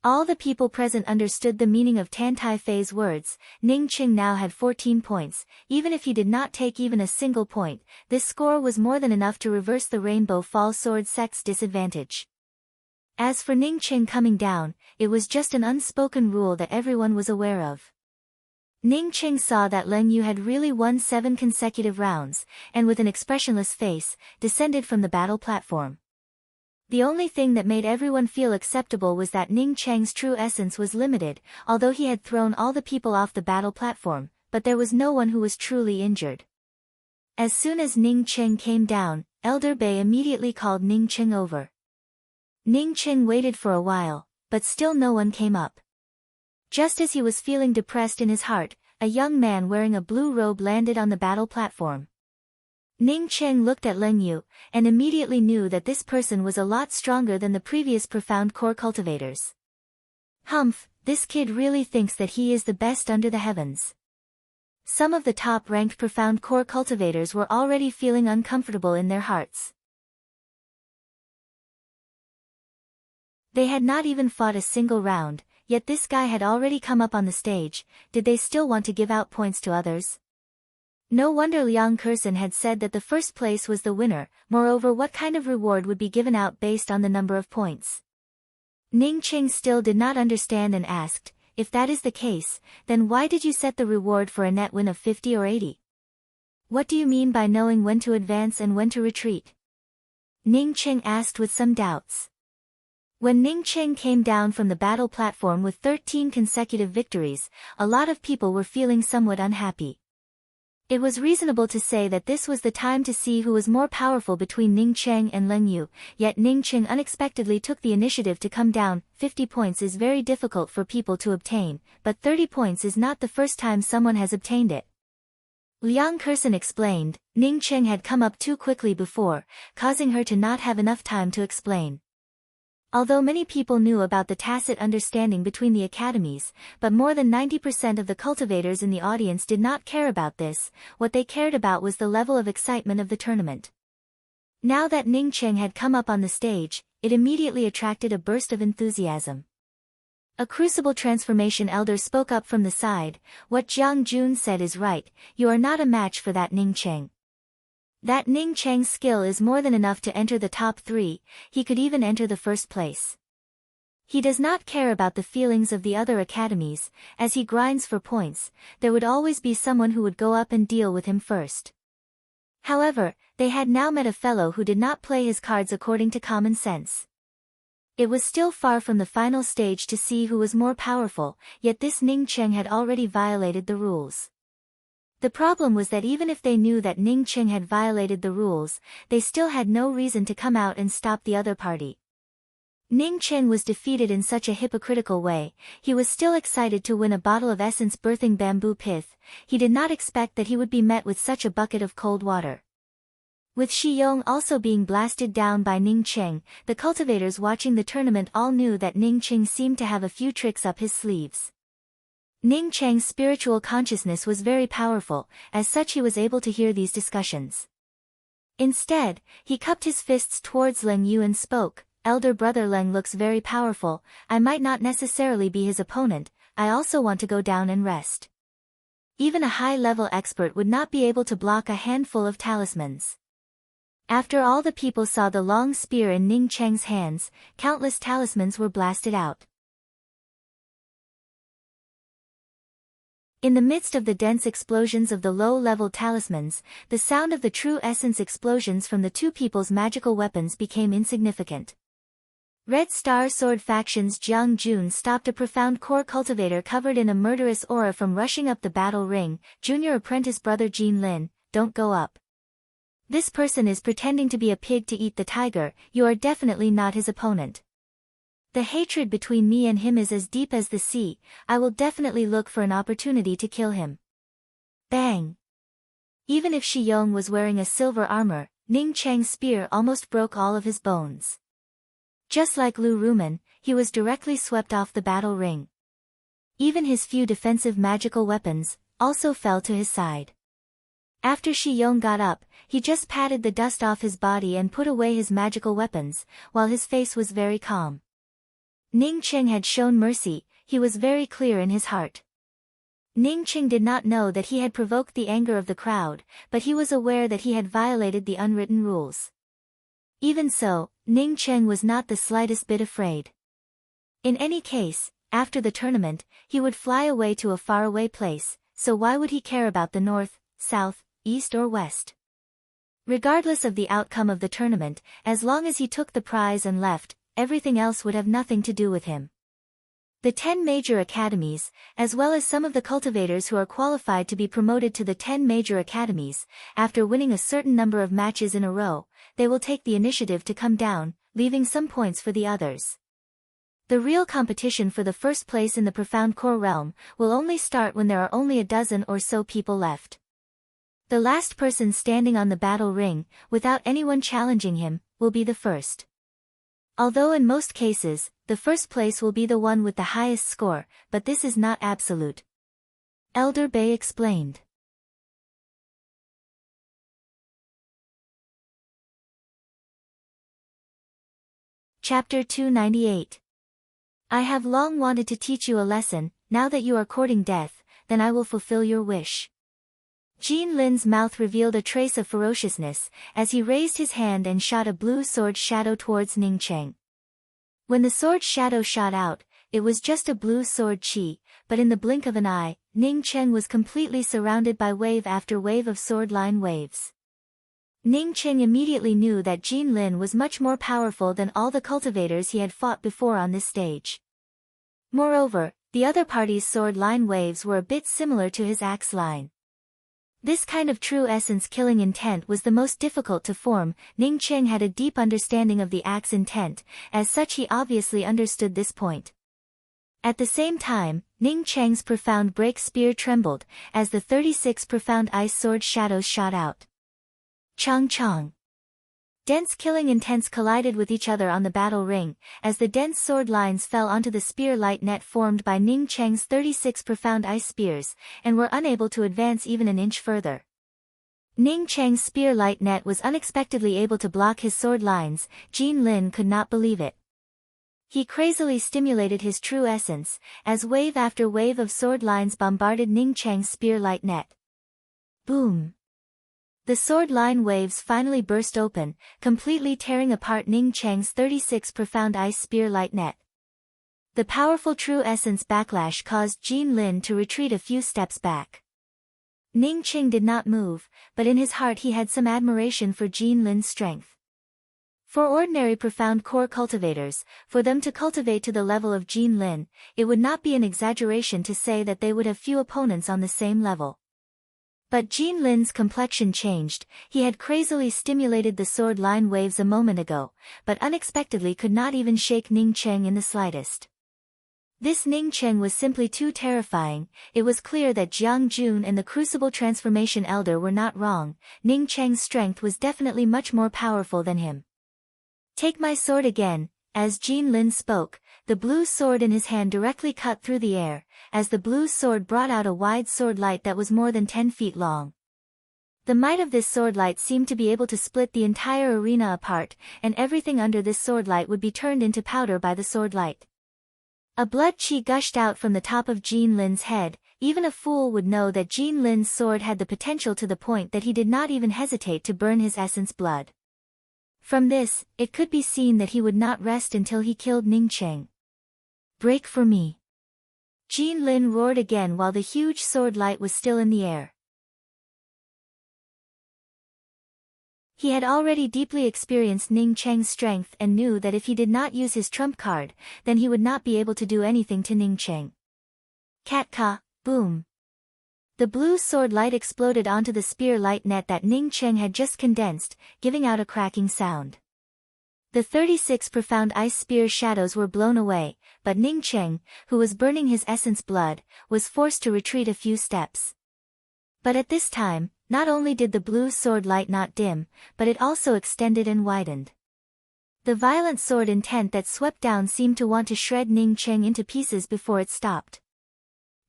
All the people present understood the meaning of Tan Tai Fei's words. Ning Cheng now had 14 points. Even if he did not take even a single point, this score was more than enough to reverse the Rainbow Fall Sword sect's disadvantage. As for Ning Cheng coming down, it was just an unspoken rule that everyone was aware of. Ning Cheng saw that Leng Yu had really won 7 consecutive rounds, and with an expressionless face, descended from the battle platform. The only thing that made everyone feel acceptable was that Ning Cheng's true essence was limited, although he had thrown all the people off the battle platform, but there was no one who was truly injured. As soon as Ning Cheng came down, Elder Bei immediately called Ning Cheng over. Ning Cheng waited for a while, but still no one came up. Just as he was feeling depressed in his heart, a young man wearing a blue robe landed on the battle platform. Ning Cheng looked at Leng Yu, and immediately knew that this person was a lot stronger than the previous profound core cultivators. Humph, this kid really thinks that he is the best under the heavens. Some of the top-ranked profound core cultivators were already feeling uncomfortable in their hearts. They had not even fought a single round, yet this guy had already come up on the stage. Did they still want to give out points to others? No wonder Liang Kursan had said that the first place was the winner. Moreover, what kind of reward would be given out based on the number of points? Ning Cheng still did not understand and asked, if that is the case, then why did you set the reward for a net win of 50 or 80? What do you mean by knowing when to advance and when to retreat? Ning Cheng asked with some doubts. When Ning Cheng came down from the battle platform with 13 consecutive victories, a lot of people were feeling somewhat unhappy. It was reasonable to say that this was the time to see who was more powerful between Ning Cheng and Leng Yu, yet Ning Cheng unexpectedly took the initiative to come down. 50 points is very difficult for people to obtain, but 30 points is not the first time someone has obtained it. Liang Kursan explained. Ning Cheng had come up too quickly before, causing her to not have enough time to explain. Although many people knew about the tacit understanding between the academies, but more than 90% of the cultivators in the audience did not care about this. What they cared about was the level of excitement of the tournament. Now that Ning Cheng had come up on the stage, it immediately attracted a burst of enthusiasm. A crucible transformation elder spoke up from the side. What Jiang Jun said is right, you are not a match for that Ning Cheng. That Ning Cheng's skill is more than enough to enter the top 3, he could even enter the first place. He does not care about the feelings of the other academies. As he grinds for points, there would always be someone who would go up and deal with him first. However, they had now met a fellow who did not play his cards according to common sense. It was still far from the final stage to see who was more powerful, yet this Ning Cheng had already violated the rules. The problem was that even if they knew that Ning Cheng had violated the rules, they still had no reason to come out and stop the other party. Ning Cheng was defeated in such a hypocritical way. He was still excited to win a bottle of essence birthing bamboo pith. He did not expect that he would be met with such a bucket of cold water. With Shi Yong also being blasted down by Ning Cheng, the cultivators watching the tournament all knew that Ning Cheng seemed to have a few tricks up his sleeves. Ning Cheng's spiritual consciousness was very powerful, as such he was able to hear these discussions. Instead, he cupped his fists towards Leng Yu and spoke, Elder brother Leng looks very powerful, I might not necessarily be his opponent, I also want to go down and rest. Even a high-level expert would not be able to block a handful of talismans. After all the people saw the long spear in Ning Cheng's hands, countless talismans were blasted out. In the midst of the dense explosions of the low-level talismans, the sound of the true essence explosions from the two people's magical weapons became insignificant. Red Star Sword faction's Jiang Jun stopped a profound core cultivator covered in a murderous aura from rushing up the battle ring. Junior apprentice brother Jin Lin, don't go up. This person is pretending to be a pig to eat the tiger, you are definitely not his opponent. The hatred between me and him is as deep as the sea, I will definitely look for an opportunity to kill him. Bang! Even if Shi Yong was wearing a silver armor, Ning Cheng's spear almost broke all of his bones. Just like Lu Rumen, he was directly swept off the battle ring. Even his few defensive magical weapons also fell to his side. After Shi Yong got up, he just patted the dust off his body and put away his magical weapons, while his face was very calm. Ning Cheng had shown mercy, he was very clear in his heart. Ning Cheng did not know that he had provoked the anger of the crowd, but he was aware that he had violated the unwritten rules. Even so, Ning Cheng was not the slightest bit afraid. In any case, after the tournament, he would fly away to a faraway place, so why would he care about the north, south, east or west? Regardless of the outcome of the tournament, as long as he took the prize and left, everything else would have nothing to do with him. The 10 major academies, as well as some of the cultivators who are qualified to be promoted to the 10 major academies, after winning a certain number of matches in a row, they will take the initiative to come down, leaving some points for the others. The real competition for the first place in the Profound Core realm will only start when there are only a dozen or so people left. The last person standing on the battle ring, without anyone challenging him, will be the first. Although in most cases, the first place will be the one with the highest score, but this is not absolute. Elder Bei explained. Chapter 298. I have long wanted to teach you a lesson, now that you are courting death, then I will fulfill your wish. Jin Lin's mouth revealed a trace of ferociousness, as he raised his hand and shot a blue sword shadow towards Ning Cheng. When the sword shadow shot out, it was just a blue sword chi, but in the blink of an eye, Ning Cheng was completely surrounded by wave after wave of sword line waves. Ning Cheng immediately knew that Jin Lin was much more powerful than all the cultivators he had fought before on this stage. Moreover, the other party's sword line waves were a bit similar to his axe line. This kind of true essence killing intent was the most difficult to form. Ning Cheng had a deep understanding of the axe intent, as such he obviously understood this point. At the same time, Ning Cheng's profound break spear trembled, as the 36 profound ice sword shadows shot out. Chong chong. Dense killing intents collided with each other on the battle ring, as the dense sword lines fell onto the spear light net formed by Ning Cheng's 36 profound ice spears, and were unable to advance even an inch further. Ning Cheng's spear light net was unexpectedly able to block his sword lines. Jin Lin could not believe it. He crazily stimulated his true essence, as wave after wave of sword lines bombarded Ning Cheng's spear light net. Boom! The sword line waves finally burst open, completely tearing apart Ning Cheng's 36 profound ice spear light net. The powerful true essence backlash caused Jin Lin to retreat a few steps back. Ning Cheng did not move, but in his heart he had some admiration for Jin Lin's strength. For ordinary profound core cultivators, for them to cultivate to the level of Jin Lin, it would not be an exaggeration to say that they would have few opponents on the same level. But Jin Lin's complexion changed. He had crazily stimulated the sword line waves a moment ago, but unexpectedly could not even shake Ning Cheng in the slightest. This Ning Cheng was simply too terrifying. It was clear that Jiang Jun and the Crucible Transformation Elder were not wrong. Ning Cheng's strength was definitely much more powerful than him. Take my sword again. As Jin Lin spoke, the blue sword in his hand directly cut through the air, as the blue sword brought out a wide sword light that was more than 10 feet long. The might of this sword light seemed to be able to split the entire arena apart, and everything under this sword light would be turned into powder by the sword light. A blood chi gushed out from the top of Jin Lin's head. Even a fool would know that Jin Lin's sword had the potential to the point that he did not even hesitate to burn his essence blood. From this, it could be seen that he would not rest until he killed Ning Cheng. Break for me! Jin Lin roared again while the huge sword light was still in the air. He had already deeply experienced Ning Cheng's strength and knew that if he did not use his trump card, then he would not be able to do anything to Ning Cheng. Cat-ka, boom! The blue sword light exploded onto the spear light net that Ning Cheng had just condensed, giving out a cracking sound. The 36 profound ice spear shadows were blown away, but Ning Cheng, who was burning his essence blood, was forced to retreat a few steps. But at this time, not only did the blue sword light not dim, but it also extended and widened. The violent sword intent that swept down seemed to want to shred Ning Cheng into pieces before it stopped.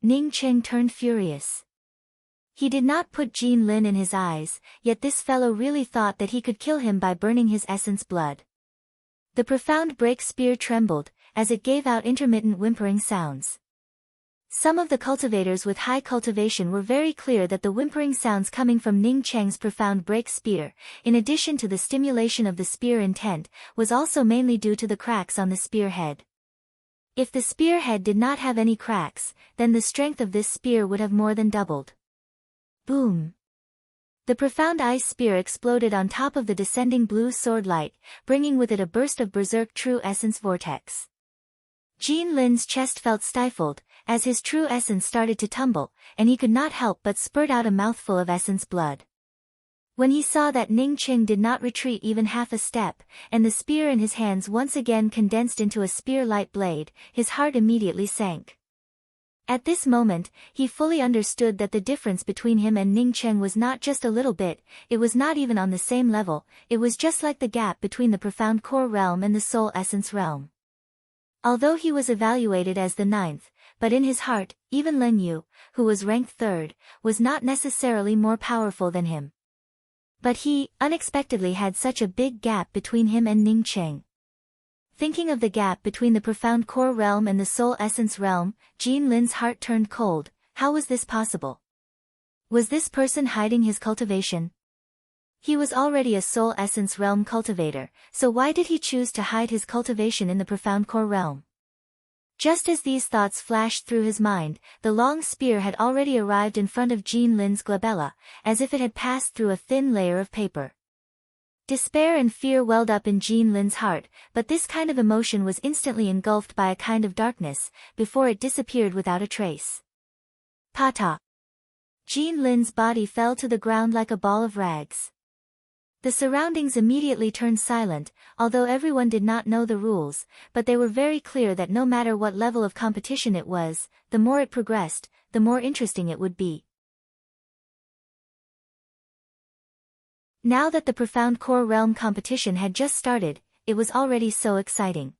Ning Cheng turned furious. He did not put Jin Lin in his eyes, yet this fellow really thought that he could kill him by burning his essence blood. The profound break spear trembled, as it gave out intermittent whimpering sounds. Some of the cultivators with high cultivation were very clear that the whimpering sounds coming from Ning Cheng's profound break spear, in addition to the stimulation of the spear intent, was also mainly due to the cracks on the spear head. If the spear head did not have any cracks, then the strength of this spear would have more than doubled. Boom! The profound ice spear exploded on top of the descending blue sword light, bringing with it a burst of berserk true essence vortex. Jin Lin's chest felt stifled, as his true essence started to tumble, and he could not help but spurt out a mouthful of essence blood. When he saw that Ning Cheng did not retreat even half a step, and the spear in his hands once again condensed into a spear-light blade, his heart immediately sank. At this moment, he fully understood that the difference between him and Ning Cheng was not just a little bit, it was not even on the same level, it was just like the gap between the profound core realm and the soul essence realm. Although he was evaluated as the 9th, but in his heart, even Len Yu, who was ranked 3rd, was not necessarily more powerful than him. But he, unexpectedly had such a big gap between him and Ning Cheng. Thinking of the gap between the profound core realm and the soul essence realm, Jin Lin's heart turned cold. How was this possible? Was this person hiding his cultivation? He was already a soul essence realm cultivator, so why did he choose to hide his cultivation in the profound core realm? Just as these thoughts flashed through his mind, the long spear had already arrived in front of Jin Lin's glabella, as if it had passed through a thin layer of paper. Despair and fear welled up in Jin Lin's heart, but this kind of emotion was instantly engulfed by a kind of darkness, before it disappeared without a trace. Pata! Jin Lin's body fell to the ground like a ball of rags. The surroundings immediately turned silent, although everyone did not know the rules, but they were very clear that no matter what level of competition it was, the more it progressed, the more interesting it would be. Now that the profound core realm competition had just started, it was already so exciting.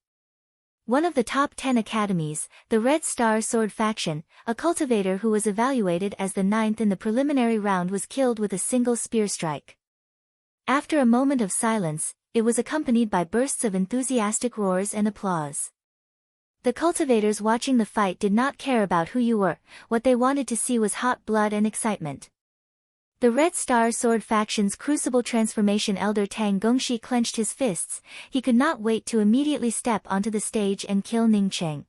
One of the top 10 academies, the Red Star Sword faction, a cultivator who was evaluated as the 9th in the preliminary round, was killed with a single spear strike. After a moment of silence, it was accompanied by bursts of enthusiastic roars and applause. The cultivators watching the fight did not care about who you were, what they wanted to see was hot blood and excitement. The Red Star Sword faction's crucible transformation elder Tang Gongshi clenched his fists, he could not wait to immediately step onto the stage and kill Ning Cheng.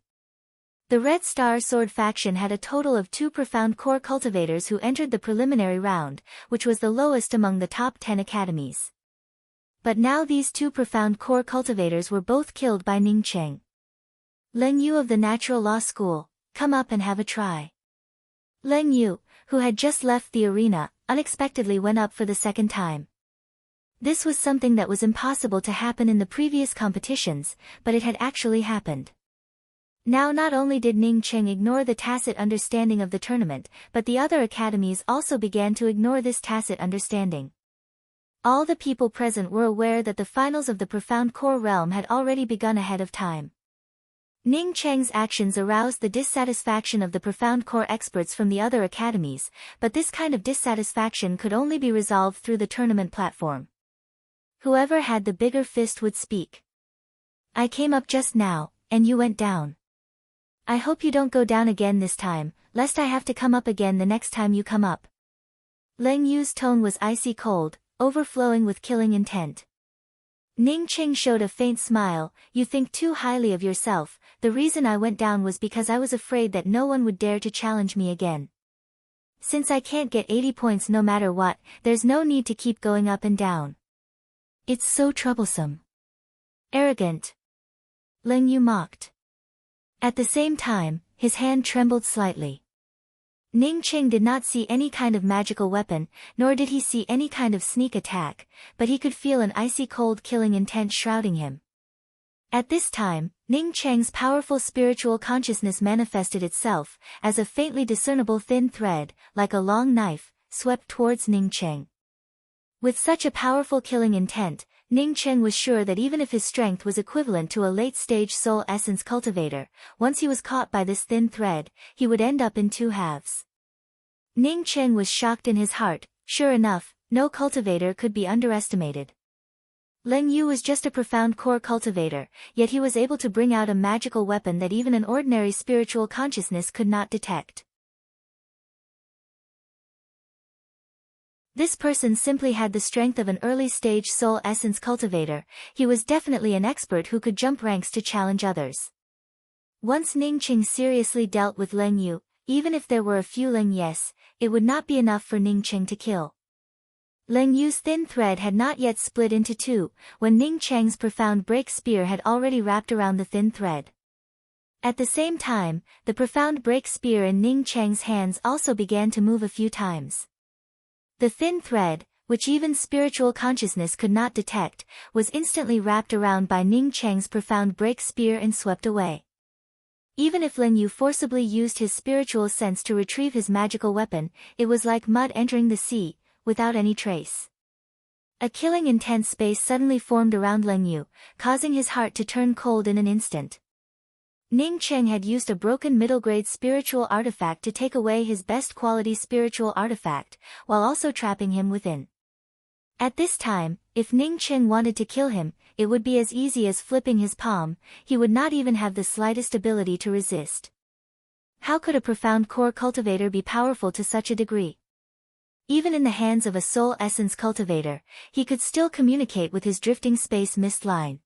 The Red Star Sword faction had a total of 2 profound core cultivators who entered the preliminary round, which was the lowest among the top 10 academies. But now these 2 profound core cultivators were both killed by Ning Cheng. Len Yu of the Natural Law School, come up and have a try. Len Yu, who had just left the arena, unexpectedly went up for the second time. This was something that was impossible to happen in the previous competitions, but it had actually happened. Now not only did Ning Cheng ignore the tacit understanding of the tournament, but the other academies also began to ignore this tacit understanding. All the people present were aware that the finals of the profound core realm had already begun ahead of time. Ning Cheng's actions aroused the dissatisfaction of the profound core experts from the other academies, but this kind of dissatisfaction could only be resolved through the tournament platform. Whoever had the bigger fist would speak. I came up just now, and you went down. I hope you don't go down again this time, lest I have to come up again the next time you come up. Len Yu's tone was icy cold, overflowing with killing intent. Ning Cheng showed a faint smile. You think too highly of yourself. The reason I went down was because I was afraid that no one would dare to challenge me again. Since I can't get 80 points no matter what, there's no need to keep going up and down. It's so troublesome. Arrogant. Len Yu mocked. At the same time, his hand trembled slightly. Ning Cheng did not see any kind of magical weapon, nor did he see any kind of sneak attack, but he could feel an icy cold killing intent shrouding him. At this time, Ning Cheng's powerful spiritual consciousness manifested itself, as a faintly discernible thin thread, like a long knife, swept towards Ning Cheng. With such a powerful killing intent, Ning Cheng was sure that even if his strength was equivalent to a late-stage soul essence cultivator, once he was caught by this thin thread, he would end up in two halves. Ning Cheng was shocked in his heart. Sure enough, no cultivator could be underestimated. Leng Yu was just a profound core cultivator, yet he was able to bring out a magical weapon that even an ordinary spiritual consciousness could not detect. This person simply had the strength of an early-stage soul essence cultivator. He was definitely an expert who could jump ranks to challenge others. Once Ning Cheng seriously dealt with Leng Yu, even if there were a few Leng Yes, it would not be enough for Ning Cheng to kill. Leng Yu's thin thread had not yet split into two, when Ning Cheng's profound break spear had already wrapped around the thin thread. At the same time, the profound break spear in Ning Cheng's hands also began to move a few times. The thin thread, which even spiritual consciousness could not detect, was instantly wrapped around by Ning Cheng's profound break spear and swept away. Even if Leng Yu forcibly used his spiritual sense to retrieve his magical weapon, it was like mud entering the sea, without any trace. A killing intense space suddenly formed around Leng Yu, causing his heart to turn cold in an instant. Ning Cheng had used a broken middle-grade spiritual artifact to take away his best quality spiritual artifact, while also trapping him within. At this time, if Ning Cheng wanted to kill him, it would be as easy as flipping his palm. He would not even have the slightest ability to resist. How could a profound core cultivator be powerful to such a degree? Even in the hands of a soul essence cultivator, he could still communicate with his drifting space mist line.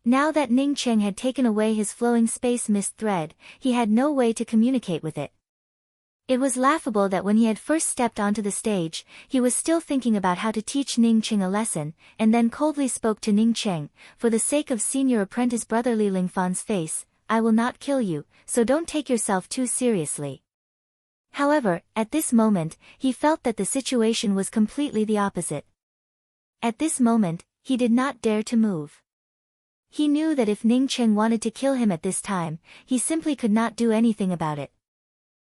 Now that Ning Cheng had taken away his flowing space mist thread, he had no way to communicate with it. It was laughable that when he had first stepped onto the stage, he was still thinking about how to teach Ning Cheng a lesson, and then coldly spoke to Ning Cheng, "For the sake of senior apprentice brother Li Lingfan's face, I will not kill you, so don't take yourself too seriously." However, at this moment, he felt that the situation was completely the opposite. At this moment, he did not dare to move. He knew that if Ning Cheng wanted to kill him at this time, he simply could not do anything about it.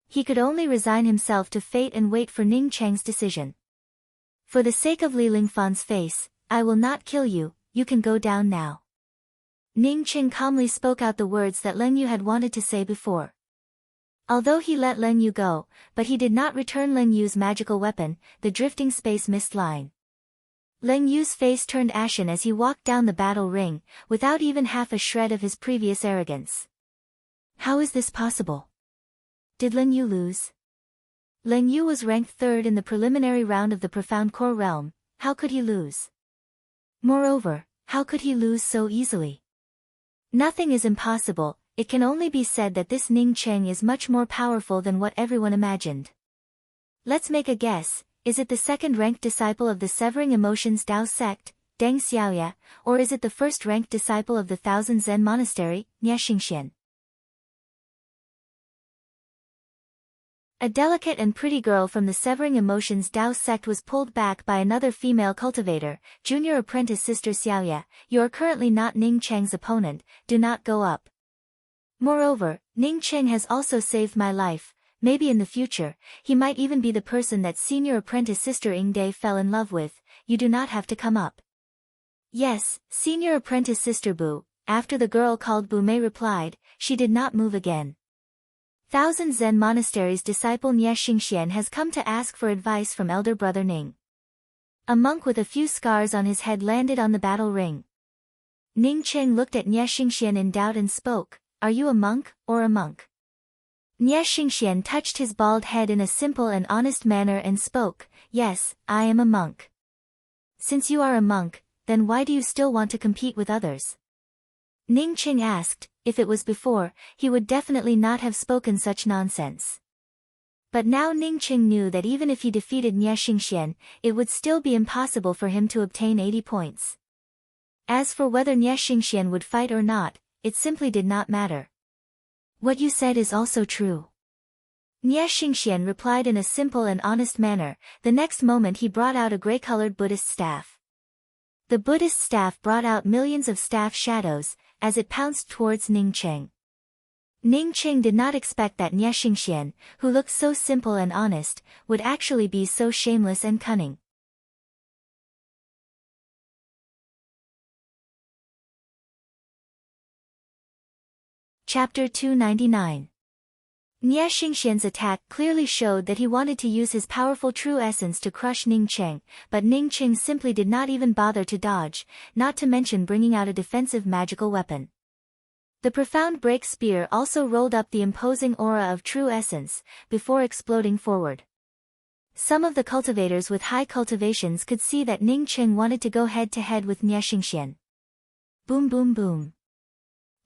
He could only resign himself to fate and wait for Ning Cheng's decision. "For the sake of Li Lingfan's face, I will not kill you, you can go down now." Ning Cheng calmly spoke out the words that Leng Yu had wanted to say before. Although he let Leng Yu go, but he did not return Leng Yu's magical weapon, the drifting space mist line. Leng Yu's face turned ashen as he walked down the battle ring, without even half a shred of his previous arrogance. How is this possible? Did Leng Yu lose? Leng Yu was ranked third in the preliminary round of the Profound Core realm. How could he lose? Moreover, how could he lose so easily? Nothing is impossible. It can only be said that this Ning Cheng is much more powerful than what everyone imagined. Let's make a guess. Is it the second-ranked disciple of the Severing Emotions Dao sect, Deng Xiaoya, or is it the first-ranked disciple of the Thousand Zen Monastery, Nie Xingxian? A delicate and pretty girl from the Severing Emotions Dao sect was pulled back by another female cultivator, junior apprentice Sister Xiaoya. "You are currently not Ning Cheng's opponent, do not go up. Moreover, Ning Cheng has also saved my life. Maybe in the future, he might even be the person that senior apprentice Sister Ying Dai fell in love with. You do not have to come up." "Yes, senior apprentice Sister Bu," after the girl called Bu Mei replied. She did not move again. Thousand Zen Monastery's disciple Nie Xingxian has come to ask for advice from elder brother Ning. A monk with a few scars on his head landed on the battle ring. Ning Cheng looked at Nie Xingxian in doubt and spoke, "Are you a monk, or a monk?" Nie Xingxian touched his bald head in a simple and honest manner and spoke, "Yes, I am a monk." "Since you are a monk, then why do you still want to compete with others?" Ning Cheng asked. If it was before, he would definitely not have spoken such nonsense. But now Ning Cheng knew that even if he defeated Nie Xingxian, it would still be impossible for him to obtain 80 points. As for whether Nie Xingxian would fight or not, it simply did not matter. "What you said is also true. Nie Xingxian replied in a simple and honest manner. The next moment he brought out a gray-colored Buddhist staff. The Buddhist staff brought out millions of staff shadows, as it pounced towards Ning Cheng. Ning Cheng did not expect that Nie Xingxian, who looked so simple and honest, would actually be so shameless and cunning. Chapter 299. Nie Xingxian's attack clearly showed that he wanted to use his powerful true essence to crush Ning Cheng, but Ning Cheng simply did not even bother to dodge, not to mention bringing out a defensive magical weapon. The profound break spear also rolled up the imposing aura of true essence, before exploding forward. Some of the cultivators with high cultivations could see that Ning Cheng wanted to go head-to-head with Nie Xingxian. Boom boom boom.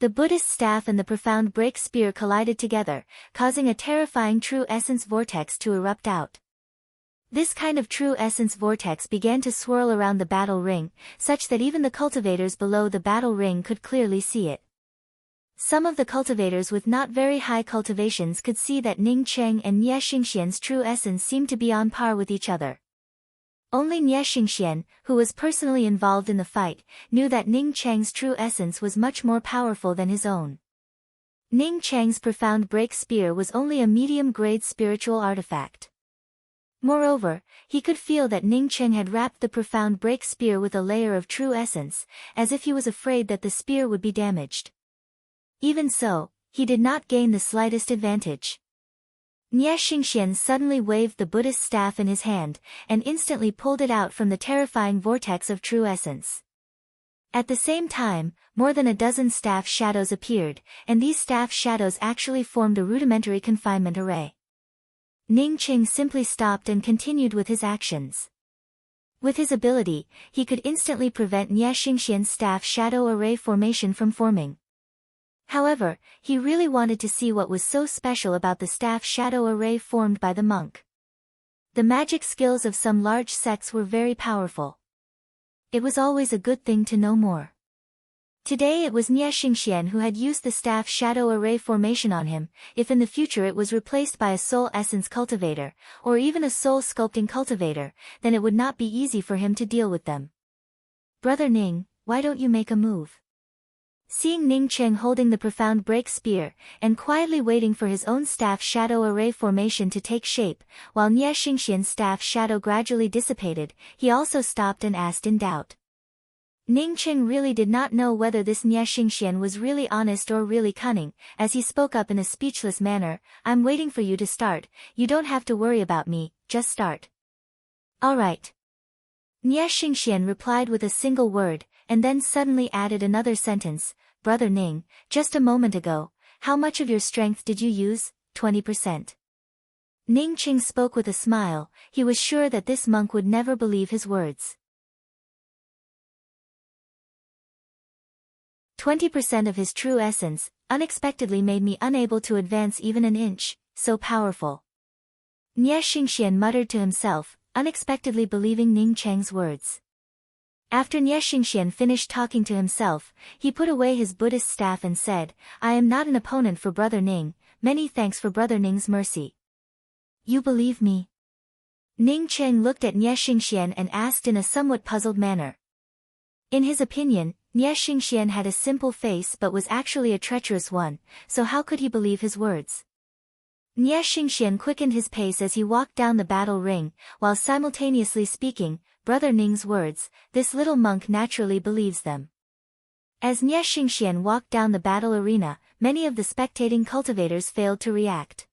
The Buddhist staff and the profound break spear collided together, causing a terrifying true essence vortex to erupt out. This kind of true essence vortex began to swirl around the battle ring, such that even the cultivators below the battle ring could clearly see it. Some of the cultivators with not very high cultivations could see that Ning Cheng and Nie Xingxian's true essence seemed to be on par with each other. Only Nie Xingxian, who was personally involved in the fight, knew that Ning Cheng's true essence was much more powerful than his own. Ning Cheng's profound break spear was only a medium-grade spiritual artifact. Moreover, he could feel that Ning Cheng had wrapped the profound break spear with a layer of true essence, as if he was afraid that the spear would be damaged. Even so, he did not gain the slightest advantage. Nie Xingxian suddenly waved the Buddhist staff in his hand, and instantly pulled it out from the terrifying vortex of true essence. At the same time, more than a dozen staff shadows appeared, and these staff shadows actually formed a rudimentary confinement array. Ning Cheng simply stopped and continued with his actions. With his ability, he could instantly prevent Nie Xingxian's staff shadow array formation from forming. However, he really wanted to see what was so special about the staff shadow array formed by the monk. The magic skills of some large sects were very powerful. It was always a good thing to know more. Today it was Nie Xingxian who had used the staff shadow array formation on him. If in the future it was replaced by a soul essence cultivator, or even a soul sculpting cultivator, then it would not be easy for him to deal with them. Brother Ning, why don't you make a move? Seeing Ning Cheng holding the profound break spear, and quietly waiting for his own staff shadow array formation to take shape, while Nie Xingxian's staff shadow gradually dissipated, he also stopped and asked in doubt. Ning Cheng really did not know whether this Nie Xingxian was really honest or really cunning, as he spoke up in a speechless manner. I'm waiting for you to start, you don't have to worry about me, just start. Alright. Nie Xingxian replied with a single word, and then suddenly added another sentence. Brother Ning, just a moment ago, how much of your strength did you use? 20%. Ning Cheng spoke with a smile. He was sure that this monk would never believe his words. 20% of his true essence, unexpectedly made me unable to advance even an inch, so powerful. Nie Xingxian muttered to himself, unexpectedly believing Ning Cheng's words. After Nie Xingxian finished talking to himself, he put away his Buddhist staff and said, I am not an opponent for Brother Ning, many thanks for Brother Ning's mercy. You believe me? Ning Cheng looked at Nie Xingxian and asked in a somewhat puzzled manner. In his opinion, Nie Xingxian had a simple face but was actually a treacherous one, so how could he believe his words? Nie Xingxian quickened his pace as he walked down the battle ring, while simultaneously speaking, Brother Ning's words, this little monk naturally believes them. As Nie Xingxian walked down the battle arena, many of the spectating cultivators failed to react.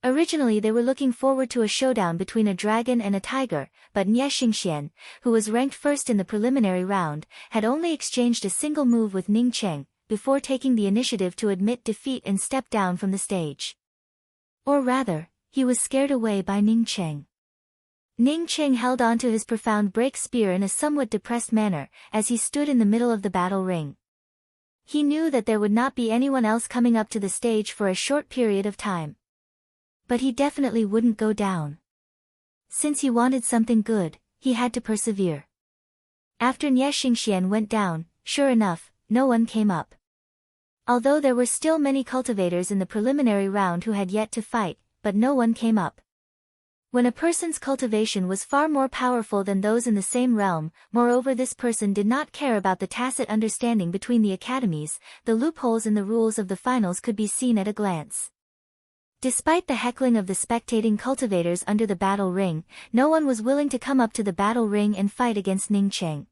Originally they were looking forward to a showdown between a dragon and a tiger, but Nie Xingxian, who was ranked first in the preliminary round, had only exchanged a single move with Ning Cheng, before taking the initiative to admit defeat and step down from the stage. Or rather, he was scared away by Ning Cheng. Ning Cheng held on to his profound break spear in a somewhat depressed manner, as he stood in the middle of the battle ring. He knew that there would not be anyone else coming up to the stage for a short period of time. But he definitely wouldn't go down. Since he wanted something good, he had to persevere. After Nie Xingxian went down, sure enough, no one came up. Although there were still many cultivators in the preliminary round who had yet to fight, but no one came up. When a person's cultivation was far more powerful than those in the same realm, moreover this person did not care about the tacit understanding between the academies, the loopholes in the rules of the finals could be seen at a glance. Despite the heckling of the spectating cultivators under the battle ring, no one was willing to come up to the battle ring and fight against Ning Cheng.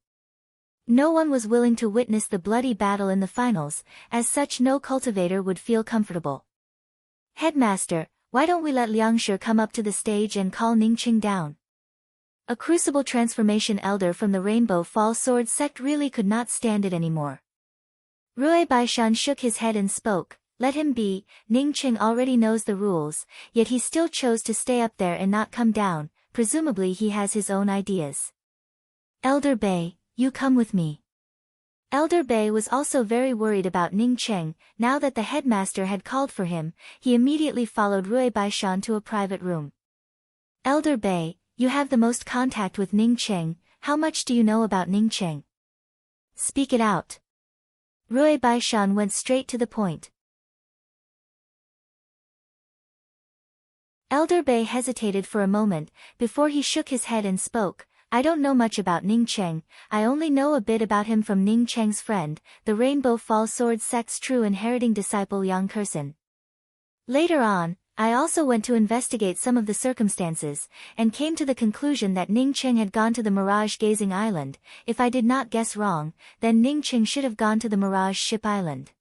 No one was willing to witness the bloody battle in the finals, as such no cultivator would feel comfortable. "Headmaster, why don't we let Liangshi come up to the stage and call Ning Cheng down?" A crucible transformation elder from the Rainbow Fall Sword sect really could not stand it anymore. Rui Baishan shook his head and spoke, "Let him be, Ning Cheng already knows the rules, yet he still chose to stay up there and not come down, presumably he has his own ideas." "Elder Bei, you come with me." Elder Bei was also very worried about Ning Cheng. Now that the headmaster had called for him, he immediately followed Rui Baishan to a private room. "Elder Bei, you have the most contact with Ning Cheng, how much do you know about Ning Cheng? Speak it out." Rui Baishan went straight to the point. Elder Bei hesitated for a moment, before he shook his head and spoke, "I don't know much about Ning Cheng, I only know a bit about him from Ning Cheng's friend, the Rainbow Fall Sword sect's true inheriting disciple Yang Kursen. Later on, I also went to investigate some of the circumstances, and came to the conclusion that Ning Cheng had gone to the Mirage Gazing Island. If I did not guess wrong, then Ning Cheng should have gone to the Mirage Ship Island.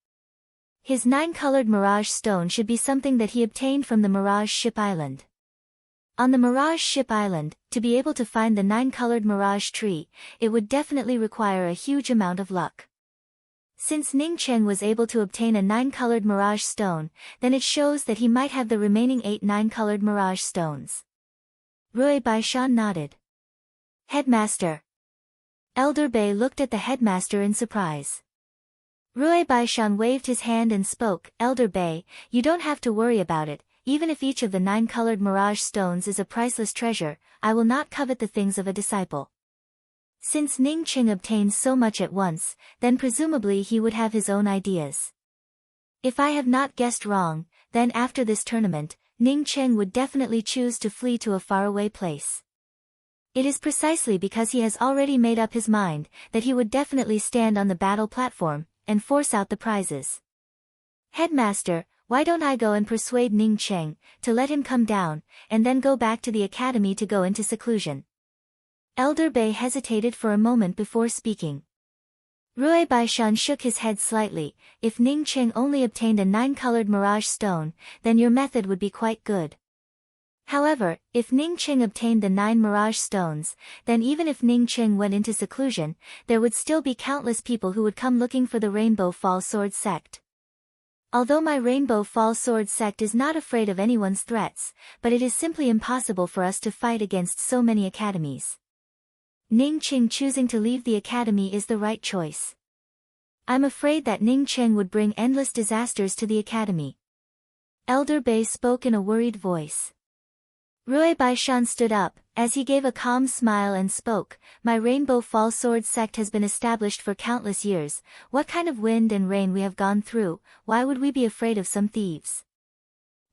His 9-colored Mirage Stone should be something that he obtained from the Mirage Ship Island. On the Mirage Ship Island, to be able to find the 9-colored Mirage Tree, it would definitely require a huge amount of luck. Since Ning Cheng was able to obtain a 9-colored Mirage Stone, then it shows that he might have the remaining 8 9-colored Mirage Stones." Rui Baishan nodded. "Headmaster." Elder Bei looked at the headmaster in surprise. Rui Baishan waved his hand and spoke, "Elder Bei, you don't have to worry about it. Even if each of the 9-colored Mirage Stones is a priceless treasure, I will not covet the things of a disciple. Since Ning Cheng obtained so much at once, then presumably he would have his own ideas. If I have not guessed wrong, then after this tournament, Ning Cheng would definitely choose to flee to a faraway place. It is precisely because he has already made up his mind, that he would definitely stand on the battle platform, and force out the prizes. Headmaster, why don't I go and persuade Ning Cheng, to let him come down, and then go back to the academy to go into seclusion?" Elder Bei hesitated for a moment before speaking. Rui Baishan shook his head slightly. "If Ning Cheng only obtained a 9-colored Mirage Stone, then your method would be quite good. However, if Ning Cheng obtained the 9 Mirage Stones, then even if Ning Cheng went into seclusion, there would still be countless people who would come looking for the Rainbow Fall Sword sect. Although my Rainbow Fall Sword sect is not afraid of anyone's threats, but it is simply impossible for us to fight against so many academies. Ning Cheng choosing to leave the academy is the right choice. I'm afraid that Ning Cheng would bring endless disasters to the academy." Elder Bei spoke in a worried voice. Rui Baishan stood up, as he gave a calm smile and spoke, "My Rainbow Fall Sword sect has been established for countless years. What kind of wind and rain we have gone through, why would we be afraid of some thieves?"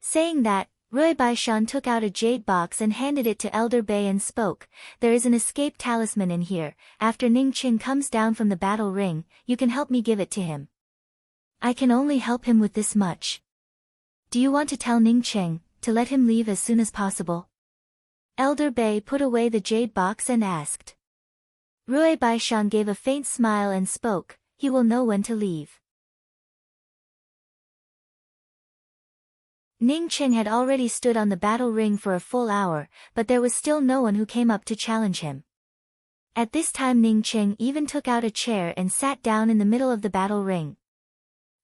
Saying that, Rui Baishan took out a jade box and handed it to Elder Bei and spoke, "There is an escape talisman in here. After Ning Cheng comes down from the battle ring, you can help me give it to him. I can only help him with this much. Do you want to tell Ning Cheng to let him leave as soon as possible?" Elder Bei put away the jade box and asked. Rui Baishan gave a faint smile and spoke, "He will know when to leave." Ning Cheng had already stood on the battle ring for a full hour, but there was still no one who came up to challenge him. At this time Ning Cheng even took out a chair and sat down in the middle of the battle ring.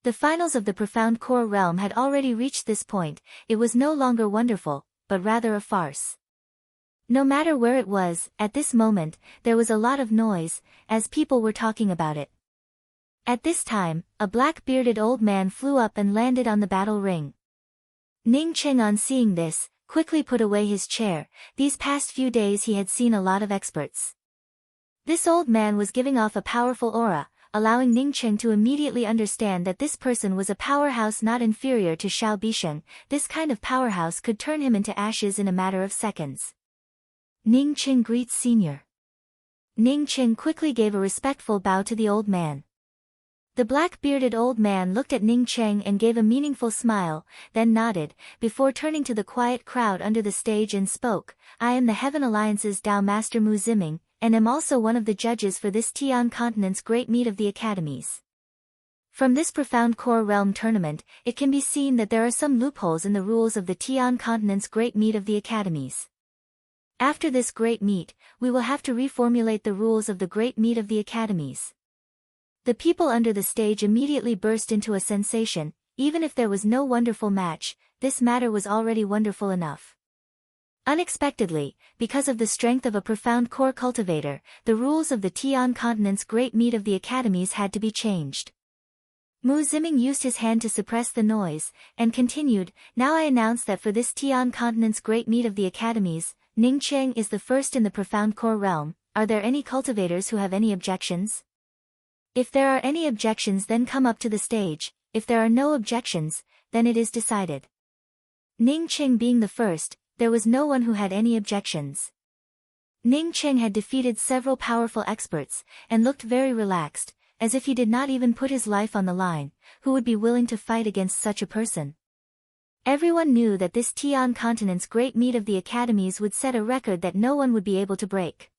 The finals of the Profound Core realm had already reached this point. It was no longer wonderful, but rather a farce. No matter where it was, at this moment, there was a lot of noise, as people were talking about it. At this time, a black-bearded old man flew up and landed on the battle ring. Ning Cheng, on seeing this, quickly put away his chair. These past few days he had seen a lot of experts. This old man was giving off a powerful aura, allowing Ningcheng to immediately understand that this person was a powerhouse not inferior to Xiao Bisheng. This kind of powerhouse could turn him into ashes in a matter of seconds. Ningcheng greets senior. Ningcheng quickly gave a respectful bow to the old man. The black-bearded old man looked at Ningcheng and gave a meaningful smile, then nodded, before turning to the quiet crowd under the stage and spoke, "I am the Heaven Alliance's Tao Master Mu Ziming, and am also one of the judges for this Tian Continent's Great Meet of the Academies. From this profound core realm tournament, it can be seen that there are some loopholes in the rules of the Tian Continent's Great Meet of the Academies. After this Great Meet, we will have to reformulate the rules of the Great Meet of the Academies." The people under the stage immediately burst into a sensation. Even if there was no wonderful match, this matter was already wonderful enough. Unexpectedly, because of the strength of a profound core cultivator, the rules of the Tian Continent's Great Meet of the Academies had to be changed. Mu Ziming used his hand to suppress the noise, and continued, "Now I announce that for this Tian Continent's Great Meet of the Academies, Ningcheng is the first in the profound core realm. Are there any cultivators who have any objections? If there are any objections, then come up to the stage. If there are no objections, then it is decided." Ningcheng being the first, there was no one who had any objections. Ningcheng had defeated several powerful experts, and looked very relaxed, as if he did not even put his life on the line. Who would be willing to fight against such a person? Everyone knew that this Tian Continent's Great Meet of the Academies would set a record that no one would be able to break.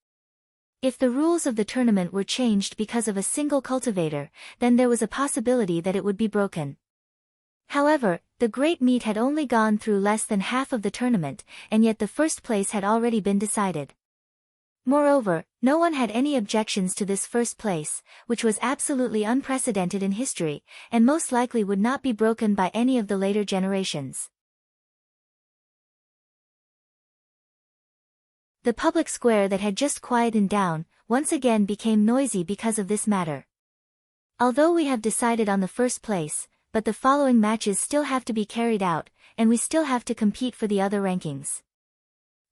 If the rules of the tournament were changed because of a single cultivator, then there was a possibility that it would be broken. However, the Great Meet had only gone through less than half of the tournament, and yet the first place had already been decided. Moreover, no one had any objections to this first place, which was absolutely unprecedented in history, and most likely would not be broken by any of the later generations. The public square that had just quietened down, once again became noisy because of this matter. Although we have decided on the first place, but the following matches still have to be carried out, and we still have to compete for the other rankings.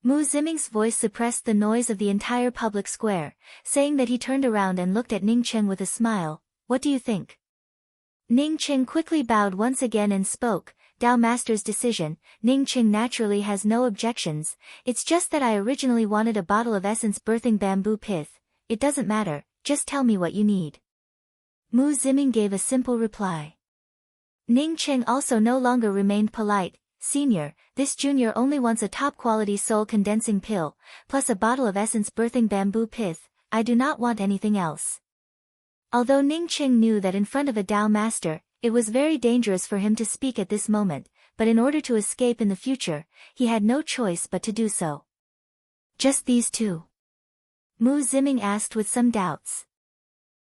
Mu Ziming's voice suppressed the noise of the entire public square, saying that he turned around and looked at Ningcheng with a smile. "What do you think?" Ningcheng quickly bowed once again and spoke, "Tao Master's decision. Ningcheng naturally has no objections. It's just that I originally wanted a bottle of essence birthing bamboo pith. It doesn't matter, just tell me what you need." Mu Ziming gave a simple reply. Ningcheng also no longer remained polite. "Senior, this junior only wants a top-quality soul condensing pill, plus a bottle of essence birthing bamboo pith. I do not want anything else." Although Ningcheng knew that in front of a Tao Master, it was very dangerous for him to speak at this moment, but in order to escape in the future, he had no choice but to do so. "Just these two?" Mu Ziming asked with some doubts.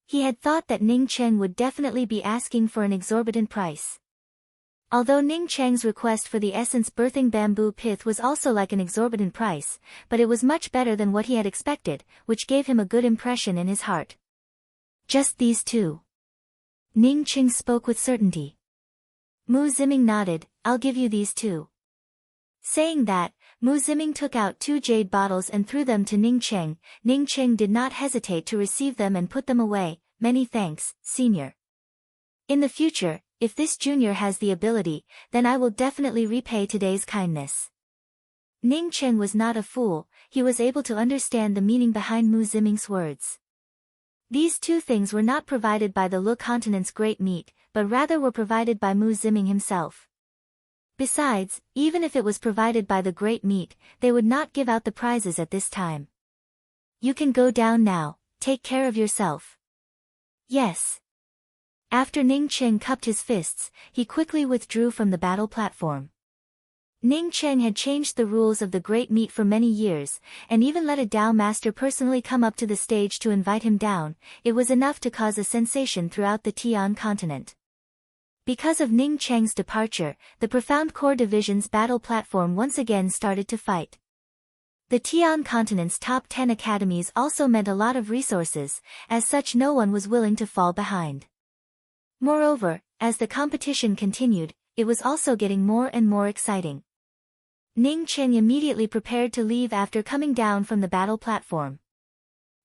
He had thought that Ningcheng would definitely be asking for an exorbitant price. Although Ningcheng's request for the essence birthing bamboo pith was also like an exorbitant price, but it was much better than what he had expected, which gave him a good impression in his heart. "Just these two?" Ningcheng spoke with certainty. Mu Ziming nodded, "I'll give you these two." Saying that, Mu Ziming took out 2 jade bottles and threw them to Ningcheng. Ningcheng did not hesitate to receive them and put them away. "Many thanks, senior. In the future, if this junior has the ability, then I will definitely repay today's kindness." Ningcheng was not a fool, he was able to understand the meaning behind Mu Ziming's words. These two things were not provided by the Lu Continent's Great Meet, but rather were provided by Mu Ziming himself. Besides, even if it was provided by the Great Meet, they would not give out the prizes at this time. "You can go down now, take care of yourself." "Yes." After Ningcheng cupped his fists, he quickly withdrew from the battle platform. Ningcheng had changed the rules of the Great Meet for many years, and even let a Tao Master personally come up to the stage to invite him down. It was enough to cause a sensation throughout the Tian continent. Because of Ningcheng's departure, the Profound Core Division's battle platform once again started to fight. The Tian continent's top 10 academies also meant a lot of resources, as such no one was willing to fall behind. Moreover, as the competition continued, it was also getting more and more exciting. Ningcheng immediately prepared to leave after coming down from the battle platform.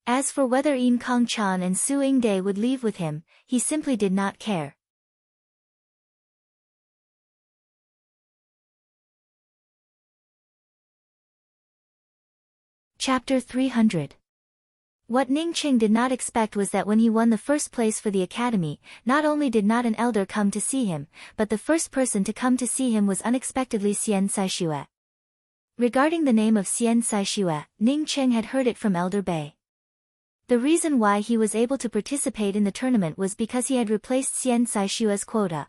As for whether Yin Kongchan and Su Yingde would leave with him, he simply did not care. Chapter 300. What Ning Qing did not expect was that when he won the first place for the academy, not only did not an elder come to see him, but the first person to come to see him was unexpectedly Xian Saixue. Regarding the name of Xian Saixue, Ning Qing had heard it from Elder Bei. The reason why he was able to participate in the tournament was because he had replaced Xian Saixue's quota.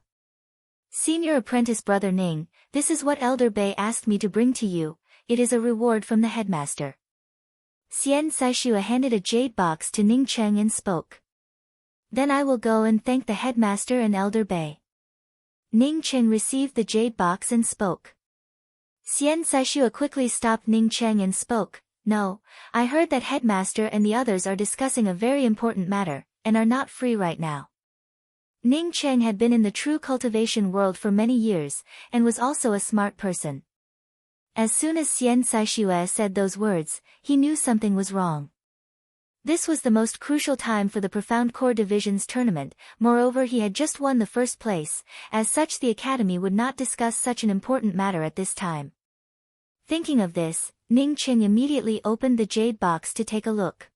Senior apprentice brother Ning, this is what Elder Bei asked me to bring to you, it is a reward from the headmaster. Xian Saixue handed a jade box to Ning Qing and spoke. Then I will go and thank the headmaster and Elder Bei. Ning Qing received the jade box and spoke. Xian Saixue quickly stopped Ning Qing and spoke, no, I heard that headmaster and the others are discussing a very important matter, and are not free right now. Ning Qing had been in the true cultivation world for many years, and was also a smart person. As soon as Xian Saixue said those words, he knew something was wrong. This was the most crucial time for the Profound Core Division's tournament, moreover he had just won the first place, as such the academy would not discuss such an important matter at this time. Thinking of this, Ning Qing immediately opened the jade box to take a look.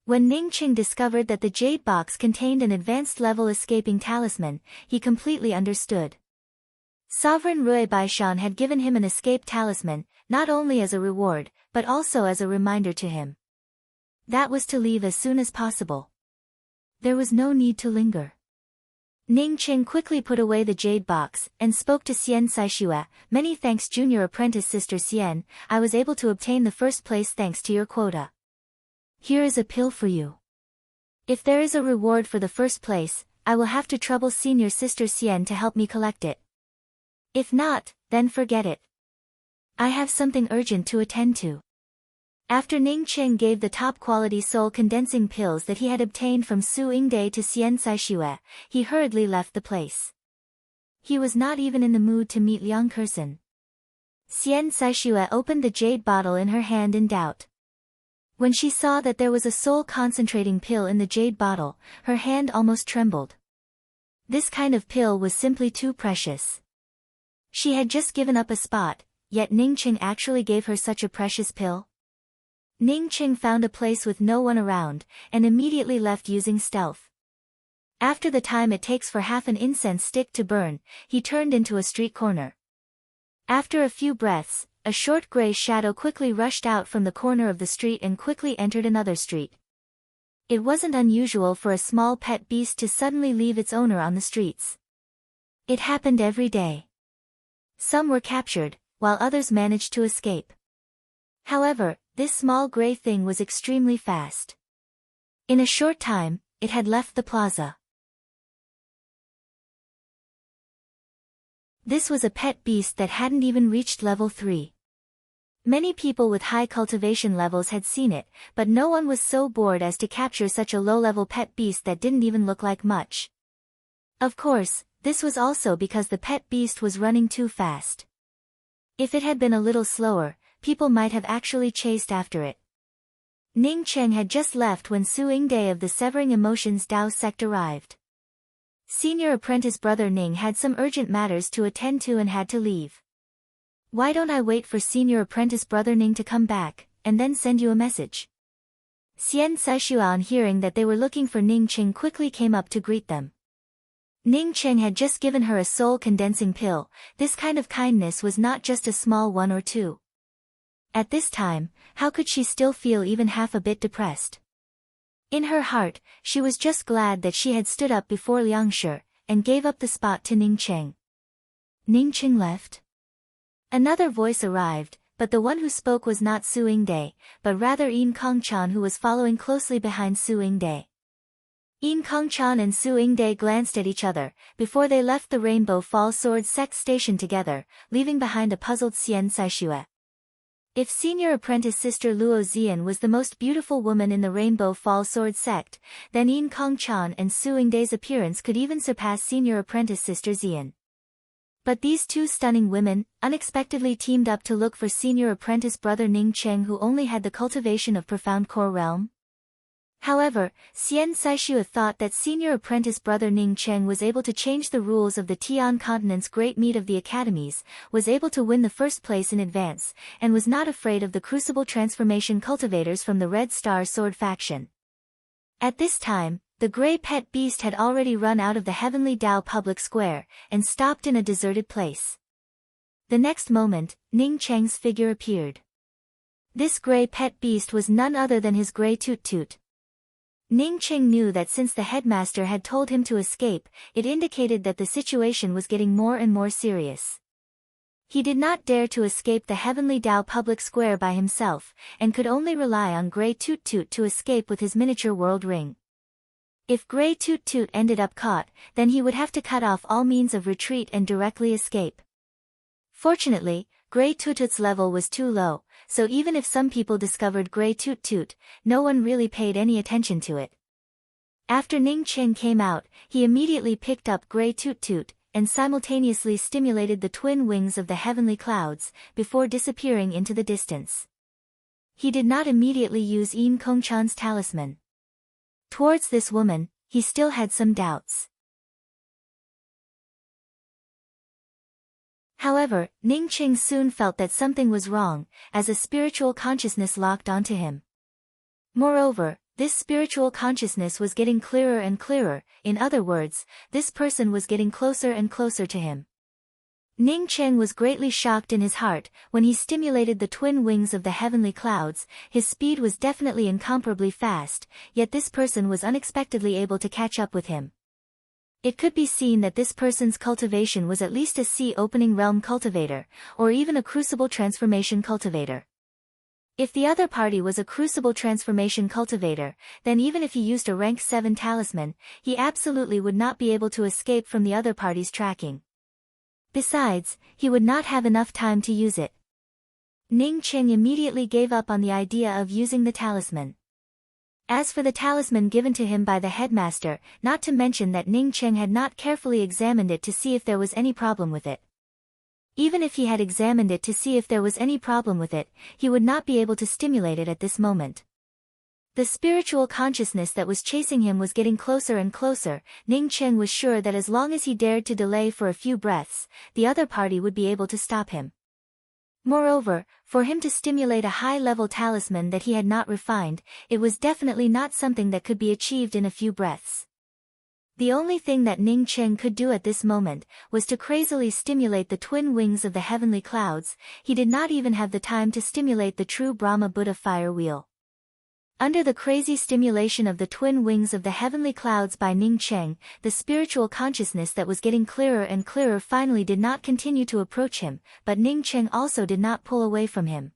When Ning Qing discovered that the jade box contained an advanced level escaping talisman, he completely understood. Sovereign Rui Baishan had given him an escape talisman, not only as a reward, but also as a reminder to him. That was to leave as soon as possible. There was no need to linger. Ning Qing quickly put away the jade box, and spoke to Xian Saixue, many thanks junior apprentice sister Xian, I was able to obtain the first place thanks to your quota. Here is a pill for you. If there is a reward for the first place, I will have to trouble senior sister Xian to help me collect it. If not, then forget it. I have something urgent to attend to. After Ning Qing gave the top-quality soul-condensing pills that he had obtained from Su Yingde to Xian Saixue, he hurriedly left the place. He was not even in the mood to meet Liang Kersen. Xian Saixue opened the jade bottle in her hand in doubt. When she saw that there was a soul-concentrating pill in the jade bottle, her hand almost trembled. This kind of pill was simply too precious. She had just given up a spot, yet Ning Qing actually gave her such a precious pill? Ning Qing found a place with no one around, and immediately left using stealth. After the time it takes for half an incense stick to burn, he turned into a street corner. After a few breaths, a short gray shadow quickly rushed out from the corner of the street and quickly entered another street. It wasn't unusual for a small pet beast to suddenly leave its owner on the streets. It happened every day. Some were captured, while others managed to escape. However, this small gray thing was extremely fast. In a short time, it had left the plaza. This was a pet beast that hadn't even reached level 3. Many people with high cultivation levels had seen it, but no one was so bored as to capture such a low-level pet beast that didn't even look like much. Of course, this was also because the pet beast was running too fast. If it had been a little slower, people might have actually chased after it. Ning Qing had just left when Su Yingde of the Severing Emotions Dao sect arrived. Senior apprentice brother Ning had some urgent matters to attend to and had to leave. Why don't I wait for senior apprentice brother Ning to come back, and then send you a message? Xian Saixue on hearing that they were looking for Ning Qing quickly came up to greet them. Ning Qing had just given her a soul-condensing pill, this kind of kindness was not just a small one or two. At this time, how could she still feel even half a bit depressed? In her heart, she was just glad that she had stood up before Liang Shi, and gave up the spot to Ning Qing. Ning Qing left? Another voice arrived, but the one who spoke was not Su Yingde, but rather Yin Kongchan who was following closely behind Su Yingde. Yin Kongchan and Su Yingde glanced at each other, before they left the Rainbow Fall Sword Sect station together, leaving behind a puzzled Xian Saixue. If senior apprentice sister Luo Zian was the most beautiful woman in the Rainbow Fall Sword Sect, then Yin Kongchan and Su Yingde's appearance could even surpass senior apprentice sister Zian. But these two stunning women, unexpectedly teamed up to look for senior apprentice brother Ning Qing who only had the cultivation of Profound Core Realm? However, Xian Saishua thought that senior apprentice brother Ning Cheng was able to change the rules of the Tian continent's great meet of the academies, was able to win the first place in advance, and was not afraid of the crucible transformation cultivators from the Red Star Sword faction. At this time, the gray pet beast had already run out of the Heavenly Dao public square, and stopped in a deserted place. The next moment, Ning Cheng's figure appeared. This gray pet beast was none other than his gray Toot Toot. Ning Cheng knew that since the headmaster had told him to escape, it indicated that the situation was getting more and more serious. He did not dare to escape the Heavenly Dao public square by himself, and could only rely on Grey Toot Toot to escape with his miniature world ring. If Grey Toot Toot ended up caught, then he would have to cut off all means of retreat and directly escape. Fortunately, Grey Toot Toot's level was too low, so even if some people discovered Grey Toot Toot, no one really paid any attention to it. After Ning Cheng came out, he immediately picked up Grey Toot Toot, and simultaneously stimulated the twin wings of the heavenly clouds, before disappearing into the distance. He did not immediately use Yin Kongchan's talisman. Towards this woman, he still had some doubts. However, Ning Cheng soon felt that something was wrong, as a spiritual consciousness locked onto him. Moreover, this spiritual consciousness was getting clearer and clearer, in other words, this person was getting closer and closer to him. Ning Cheng was greatly shocked in his heart. When he stimulated the twin wings of the heavenly clouds, his speed was definitely incomparably fast, yet this person was unexpectedly able to catch up with him. It could be seen that this person's cultivation was at least a sea-opening realm cultivator, or even a crucible transformation cultivator. If the other party was a crucible transformation cultivator, then even if he used a rank 7 talisman, he absolutely would not be able to escape from the other party's tracking. Besides, he would not have enough time to use it. Ning Cheng immediately gave up on the idea of using the talisman. As for the talisman given to him by the headmaster, not to mention that Ning Cheng had not carefully examined it to see if there was any problem with it. Even if he had examined it to see if there was any problem with it, he would not be able to stimulate it at this moment. The spiritual consciousness that was chasing him was getting closer and closer. Ning Cheng was sure that as long as he dared to delay for a few breaths, the other party would be able to stop him. Moreover, for him to stimulate a high-level talisman that he had not refined, it was definitely not something that could be achieved in a few breaths. The only thing that Ning Cheng could do at this moment was to crazily stimulate the twin wings of the heavenly clouds. He did not even have the time to stimulate the true Brahma Buddha fire wheel. Under the crazy stimulation of the twin wings of the heavenly clouds by Ning Cheng, the spiritual consciousness that was getting clearer and clearer finally did not continue to approach him, but Ning Cheng also did not pull away from him.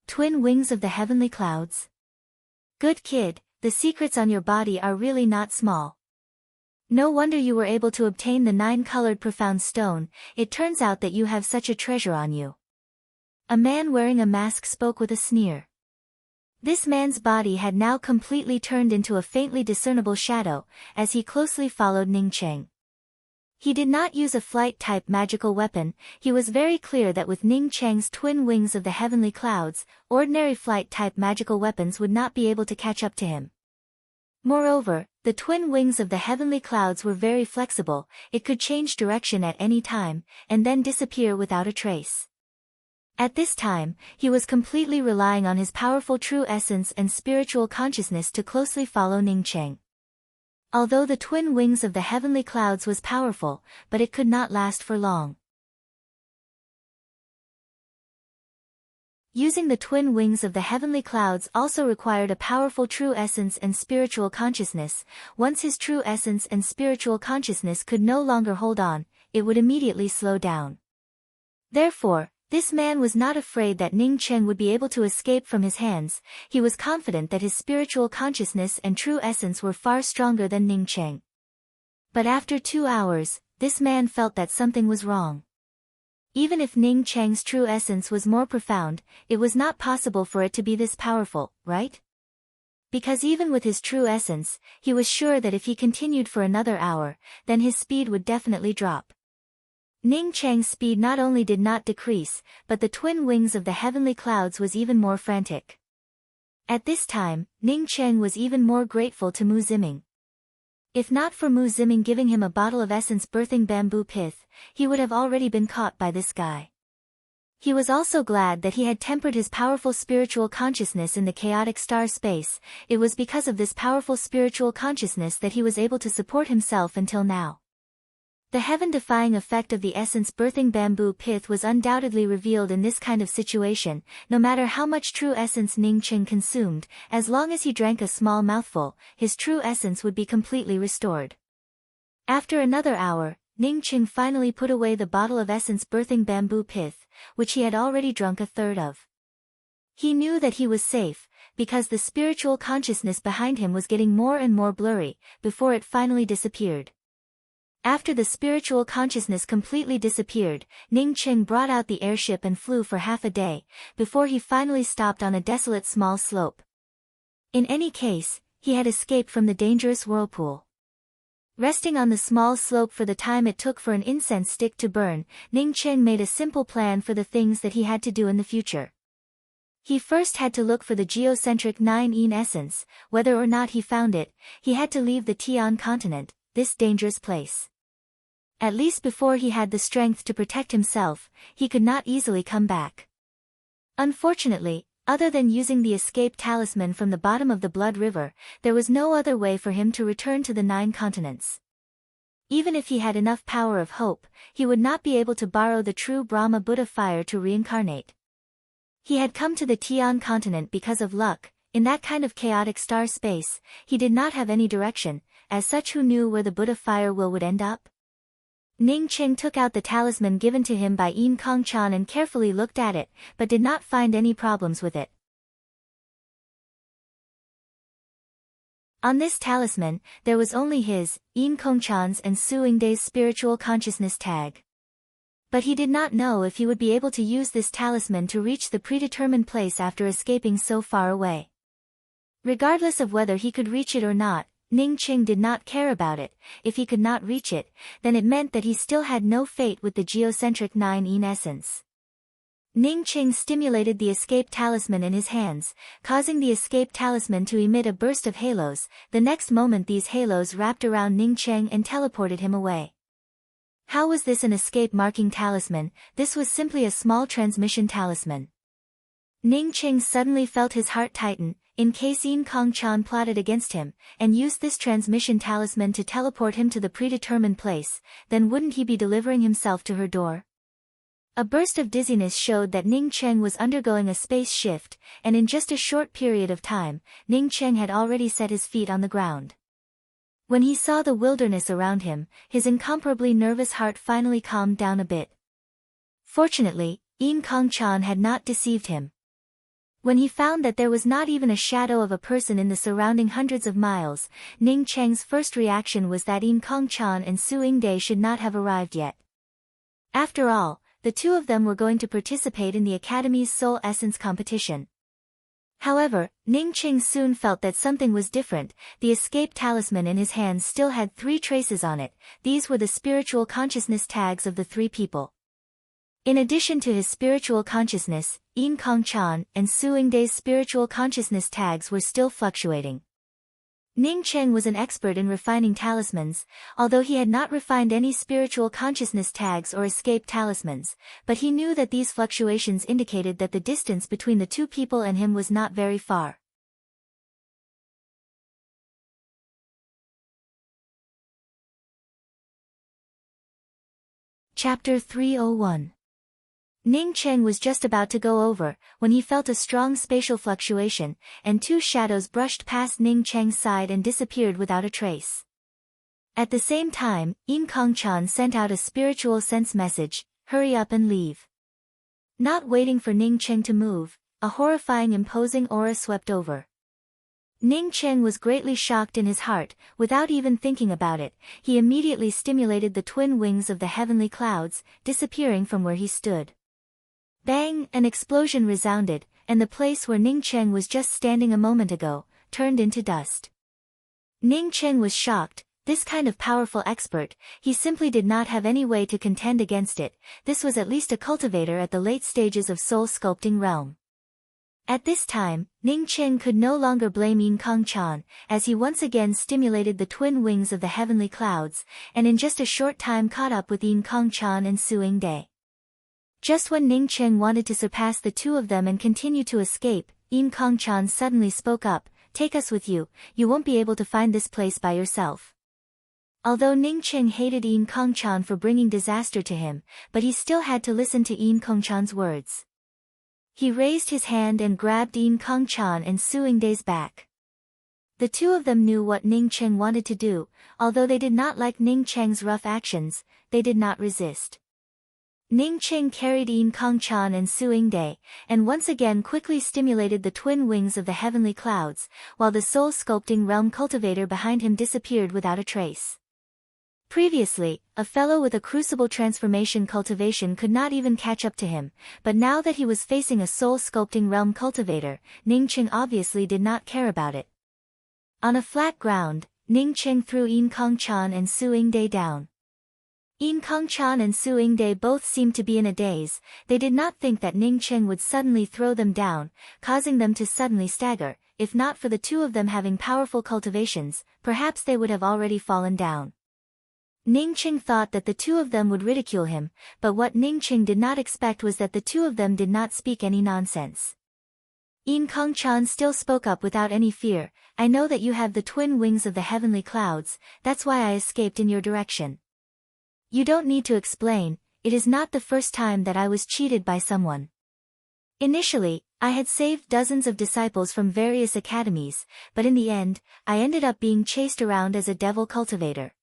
Twin wings of the heavenly clouds. Good kid, the secrets on your body are really not small. No wonder you were able to obtain the 9-colored profound stone. It turns out that you have such a treasure on you. A man wearing a mask spoke with a sneer. This man's body had now completely turned into a faintly discernible shadow, as he closely followed Ning Cheng. He did not use a flight-type magical weapon. He was very clear that with Ning Cheng's twin wings of the heavenly clouds, ordinary flight-type magical weapons would not be able to catch up to him. Moreover, the twin wings of the heavenly clouds were very flexible. It could change direction at any time, and then disappear without a trace. At this time, he was completely relying on his powerful true essence and spiritual consciousness to closely follow Ning Cheng. Although the twin wings of the heavenly clouds was powerful, but it could not last for long. Using the twin wings of the heavenly clouds also required a powerful true essence and spiritual consciousness. Once his true essence and spiritual consciousness could no longer hold on, it would immediately slow down. Therefore, this man was not afraid that Ning Cheng would be able to escape from his hands. He was confident that his spiritual consciousness and true essence were far stronger than Ning Cheng. But after 2 hours, this man felt that something was wrong. Even if Ning Cheng's true essence was more profound, it was not possible for it to be this powerful, right? Because even with his true essence, he was sure that if he continued for another hour, then his speed would definitely drop. Ning Cheng's speed not only did not decrease, but the twin wings of the heavenly clouds was even more frantic. At this time, Ning Cheng was even more grateful to Mu Ziming. If not for Mu Ziming giving him a bottle of essence birthing bamboo pith, he would have already been caught by this guy. He was also glad that he had tempered his powerful spiritual consciousness in the chaotic star space. It was because of this powerful spiritual consciousness that he was able to support himself until now. The heaven-defying effect of the essence birthing bamboo pith was undoubtedly revealed in this kind of situation. No matter how much true essence Ning Cheng consumed, as long as he drank a small mouthful, his true essence would be completely restored. After another hour, Ning Cheng finally put away the bottle of essence birthing bamboo pith, which he had already drunk a third of. He knew that he was safe, because the spiritual consciousness behind him was getting more and more blurry, before it finally disappeared. After the spiritual consciousness completely disappeared, Ning Cheng brought out the airship and flew for half a day, before he finally stopped on a desolate small slope. In any case, he had escaped from the dangerous whirlpool. Resting on the small slope for the time it took for an incense stick to burn, Ning Cheng made a simple plan for the things that he had to do in the future. He first had to look for the geocentric 9-ene essence. Whether or not he found it, he had to leave the Tian continent, this dangerous place. At least before he had the strength to protect himself, he could not easily come back. Unfortunately, other than using the escape talisman from the bottom of the Blood River, there was no other way for him to return to the 9 continents. Even if he had enough power of hope, he would not be able to borrow the true Brahma Buddha fire to reincarnate. He had come to the Tian continent because of luck. In that kind of chaotic star space, he did not have any direction. As such, who knew where the Buddha fire will would end up? Ning Cheng took out the talisman given to him by Yin Kong Chan and carefully looked at it, but did not find any problems with it. On this talisman, there was only his, Yin Kong Chan's and Su Yingdai's spiritual consciousness tag. But he did not know if he would be able to use this talisman to reach the predetermined place after escaping so far away. Regardless of whether he could reach it or not, Ning Cheng did not care about it. If he could not reach it, then it meant that he still had no fate with the geocentric 9-ene essence. Ning Cheng stimulated the escape talisman in his hands, causing the escape talisman to emit a burst of halos. The next moment these halos wrapped around Ning Cheng and teleported him away. How was this an escape marking talisman? This was simply a small transmission talisman. Ning Cheng suddenly felt his heart tighten, in case Yin Kong Chan plotted against him, and used this transmission talisman to teleport him to the predetermined place, then wouldn't he be delivering himself to her door? A burst of dizziness showed that Ning Cheng was undergoing a space shift, and in just a short period of time, Ning Cheng had already set his feet on the ground. When he saw the wilderness around him, his incomparably nervous heart finally calmed down a bit. Fortunately, Yin Kong Chan had not deceived him. When he found that there was not even a shadow of a person in the surrounding hundreds of miles, Ning Cheng's first reaction was that Yin Kong Chan and Su Yingdai should not have arrived yet. After all, the two of them were going to participate in the Academy's Soul Essence competition. However, Ning Cheng soon felt that something was different. The escape talisman in his hands still had 3 traces on it. These were the spiritual consciousness tags of the 3 people. In addition to his spiritual consciousness, Yin Kong Chan and Su Yingdai's spiritual consciousness tags were still fluctuating. Ning Cheng was an expert in refining talismans, although he had not refined any spiritual consciousness tags or escape talismans, but he knew that these fluctuations indicated that the distance between the 2 people and him was not very far. Chapter 301. Ning Cheng was just about to go over, when he felt a strong spatial fluctuation, and 2 shadows brushed past Ning Cheng's side and disappeared without a trace. At the same time, Yin Kong Chan sent out a spiritual sense message, "Hurry up and leave." Not waiting for Ning Cheng to move, a horrifying imposing aura swept over. Ning Cheng was greatly shocked in his heart. Without even thinking about it, he immediately stimulated the twin wings of the heavenly clouds, disappearing from where he stood. Bang! An explosion resounded, and the place where Ning Cheng was just standing a moment ago, turned into dust. Ning Cheng was shocked. This kind of powerful expert, he simply did not have any way to contend against it. This was at least a cultivator at the late stages of soul sculpting realm. At this time, Ning Qing could no longer blame Yin Kong-chan, as he once again stimulated the twin wings of the heavenly clouds, and in just a short time caught up with Yin Kong-chan and Su Yingde. Just when Ning Qing wanted to surpass the two of them and continue to escape, Yin Kong-chan suddenly spoke up, "Take us with you, you won't be able to find this place by yourself." Although Ning Qing hated Yin Kong-chan for bringing disaster to him, but he still had to listen to Yin Kong-chan's words. He raised his hand and grabbed Yin Kong-chan and Su Yingde's back. The two of them knew what Ning Qing wanted to do, although they did not like Ning Qing's rough actions, they did not resist. Ning Qing carried Yin Kong-chan and Su Yingde, and once again quickly stimulated the twin wings of the heavenly clouds, while the soul-sculpting realm cultivator behind him disappeared without a trace. Previously, a fellow with a crucible transformation cultivation could not even catch up to him, but now that he was facing a soul-sculpting realm cultivator, Ning Qing obviously did not care about it. On a flat ground, Ning Qing threw Yin Kong-chan and Su Yingde down. Yin Kong-chan and Su Yingde both seemed to be in a daze. They did not think that Ning Qing would suddenly throw them down, causing them to suddenly stagger. If not for the two of them having powerful cultivations, perhaps they would have already fallen down. Ning Qing thought that the two of them would ridicule him, but what Ning Qing did not expect was that the two of them did not speak any nonsense. Yin Kong-chan still spoke up without any fear, "I know that you have the twin wings of the heavenly clouds, that's why I escaped in your direction. You don't need to explain, it is not the first time that I was cheated by someone. Initially, I had saved dozens of disciples from various academies, but in the end, I ended up being chased around as a devil cultivator.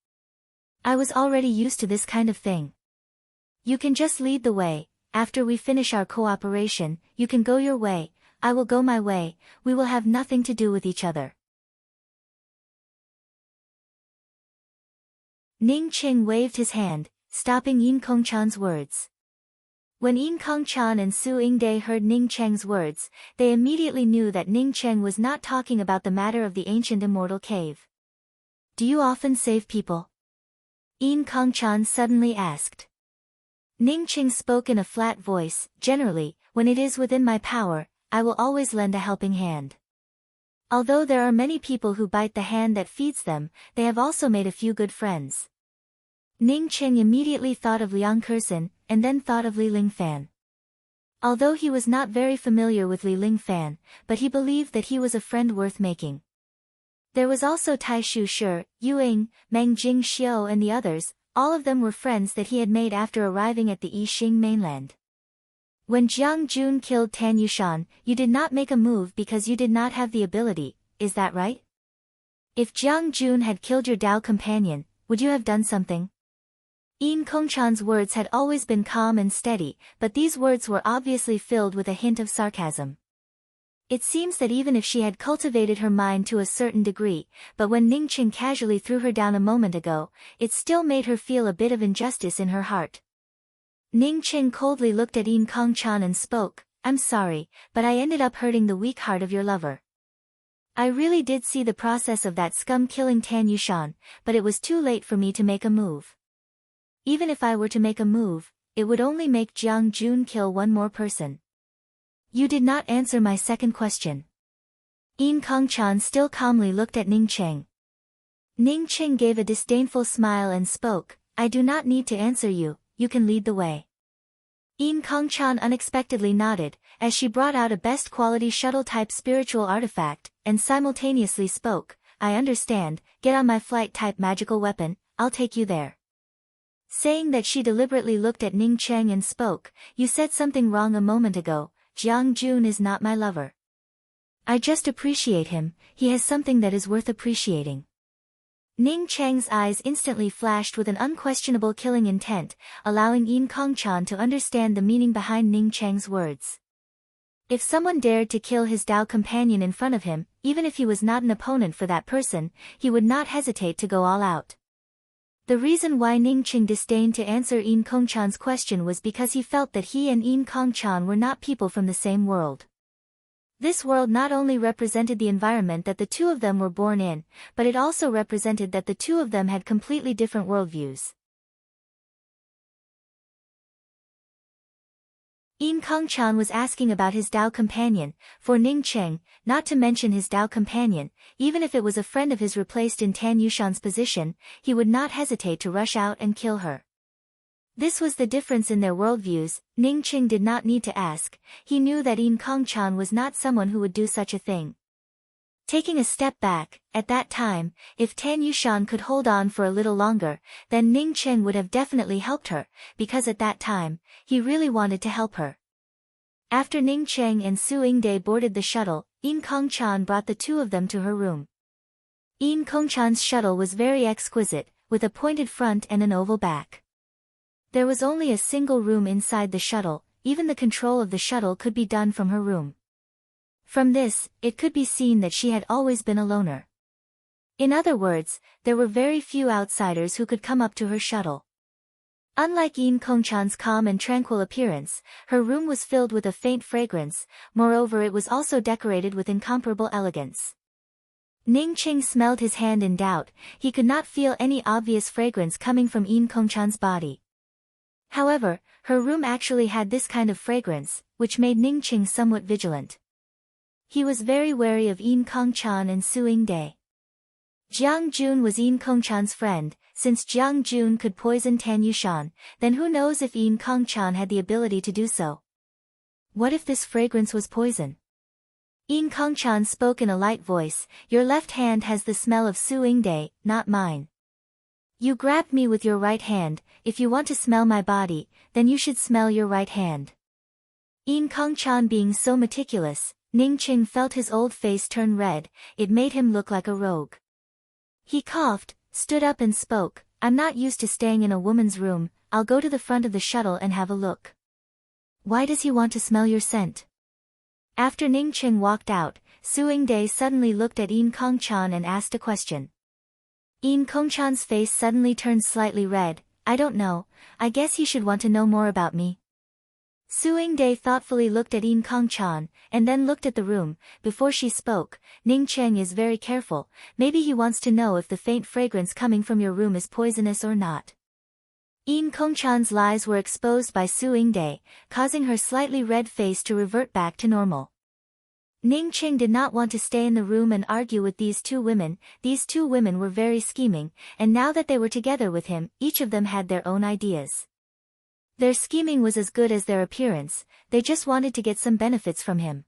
I was already used to this kind of thing. You can just lead the way, after we finish our cooperation, you can go your way, I will go my way, we will have nothing to do with each other." Ning Qing waved his hand, stopping Yin Kong-chan's words. When Yin Kong-chan and Su Yingde heard Ning Qing's words, they immediately knew that Ning Qing was not talking about the matter of the ancient immortal cave. "Do you often save people?" Yin Kong-chan suddenly asked. Ning Qing spoke in a flat voice, "Generally, when it is within my power, I will always lend a helping hand. Although there are many people who bite the hand that feeds them, they have also made a few good friends." Ning Qing immediately thought of Liang Kersen, and then thought of Li Lingfan. Although he was not very familiar with Li Lingfan, but he believed that he was a friend worth making. There was also Tai Shu Shi, Yu Ying, Meng Jing Xiu and the others, all of them were friends that he had made after arriving at the Yixing mainland. When Jiang Jun killed Tan Yushan, you did not make a move because you did not have the ability, is that right? If Jiang Jun had killed your Dao companion, would you have done something? Yin Kong-chan's words had always been calm and steady, but these words were obviously filled with a hint of sarcasm. It seems that even if she had cultivated her mind to a certain degree, but when Ning Qing casually threw her down a moment ago, it still made her feel a bit of injustice in her heart. Ning Qing coldly looked at Yin Kong-chan and spoke, "I'm sorry, but I ended up hurting the weak heart of your lover. I really did see the process of that scum killing Tan Yushan, but it was too late for me to make a move. Even if I were to make a move, it would only make Jiang Jun kill one more person. You did not answer my second question." Yin Kong-chan still calmly looked at Ning Qing. Ning Qing gave a disdainful smile and spoke, "I do not need to answer you, you can lead the way." Yin Kong-chan unexpectedly nodded, as she brought out a best quality shuttle-type spiritual artifact, and simultaneously spoke, "I understand, get on my flight-type magical weapon, I'll take you there." Saying that, she deliberately looked at Ning Qing and spoke, "You said something wrong a moment ago, Jiang Jun is not my lover. I just appreciate him, he has something that is worth appreciating." Ning Cheng's eyes instantly flashed with an unquestionable killing intent, allowing Yin Kong-chan to understand the meaning behind Ning Cheng's words. If someone dared to kill his Dao companion in front of him, even if he was not an opponent for that person, he would not hesitate to go all out. The reason why Ning Qing disdained to answer Yin Kong-chan's question was because he felt that he and Yin Kong-chan were not people from the same world. This world not only represented the environment that the two of them were born in, but it also represented that the two of them had completely different worldviews. Yin Kongchan was asking about his Dao companion, for Ning Cheng, not to mention his Dao companion, even if it was a friend of his replaced in Tan Yushan's position, he would not hesitate to rush out and kill her. This was the difference in their worldviews. Ning Cheng did not need to ask, he knew that Yin Kongchan was not someone who would do such a thing. Taking a step back, at that time, if Tan Yushan could hold on for a little longer, then Ning Cheng would have definitely helped her, because at that time, he really wanted to help her. After Ning Cheng and Su Yingde boarded the shuttle, Yin Kongchan brought the two of them to her room. Yin Kongchan's shuttle was very exquisite, with a pointed front and an oval back. There was only a single room inside the shuttle, even the control of the shuttle could be done from her room. From this, it could be seen that she had always been a loner. In other words, there were very few outsiders who could come up to her shuttle. Unlike Yin Kongchan's calm and tranquil appearance, her room was filled with a faint fragrance, moreover it was also decorated with incomparable elegance. Ning Cheng smelled his hand in doubt, he could not feel any obvious fragrance coming from Yin Kongchan's body. However, her room actually had this kind of fragrance, which made Ning Cheng somewhat vigilant. He was very wary of Yin Kongchan and Su Yingde. Jiang Jun was Yin Kongchan's friend. Since Jiang Jun could poison Tan Yushan, then who knows if Yin Kongchan had the ability to do so? What if this fragrance was poison? Yin Kongchan spoke in a light voice, "Your left hand has the smell of Su Yingde, not mine. You grabbed me with your right hand, if you want to smell my body, then you should smell your right hand." Yin Kongchan being so meticulous, Ning Cheng felt his old face turn red, it made him look like a rogue. He coughed, stood up and spoke, "I'm not used to staying in a woman's room, I'll go to the front of the shuttle and have a look." "Why does he want to smell your scent?" After Ning Cheng walked out, Su Yingde suddenly looked at Yin Kongchan and asked a question. Yin Kongchan's face suddenly turned slightly red, "I don't know, I guess he should want to know more about me." Su Yingde thoughtfully looked at Yin Kongchan, and then looked at the room. Before she spoke, "Ning Cheng is very careful, maybe he wants to know if the faint fragrance coming from your room is poisonous or not." Yin Kongchan's lies were exposed by Su Yingde, causing her slightly red face to revert back to normal. Ning Cheng did not want to stay in the room and argue with these two women. These two women were very scheming, and now that they were together with him, each of them had their own ideas. Their scheming was as good as their appearance, they just wanted to get some benefits from him.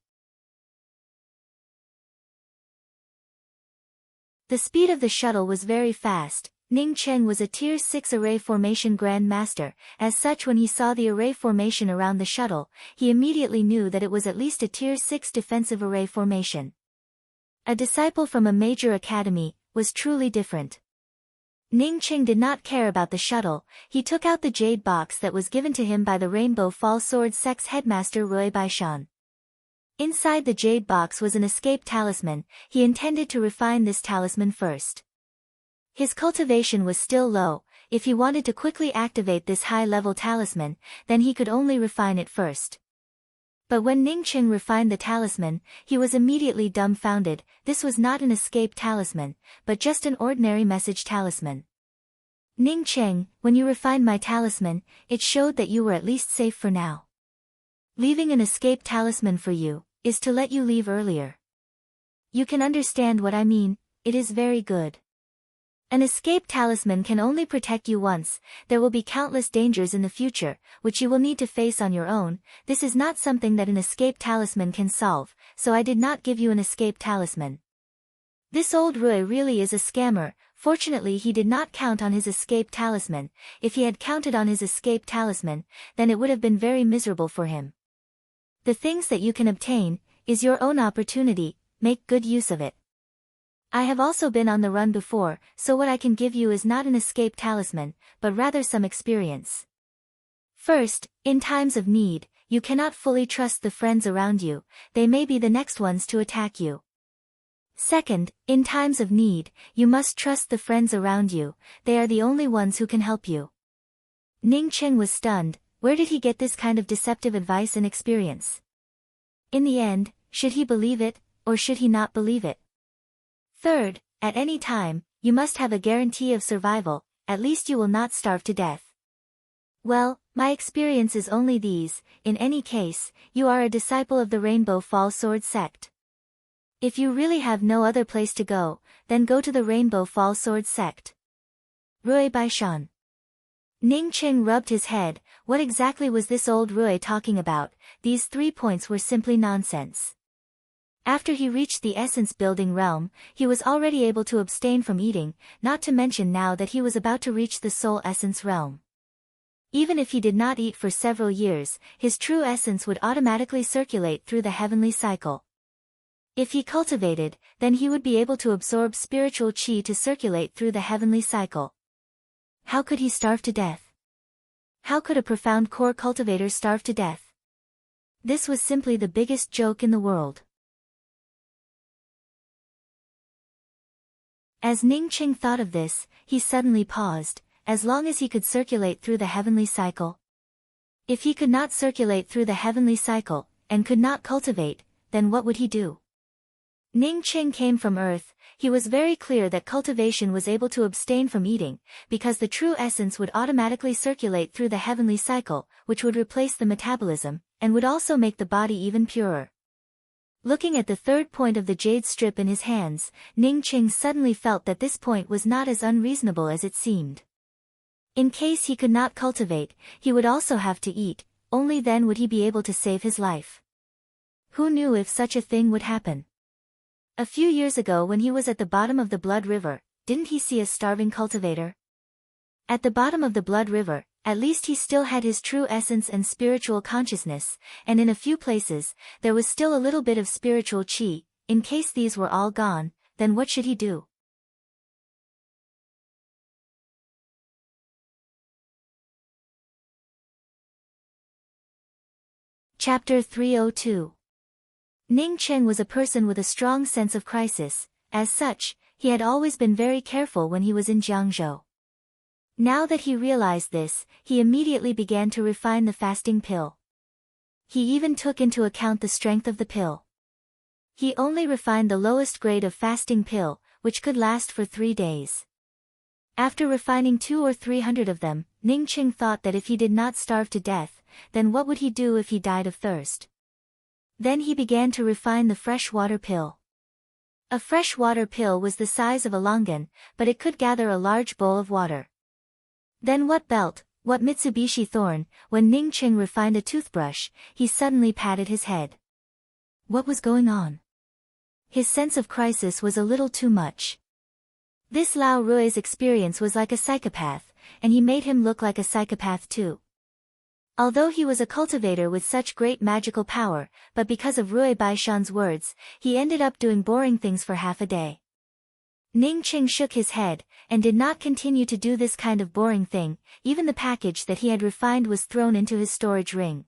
The speed of the shuttle was very fast. Ning Cheng was a Tier 6 array formation Grand Master, as such when he saw the array formation around the shuttle, he immediately knew that it was at least a Tier 6 defensive array formation. A disciple from a major academy, was truly different. Ning Cheng did not care about the shuttle, he took out the jade box that was given to him by the Rainbow Fall Sword Sect's headmaster Rui Baishan. Inside the jade box was an escape talisman, he intended to refine this talisman first. His cultivation was still low, if he wanted to quickly activate this high-level talisman, then he could only refine it first. But when Ning Cheng refined the talisman, he was immediately dumbfounded. This was not an escape talisman, but just an ordinary message talisman. "Ning Cheng, when you refined my talisman, it showed that you were at least safe for now. Leaving an escape talisman for you, is to let you leave earlier. You can understand what I mean, it is very good. An escape talisman can only protect you once, there will be countless dangers in the future, which you will need to face on your own. This is not something that an escape talisman can solve, so I did not give you an escape talisman." This old Rui really is a scammer. Fortunately he did not count on his escape talisman. If he had counted on his escape talisman, then it would have been very miserable for him. The things that you can obtain, is your own opportunity, make good use of it. I have also been on the run before, so what I can give you is not an escape talisman, but rather some experience. First, in times of need, you cannot fully trust the friends around you, they may be the next ones to attack you. Second, in times of need, you must trust the friends around you, they are the only ones who can help you. Ning Cheng was stunned, where did he get this kind of deceptive advice and experience? In the end, should he believe it, or should he not believe it? Third, at any time, you must have a guarantee of survival, at least you will not starve to death. Well, my experience is only these. In any case, you are a disciple of the Rainbow Fall Sword sect. If you really have no other place to go, then go to the Rainbow Fall Sword sect. Rui Baishan. Ning Qing rubbed his head. What exactly was this old Rui talking about? These 3 points were simply nonsense. After he reached the essence building realm, he was already able to abstain from eating, not to mention now that he was about to reach the soul essence realm. Even if he did not eat for several years, his true essence would automatically circulate through the heavenly cycle. If he cultivated, then he would be able to absorb spiritual qi to circulate through the heavenly cycle. How could he starve to death? How could a profound core cultivator starve to death? This was simply the biggest joke in the world. As Ning Qing thought of this, he suddenly paused. As long as he could circulate through the heavenly cycle. If he could not circulate through the heavenly cycle, and could not cultivate, then what would he do? Ning Qing came from earth. He was very clear that cultivation was able to abstain from eating, because the true essence would automatically circulate through the heavenly cycle, which would replace the metabolism, and would also make the body even purer. Looking at the 3rd point of the jade strip in his hands, Ning Qing suddenly felt that this point was not as unreasonable as it seemed. In case he could not cultivate, he would also have to eat, only then would he be able to save his life. Who knew if such a thing would happen? A few years ago when he was at the bottom of the Blood River, didn't he see a starving cultivator? At the bottom of the Blood River, at least he still had his true essence and spiritual consciousness, and in a few places, there was still a little bit of spiritual qi. In case these were all gone, then what should he do? Chapter 302. Ning Qing was a person with a strong sense of crisis. As such, he had always been very careful when he was in Jiangzhou. Now that he realized this, he immediately began to refine the fasting pill. He even took into account the strength of the pill. He only refined the lowest grade of fasting pill, which could last for 3 days. After refining 200 or 300 of them, Ning Qing thought that if he did not starve to death, then what would he do if he died of thirst? Then he began to refine the fresh water pill. A fresh water pill was the size of a longan, but it could gather a large bowl of water. Then what belt, what Mitsubishi thorn? When Ning Qing refined a toothbrush, he suddenly patted his head. What was going on? His sense of crisis was a little too much. This Lao Rui's experience was like a psychopath, and he made him look like a psychopath too. Although he was a cultivator with such great magical power, but because of Rui Baishan's words, he ended up doing boring things for half a day. Ning Qing shook his head, and did not continue to do this kind of boring thing. Even the package that he had refined was thrown into his storage ring.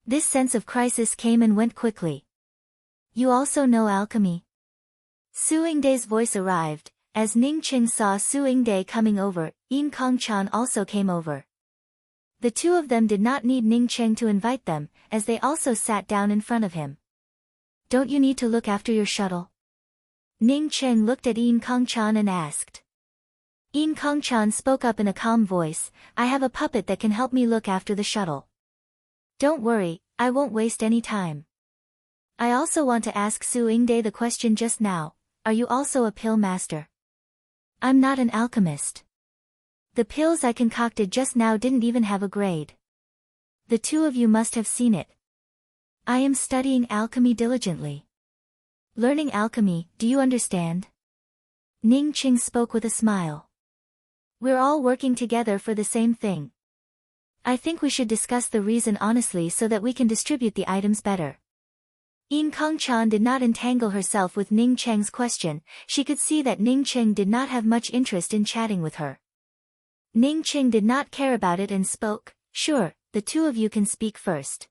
This sense of crisis came and went quickly. You also know alchemy? Su Yingdai's voice arrived. As Ning Qing saw Su Yingdai coming over, Yin Kongchan also came over. The two of them did not need Ning Qing to invite them, as they also sat down in front of him. Don't you need to look after your shuttle? Ning Qing looked at Yin Kongchan and asked. Yin Kongchan spoke up in a calm voice, I have a puppet that can help me look after the shuttle. Don't worry, I won't waste any time. I also want to ask Su Yingdai the question just now, are you also a pill master? I'm not an alchemist. The pills I concocted just now didn't even have a grade. The two of you must have seen it. I am studying alchemy diligently. Learning alchemy, do you understand? Ning Qing spoke with a smile. We're all working together for the same thing. I think we should discuss the reason honestly so that we can distribute the items better. Yin Kongchan did not entangle herself with Ning Qing's question. She could see that Ning Qing did not have much interest in chatting with her. Ning Qing did not care about it and spoke, sure, the two of you can speak first.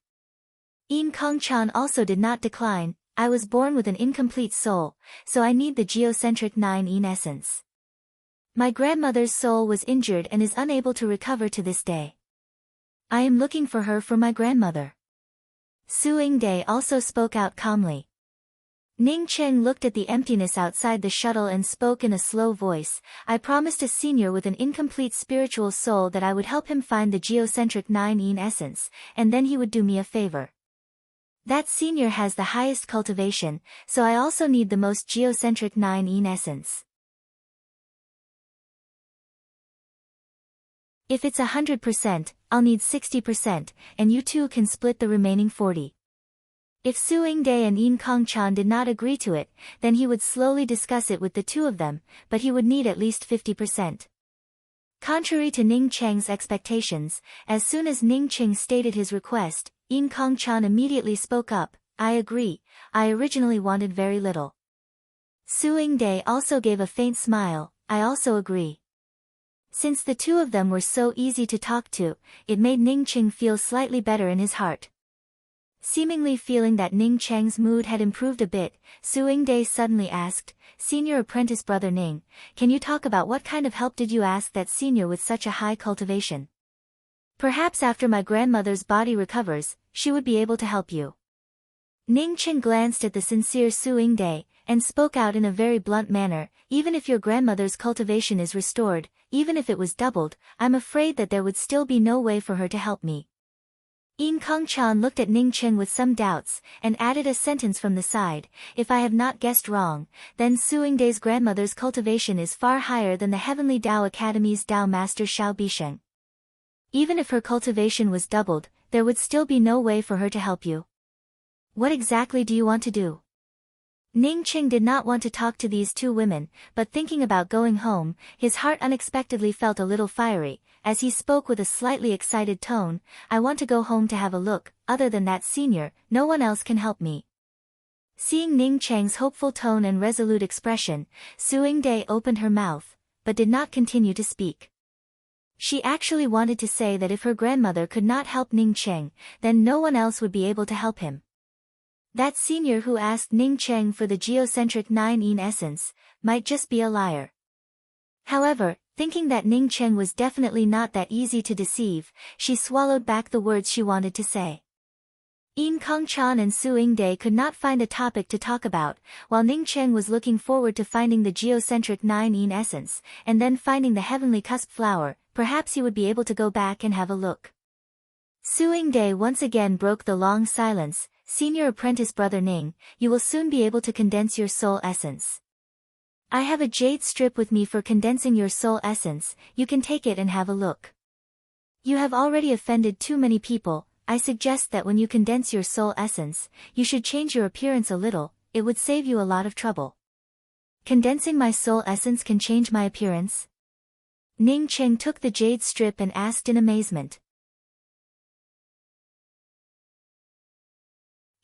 Yin Kongchan also did not decline, I was born with an incomplete soul, so I need the geocentric 9 Yin essence. My grandmother's soul was injured and is unable to recover to this day. I am looking for her for my grandmother. Su Yingdai also spoke out calmly. Ning Cheng looked at the emptiness outside the shuttle and spoke in a slow voice. I promised a senior with an incomplete spiritual soul that I would help him find the geocentric 9 essence, and then he would do me a favor. That senior has the highest cultivation, so I also need the most geocentric 9 essence. If it's 100%, I'll need 60%, and you two can split the remaining 40. If Su Yingde and Yin Kongchan did not agree to it, then he would slowly discuss it with the two of them, but he would need at least 50%. Contrary to Ning Cheng's expectations, as soon as Ning Cheng stated his request, Yin Kongchan immediately spoke up. I agree, I originally wanted very little. Su Yingde also gave a faint smile. I also agree. Since the two of them were so easy to talk to, it made Ning Cheng feel slightly better in his heart. Seemingly feeling that Ning Cheng's mood had improved a bit, Su Yingde suddenly asked, Senior Apprentice Brother Ning, can you talk about what kind of help did you ask that senior with such a high cultivation? Perhaps after my grandmother's body recovers, she would be able to help you. Ning Cheng glanced at the sincere Su Yingde, and spoke out in a very blunt manner, even if your grandmother's cultivation is restored, even if it was doubled, I'm afraid that there would still be no way for her to help me. Yin Kongchan looked at Ning Cheng with some doubts, and added a sentence from the side, if I have not guessed wrong, then Su Yingde's grandmother's cultivation is far higher than the Heavenly Tao Academy's Tao Master Xiao Bisheng. Even if her cultivation was doubled, there would still be no way for her to help you. What exactly do you want to do? Ning Cheng did not want to talk to these two women, but thinking about going home, his heart unexpectedly felt a little fiery, as he spoke with a slightly excited tone, I want to go home to have a look, other than that senior, no one else can help me. Seeing Ning Cheng's hopeful tone and resolute expression, Su Yingde opened her mouth, but did not continue to speak. She actually wanted to say that if her grandmother could not help Ning Cheng, then no one else would be able to help him. That senior who asked Ning Cheng for the geocentric 9 essence, might just be a liar. However, thinking that Ning Cheng was definitely not that easy to deceive, she swallowed back the words she wanted to say. Yin Kongchan and Su Yingde could not find a topic to talk about, while Ning Cheng was looking forward to finding the geocentric 9 essence, and then finding the heavenly cusp flower, perhaps he would be able to go back and have a look. Su Yingde once again broke the long silence, Senior Apprentice Brother Ning, you will soon be able to condense your soul essence. I have a jade strip with me for condensing your soul essence, you can take it and have a look. You have already offended too many people, I suggest that when you condense your soul essence, you should change your appearance a little, it would save you a lot of trouble. Condensing my soul essence can change my appearance? Ning Cheng took the jade strip and asked in amazement.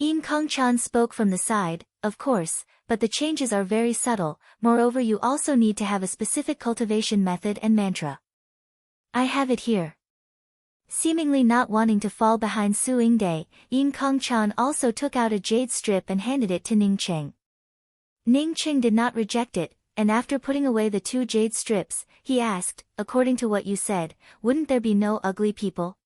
Yin Kongchan spoke from the side, of course, but the changes are very subtle, moreover you also need to have a specific cultivation method and mantra. I have it here. Seemingly not wanting to fall behind Su Yingde, Yin Kongchan also took out a jade strip and handed it to Ning Cheng. Ning Cheng did not reject it, and after putting away the two jade strips, he asked, according to what you said, wouldn't there be no ugly people?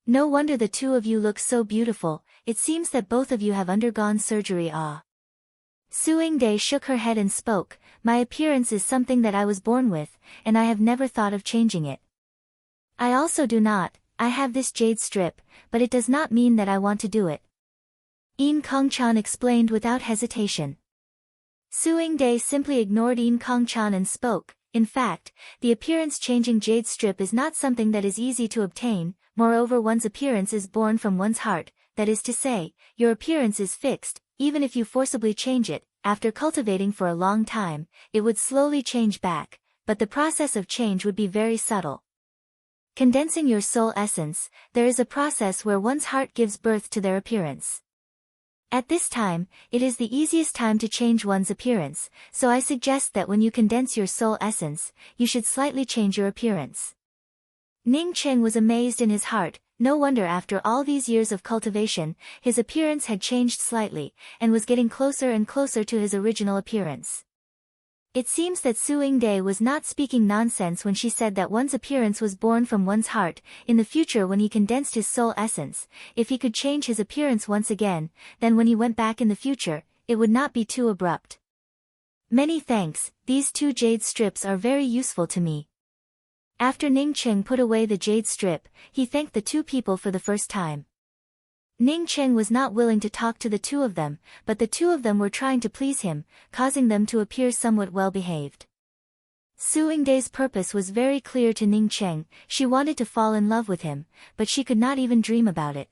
No wonder the two of you look so beautiful, it seems that both of you have undergone surgery. Su Yingde shook her head and spoke, my appearance is something that I was born with, and I have never thought of changing it. I also do not, I have this jade strip, but it does not mean that I want to do it. Yin Kongchan explained without hesitation. Su Yingde simply ignored Yin Kongchan and spoke, in fact, the appearance-changing jade strip is not something that is easy to obtain, moreover one's appearance is born from one's heart, that is to say, your appearance is fixed, even if you forcibly change it, after cultivating for a long time, it would slowly change back, but the process of change would be very subtle. Condensing your soul essence, there is a process where one's heart gives birth to their appearance. At this time, it is the easiest time to change one's appearance, so I suggest that when you condense your soul essence, you should slightly change your appearance. Ning Cheng was amazed in his heart, no wonder after all these years of cultivation, his appearance had changed slightly, and was getting closer and closer to his original appearance. It seems that Su Yingde was not speaking nonsense when she said that one's appearance was born from one's heart. In the future when he condensed his soul essence, if he could change his appearance once again, then when he went back in the future, it would not be too abrupt. Many thanks, these 2 jade strips are very useful to me. After Ning Cheng put away the jade strip, he thanked the 2 people for the first time. Ning Cheng was not willing to talk to the 2 of them, but the 2 of them were trying to please him, causing them to appear somewhat well-behaved. Su Yingdai's purpose was very clear to Ning Cheng. She wanted to fall in love with him, but she could not even dream about it.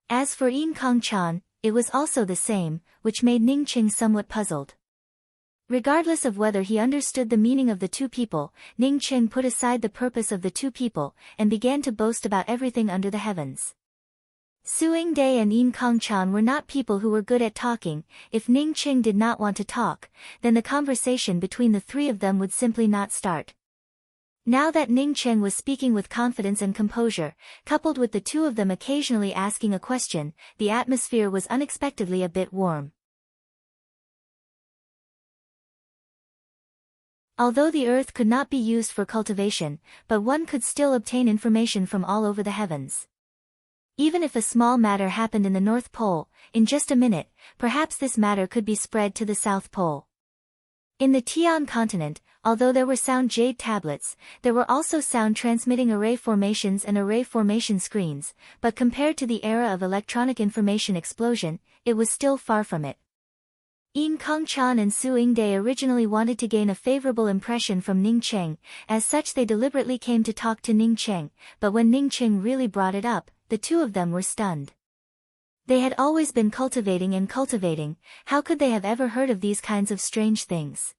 As for Yin Kong Chan, it was also the same, which made Ning Cheng somewhat puzzled. Regardless of whether he understood the meaning of the 2 people, Ning Cheng put aside the purpose of the 2 people, and began to boast about everything under the heavens. Su Yingdai and Yin Kong Chan were not people who were good at talking. If Ning Cheng did not want to talk, then the conversation between the 3 of them would simply not start. Now that Ning Cheng was speaking with confidence and composure, coupled with the 2 of them occasionally asking a question, the atmosphere was unexpectedly a bit warm. Although the earth could not be used for cultivation, but one could still obtain information from all over the heavens. Even if a small matter happened in the North Pole, in just a minute, perhaps this matter could be spread to the South Pole. In the Tian continent, although there were sound jade tablets, there were also sound-transmitting array formations and array formation screens, but compared to the era of electronic information explosion, it was still far from it. Yin Kong Chan and Su Yingdai originally wanted to gain a favorable impression from Ning Cheng, as such they deliberately came to talk to Ning Cheng, but when Ning Cheng really brought it up, the 2 of them were stunned. They had always been cultivating and cultivating, how could they have ever heard of these kinds of strange things?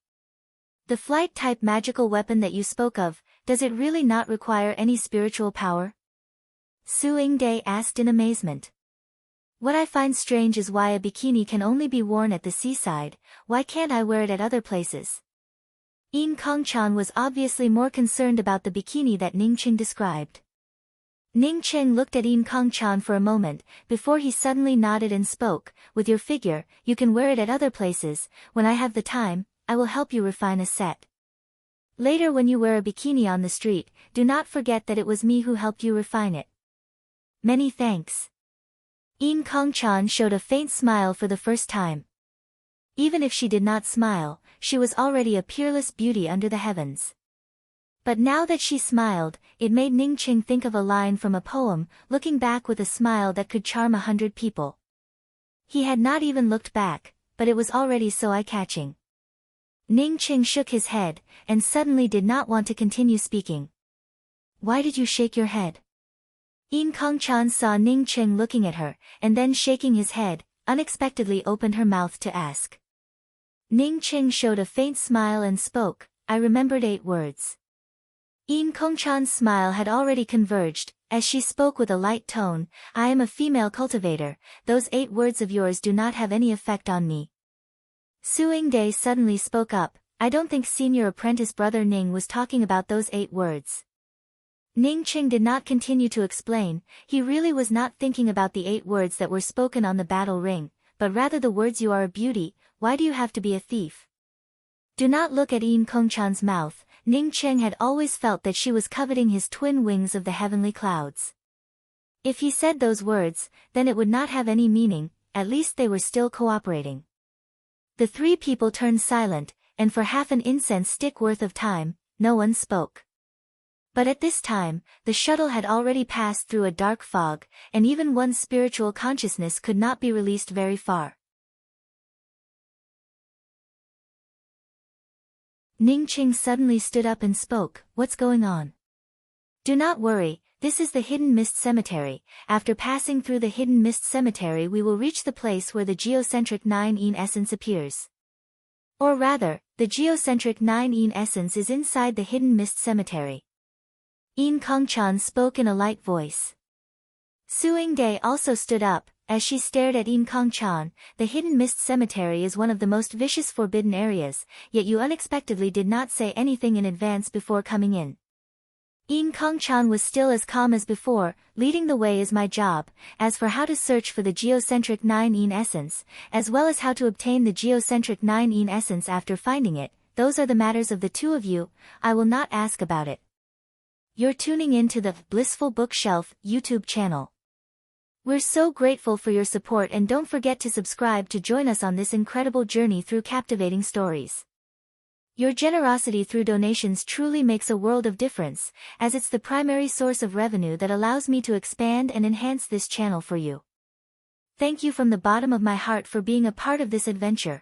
The flight-type magical weapon that you spoke of, does it really not require any spiritual power? Su Yingdai asked in amazement. What I find strange is why a bikini can only be worn at the seaside. Why can't I wear it at other places? Yin Kong Chan was obviously more concerned about the bikini that Ning Cheng described. Ning Cheng looked at Yin Kong Chan for a moment, before he suddenly nodded and spoke, with your figure, you can wear it at other places. When I have the time, I will help you refine a set. Later when you wear a bikini on the street, do not forget that it was me who helped you refine it. Many thanks. Yin Kong Chan showed a faint smile for the first time. Even if she did not smile, she was already a peerless beauty under the heavens. But now that she smiled, it made Ning Cheng think of a line from a poem, looking back with a smile that could charm 100 people. He had not even looked back, but it was already so eye-catching. Ning Cheng shook his head, and suddenly did not want to continue speaking. Why did you shake your head? Yin Kong Chan saw Ning Cheng looking at her, and then shaking his head, unexpectedly opened her mouth to ask. Ning Cheng showed a faint smile and spoke, I remembered 8 words. Yin Kong Chan's smile had already converged, as she spoke with a light tone, I am a female cultivator, those 8 words of yours do not have any effect on me. Su Yingdai suddenly spoke up, I don't think senior apprentice brother Ning was talking about those 8 words. Ning Cheng did not continue to explain, he really was not thinking about the 8 words that were spoken on the battle ring, but rather the words you are a beauty, why do you have to be a thief? Do not look at Yin Kong Chan's mouth, Ning Cheng had always felt that she was coveting his twin wings of the heavenly clouds. If he said those words, then it would not have any meaning, at least they were still cooperating. The 3 people turned silent, and for half an incense stick worth of time, no one spoke. But at this time, the shuttle had already passed through a dark fog, and even one's spiritual consciousness could not be released very far. Ning Cheng suddenly stood up and spoke, what's going on? Do not worry, this is the Hidden Mist Cemetery. After passing through the Hidden Mist Cemetery we will reach the place where the geocentric 9-yin essence appears. Or rather, the geocentric 9-yin essence is inside the Hidden Mist Cemetery. Yin Kong Chan spoke in a light voice. Su Yingdai also stood up, as she stared at Yin Kong Chan. The Hidden Mist Cemetery is one of the most vicious forbidden areas, yet you unexpectedly did not say anything in advance before coming in. Yin Kong Chan was still as calm as before, leading the way is my job, as for how to search for the geocentric 9-yin essence, as well as how to obtain the geocentric 9-yin essence after finding it, those are the matters of the 2 of you, I will not ask about it. You're tuning in to the Blissful Bookshelf YouTube channel. We're so grateful for your support, and don't forget to subscribe to join us on this incredible journey through captivating stories. Your generosity through donations truly makes a world of difference, as it's the primary source of revenue that allows me to expand and enhance this channel for you. Thank you from the bottom of my heart for being a part of this adventure.